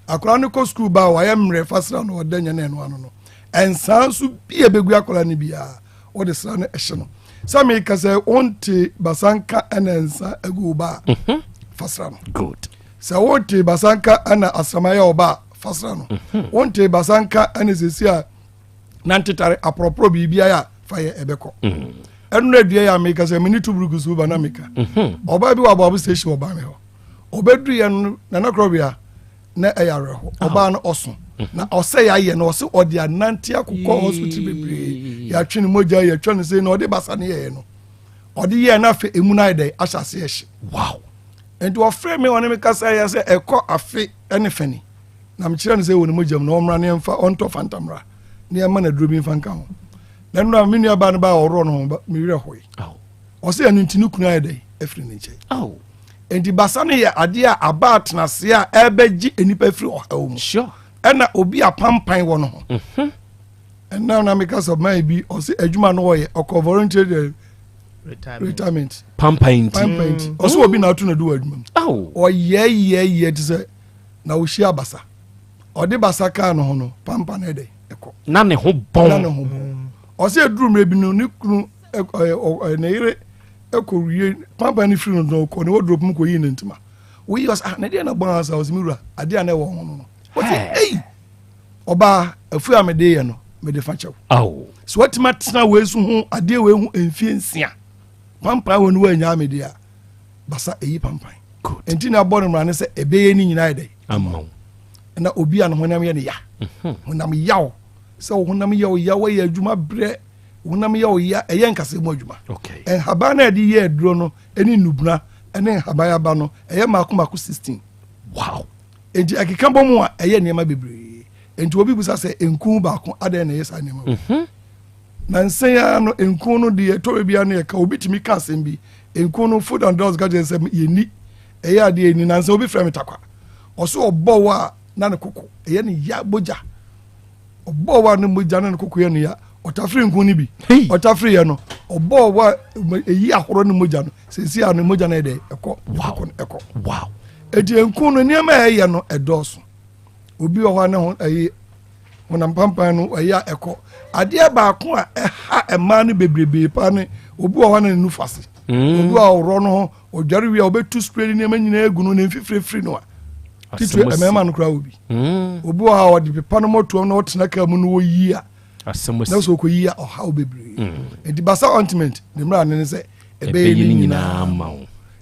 akwala ni ko school ba wa ye mre fasra no odanya na eno ano no ensansu bi ebegu akwala ni bia wo de sra no ehye no sami kase onti basanka enensa egu ba fasra no good sa onti basanka ana asamaya oba fasra no onti basanka anesesi a nantitare apropro bibia ya faye ebeko enu na dua ya meka se mini tubrugusu ba na meka oba bi wa babu station oba me ho obedru ya na na Krobea na eyare ho oba no oso na ose ya ye na ose odi ananti akukọ hospital bebre ya twene moja ya twene se na odi basa ne ye no odi ye na fe emu na ide ahyase ye hye wow enti wo frame me wona meka se ya se ekọ afe ene fani na mkire ne se woni moja na omra ne mfa onto fantamra ne ma na duro bi mfa nka ho na no amini aba ne ba oro no mi wire hoyi ose anu ntini kuna ide efri ne nche enti basa ne ye ade a aba atnase a ebeji enipa efri ohawo mu sure ena obi apampan wo no ho ena na meka so mai bi ose adwuma no wo ye okọ voluntary retirement pampan ose obi na atu na do adwuma o ye tse na wo hia basa ode basa ka no ho no pampan ede ekọ na ne ho bon ose eduru mre bi no ne kunu na ire ekọwie pampan ni free no ko ne wodrop mu ko yi ne ntima wo yi na dia na bon asa ose miru ade a na wo ho no hey oba afu amede ye no mede fa chew so watima tena wesu ho ade we hu emfie nsia pampa wonu wa nya amede a basa eyi pampan enti na bɔ no mra ne se ebeye ni nyina ide amon na obi an honam ye ne ya honam yaw se honam yaw yaw ye adwuma bre honam yaw ya eye nkase mu adwuma en haba na ade ye aduro no eni nubuna ene haba ya ba no eye makomako 16 wow enti akeka bɔ mu a eye niema bebre enti obi busa se enku ba ko ade na yesa niema na nsenya no enku no de to bia no ye ka obi timi ka asem bi enku no food and drugs gadget sem ye ni eye ade ni na nse obi frame takwa oso obɔ wa na ne koko eye ne ya boja obɔ wa ne moja na ne koko ye ne ya otafri enku ni bi otafri ye no obɔ wa eyi ahoro ne moja no sesi a ne moja na ede ekɔ wow edi enku no niema eye no edoso obi wo ha ne ho ayi wonam pampan no ayi ekɔ ade ba ko a eha ema ne bebrebe pa ne obi wo ha ne nu fase obi a oro no odware wi a obetu spray ne manyina egu no ne mfifrefri no a titu emema no kra obi obi wo ha odi pepa no moto no otena ka mu no wo yi a na so ko yi a oha obebre edi basa ointment ne mra ne se ebe yi nyina ma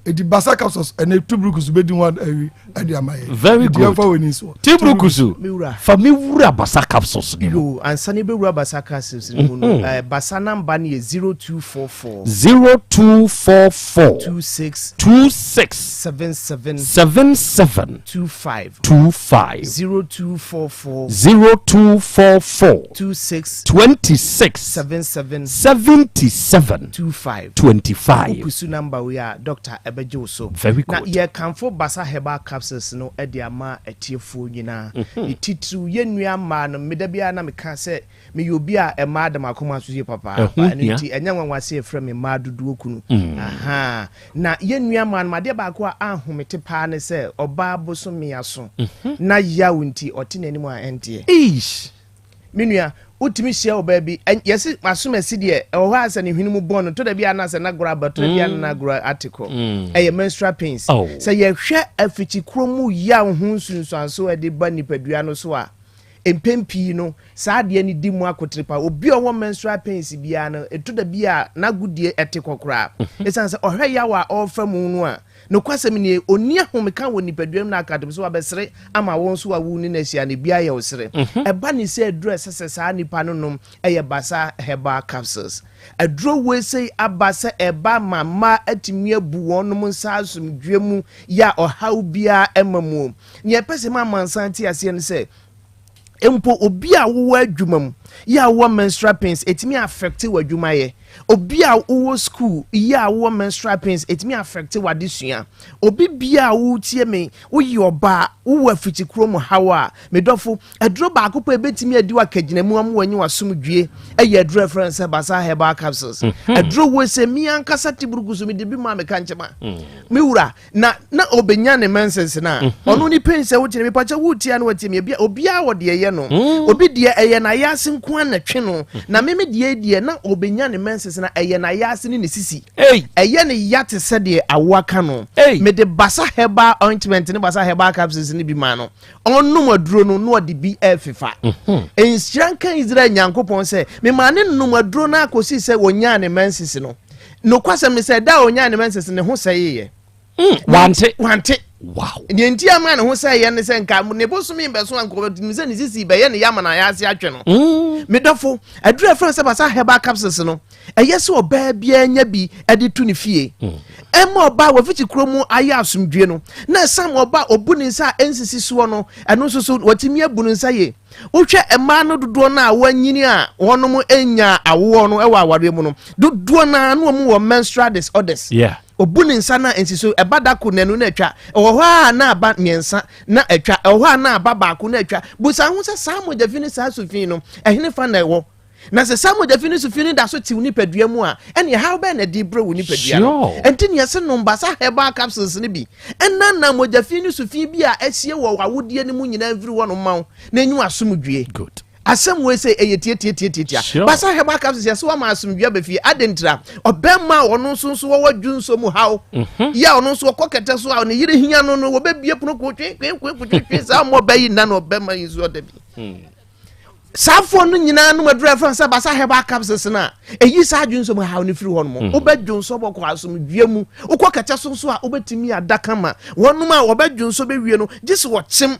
edi basa capsules ene tubrukusu bedi one adi amaye very good tubrukusu fa mi wura basa capsules ni yo ansane be wura basa capsules ni no basa number ni 0244 26 77 25 0244 26 77 25 kusu number we are doctor ebejo so very good na ye kanfo basa herbal capsules no e de ama etiefo nyina ititu ye nua ma no medabia na meka se me yobi a e ma adam akoma so ye papa nti enya nwanwase e frɛ me ma dudu okunu aha na ye nua ma no made ba ko a ahomete pa ne se oba boso me aso na yawo nti otenani mu a ente minua utimi hia oba bi yesi masomasi de ho asa ne hwenu mu bɔ no to da bia na asa na gora bato bia na gora article eye menstrual pains say ye hwɛ afichi kromu ya ho nsunsuanso e de ba nipadua no so a empempi no saa de ni di mu akotrepa obi owo menstrual pains bia no eto da bia na gudie ete kokora esan se ohwe yawa ofra mu no a no kwasem ni oni ahomeka wo nipaduam na akadem so abesere ama won so awu ni na sia ne bia ye osere eba ni se address se saa nipa no nom eye basa herbal capsules adro we say abasa eba mama atimi abu wonom nsa asomdwemu ya ohaw bia emamu ne pese mama nsanti ase ne se empo obi a wo adwumam ya wo menstrual pains etimi affect wadwuma ye obi a wo school ya wo menstrual pains etimi affect wadesua obi bia wo tie me wo yoba wo afiti krom hawa medofo adro ba akopọ ebetimi adi wa kaginamu am wanyi wasomdwie eye adro reference basa herbal capsules adro wo se mi ankasa tiburugusu mi de bi ma me kanchema mi wura na obenya ne menses na ono ni pains e wo tie me pacha wo tie na watie me bia obi a wo de ye no obi de eye na yase nko na twe no na meme de na obenya ne menses na eye na yase ni sisi eye ne yate se de awaka no me de basa herbal ointment ne basa herbal capsules ni bi ma no onum aduro no no de bi efifa ensiranka Israel nyankopon se me ma ne num aduro na akosi se wonya ne menses no kwasem ne se da wonya ne menses ne ho se ye wante wow ni enti ama ne ho se ye ne se nka ne bosumi beso anko mi se ne sisi be ye ne yama na yase atwe no medofo adura fra se basa herbal capsules no eye se oba bia nya bi ade tu ne fie ema oba wo fiti kromu aya asumdwe no na sam oba obuni nsa ensisi so no eno so watimi abunu nsa ye wohwe ema no dodo na wanyini a wonom enya awo no ewa aware mu no dodo na no mu wo menstrual disorders obuni nsa na ensiso ebadako nanu na atwa oho a na aba miensa na atwa oho a na aba baako na atwa busa hu se samo jafini sa sofin no ehne fa na ewo na se samo jafini sofin da so ti uni padua mu a ene how be na di bro uni padua no enti ne se no mbasa herbal capsules ne bi enna na mo jafini sofin bi a asie wo awodie ne mu nyina every one maw na enyu asomdwie good asem we say tie basa herbal capsules ya so ma asomdua be fie adentra obema wono nso wo wadwunso mu haw ya ono nso kokete so a ne yire hia no wo be bie pono ko twe sa mo bayi na no obema yizo da bi safo no nyina no madura fa sa basa herbal capsules na eyi sa adwunso mu haw ne firi ho no obadwunso boko asomdua mu ukokete so a obetimi adaka ma wonum a obadwunso be wie no gisi wochim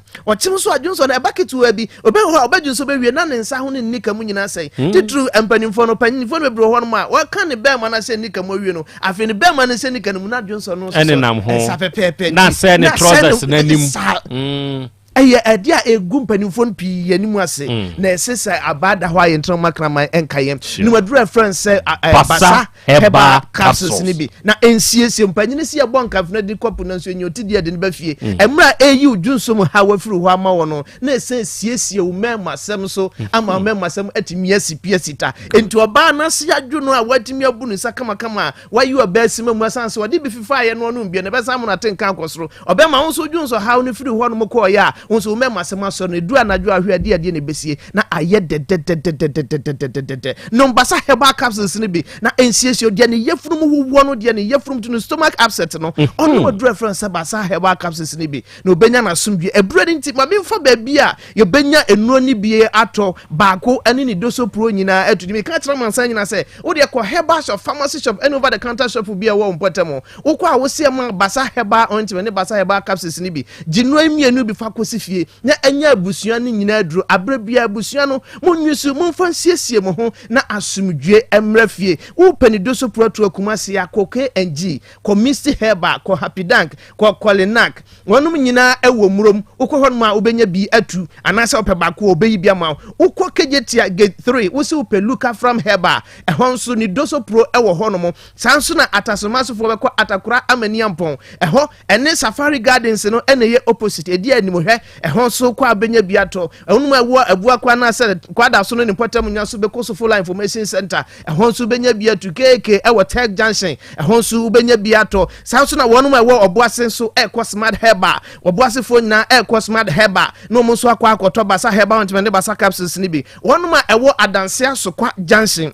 so adwunso na ebaketu abi obadwunso be wie na ne nsa ho ne nika mu nyina sei titru empanimfo no be bro ho no ma waka ne be ma na se nika mu wie no afi ne be ma na se nika mu na adwunso no so ene nam ho sa pepepe na se ne trousers na nim eye adia egum panimfon pi yanimu ase na esesa abada ho ayentra makrama enkayem ni wadura friends basa herbal capsules ni bi na ensiesie mpanyine si abon kafna di kopu na nso nyoti dia de ne bafie emra eyi udwunso mu ha wafiri ho ama wono na esiesie wo mema sem so ama mema sem atimi asipia sita enti oba na se adwuno a watimi abunu sakama kama wayi obasi mu asanse wodi bi fifa ye no no mbie ne besa mu na tenka akosoro obema ho so udwunso ha no firi ho no mko ya unso mema sema so ne du anadwo ahwe ade ne besie na aye de no mbasa herbal capsules ne bi na ensiesio de ne yefrum huwo no de ne yefrum to no stomach upset no ono wadu reference basa herbal capsules ne bi no benya na somdwe ebredi nti ma memfa ba bia ye benya enuo ni bie ato baako ani ni doso pro nyina atudi me ka tra mansan nyina se wo de ko herbal shop pharmacy shop and over the counter shop bia wo mpotamo wo kwa wo se ma basa herbal ointment ne basa herbal capsules ne bi ginoi mienu bi fa kosi fie na anya abusua ne nyina aduru abrabia abusua no munyusu mumfansiesie mo ho na asumdwe emra fie wo panido so proto akumase akoke ng ko misty herbal ko happy dank ko kolenak wonum nyina ewo murom ukọ hon ma obenya bi atu anase opebako obeyi bia ma ukọ kejetia gate 3 wo se upeluka from herbal ehon so ni doso pro ewo honom sanso na atasomaso fo beko atakura amani ampon eho ene safari gardens no ene ye opposite edi anim hwe ehon so kwa benya biato onum awu abua kwa na se kwada so no ni potem nya so beko so full information center ehon so benya biato keke ewo tech junction ehon so benya biato sanso na wonum awu oboase so ekọ smart herbal oboase fo na ekọ smart herbal no mo so akwa akoto basa herbal ntime ne basa capsules ni bi wonum ewo adanse asokwa junction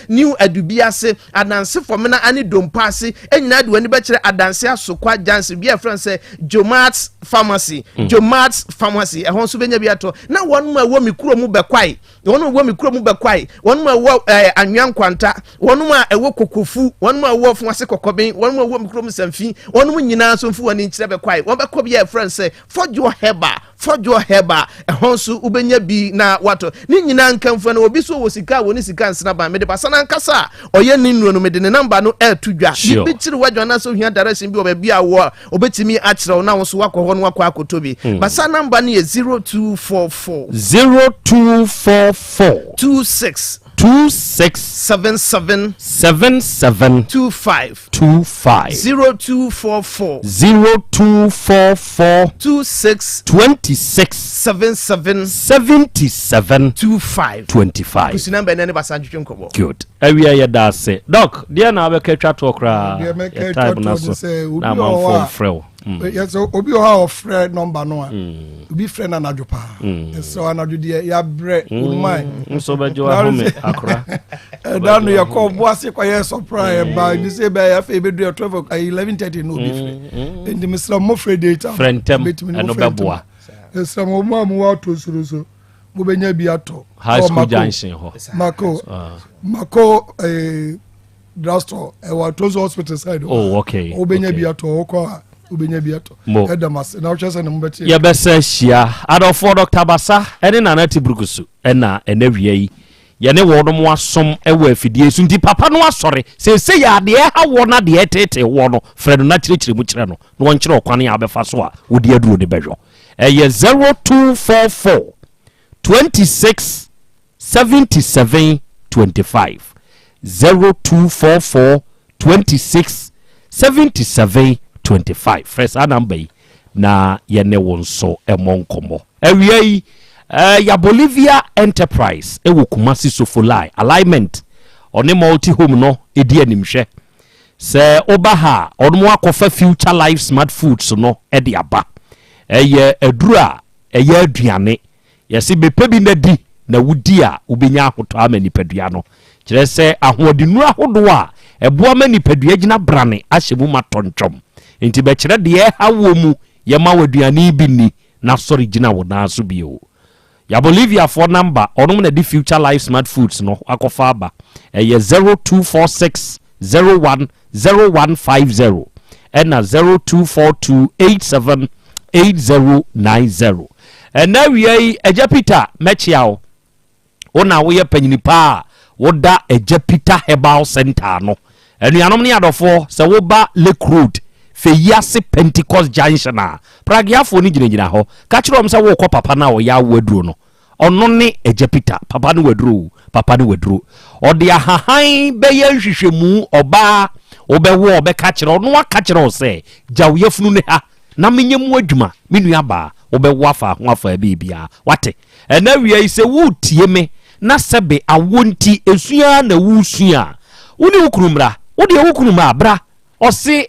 new adubiase adanse fomena ani dompase enyina de wani be kire adanse asokwa junction bi e friend say Jomat Pharmacy pharmacy Jomat's pharmacy ehon so benya bi ato na won ma wo mi kuro mu bekwai won wo mi kuro mu bekwai won ma wo anwan kwanta won ma ewo kokofu won ma wo fomase kokoben won ma wo mi kuro mu samfi won mu nyina so mfu woni nkyere bekwai won bekọ bi friend say Herbal ehon so ubenya bi na wato ni nyina nkamfo na obi so wo sika woni sika nsena ba me de pasa na nkasa oye ni nuru no me de ne number no tudwa bi tiri wadwana so hia direction bi oba bi awo obetimi akire na wo so wakọ no wakọ akotobi basa number no ye 0244 26 77 25 0244 26 77 25 kusi number nene basa ntwetwe nkobo good awia ya da se doc dia na abeka twa to kra time na so na man form frel yes obi o ha of friend number no obi friend anadwo pa so anadwo dia ya bre unmai so bejo ahome akra dan ya ko boase kwa yes surprise ba you say ba ya fe be do 12 11:30 no be free and Mr. Mofre data friend tem eno beboa Mr. Momu wa to so mo benya bi ato high school junction ho mako drugstore wa to hospital side oh okay o benya bi ato okwa ubenya biato edamas na ochese ne mbeti ya besa hia adofo Dr. Basa ene na na tibrukusu ena enawia yi ye ne wodom wasom ewa afidie su nti papa no asore se ya de ha wo na de tete wo no fredo na kirikiri mu kire no no wonkyere okwane ya befa so a wodi aduro ne bejo eye 0244 26 77 25 0244 26 77 25 first number na yene wonso emonkomo ewiei ya Bolivia Enterprise ewo Kumasi Sofolai alignment one multi home no edi animhwe se obaha onmo akofa Future Life Smart Foods no edi aba eye edura eye aduane yesi bepe bi na di na wudi a ubenya ahoto amani padua no kire se ahodinu ahodo a eboa mani padua gina brane ahyemu matontwom enti be kire de hawo mu ye ma waduane bi ni na sori gina wo na so bio ya Bolivia for number onum na di Future Life Smart Foods no akofa aba eye 0246 01 0150 and 0242 8090 and now we Ejapita mechiao ona wo ye panyini pa woda Ejapita Herbal Center no enuanom ne adofo se wo ba Lake Road Feyase Pentecost Junction a pragiafo ni ginagina ho ka kirom se wo kɔ papa na wo ya waduro no ono ne Ejapita papa ne waduro ode ahahan be ye hwehwemu oba obewo obeka kire ono aka kire o se jawo yefunu ne ha na menyemu adwuma menu aba obewo afa ho afa bibia wate na wiai se wutie me na sebe awonti esua na wusua woni wukunumra wode wukunuma bra ose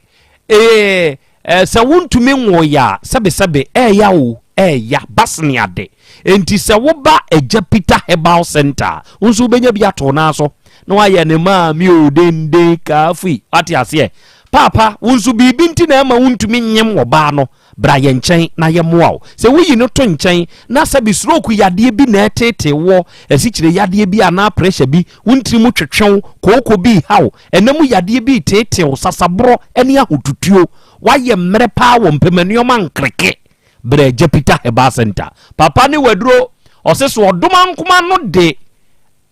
se wontumi nwoya sebe yawo ya basne ade enti se wo ba Ejapita Herbal Center unsu benya bia to na so na waye ne ma mi odende kafi ati ase papa unsu bibi nti na ma wontumi nyem wo ba no bra ye nchen na ye moa se wuyi no to nchen na sabi stroke yade bi na etete wo esikire yade bi ana pressure bi wontiri mu twetwen koko bi hawo enamu yade bi tete wo sasabro ene ahotutuo waye mmere pa wo mpemanuoma nkreke bra Ejapita Herbal Center papa ne waduro oseso odoma nkoma no de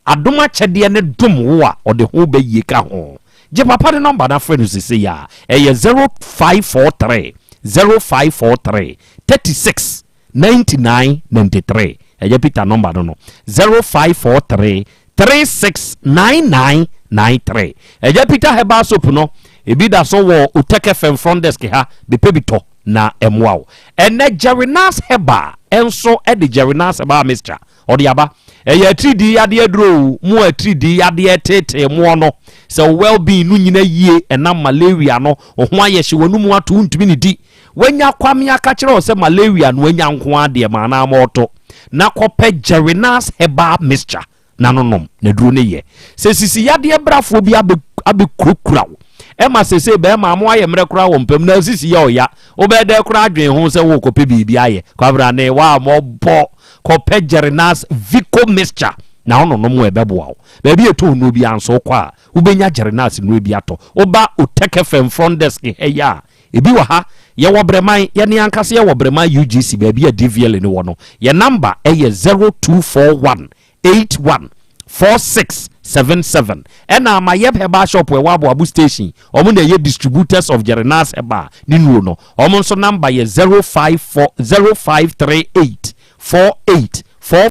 adoma kyede ne dom wo a ode ho be yika ho je papa ne number na friend sisi ya 0543 36 99 93 Ejapita number no 0543 36 99 93 Ejapita Herbal Soap no ebida so wo Uteke FM front desk ha be pebito na emwao ene Jerinas Herbal enso e de Jerinas Herbal mixture odi aba eye 3D ade adro mu 3D ade tete mu no so well being nu nyina yie ena malaria no ho ayehye wanu mu ato ntumi ni di wanya kwame aka kire o se malaria no wanya nko ade ma na moto na kope Jerinas Herbal mixture na nonom na duro ne ye se sisi yade brafo bi abi kurukura wo ema sese be ma mo aye mre kura wo mpem na sisi ya oya obede kura adwen ho se wo kope bibi aye kwabra ne wa mo bo kope Jerinas Vico mixture na ono no mo ebeboa wo ba bi eto no bi anso kwa ubenya Jerinas no bi ato oba oteke fem front desk ya ebi wa ha ye wo breman ye ne ankase ye wo breman UGC ba bi a DVL ne wo no ye number e ye 0241814677 ena ma yeb Herbal shop we wa Abu station omo na ye distributors of Jerinas Herbal ni nuo no omo so number ye 053848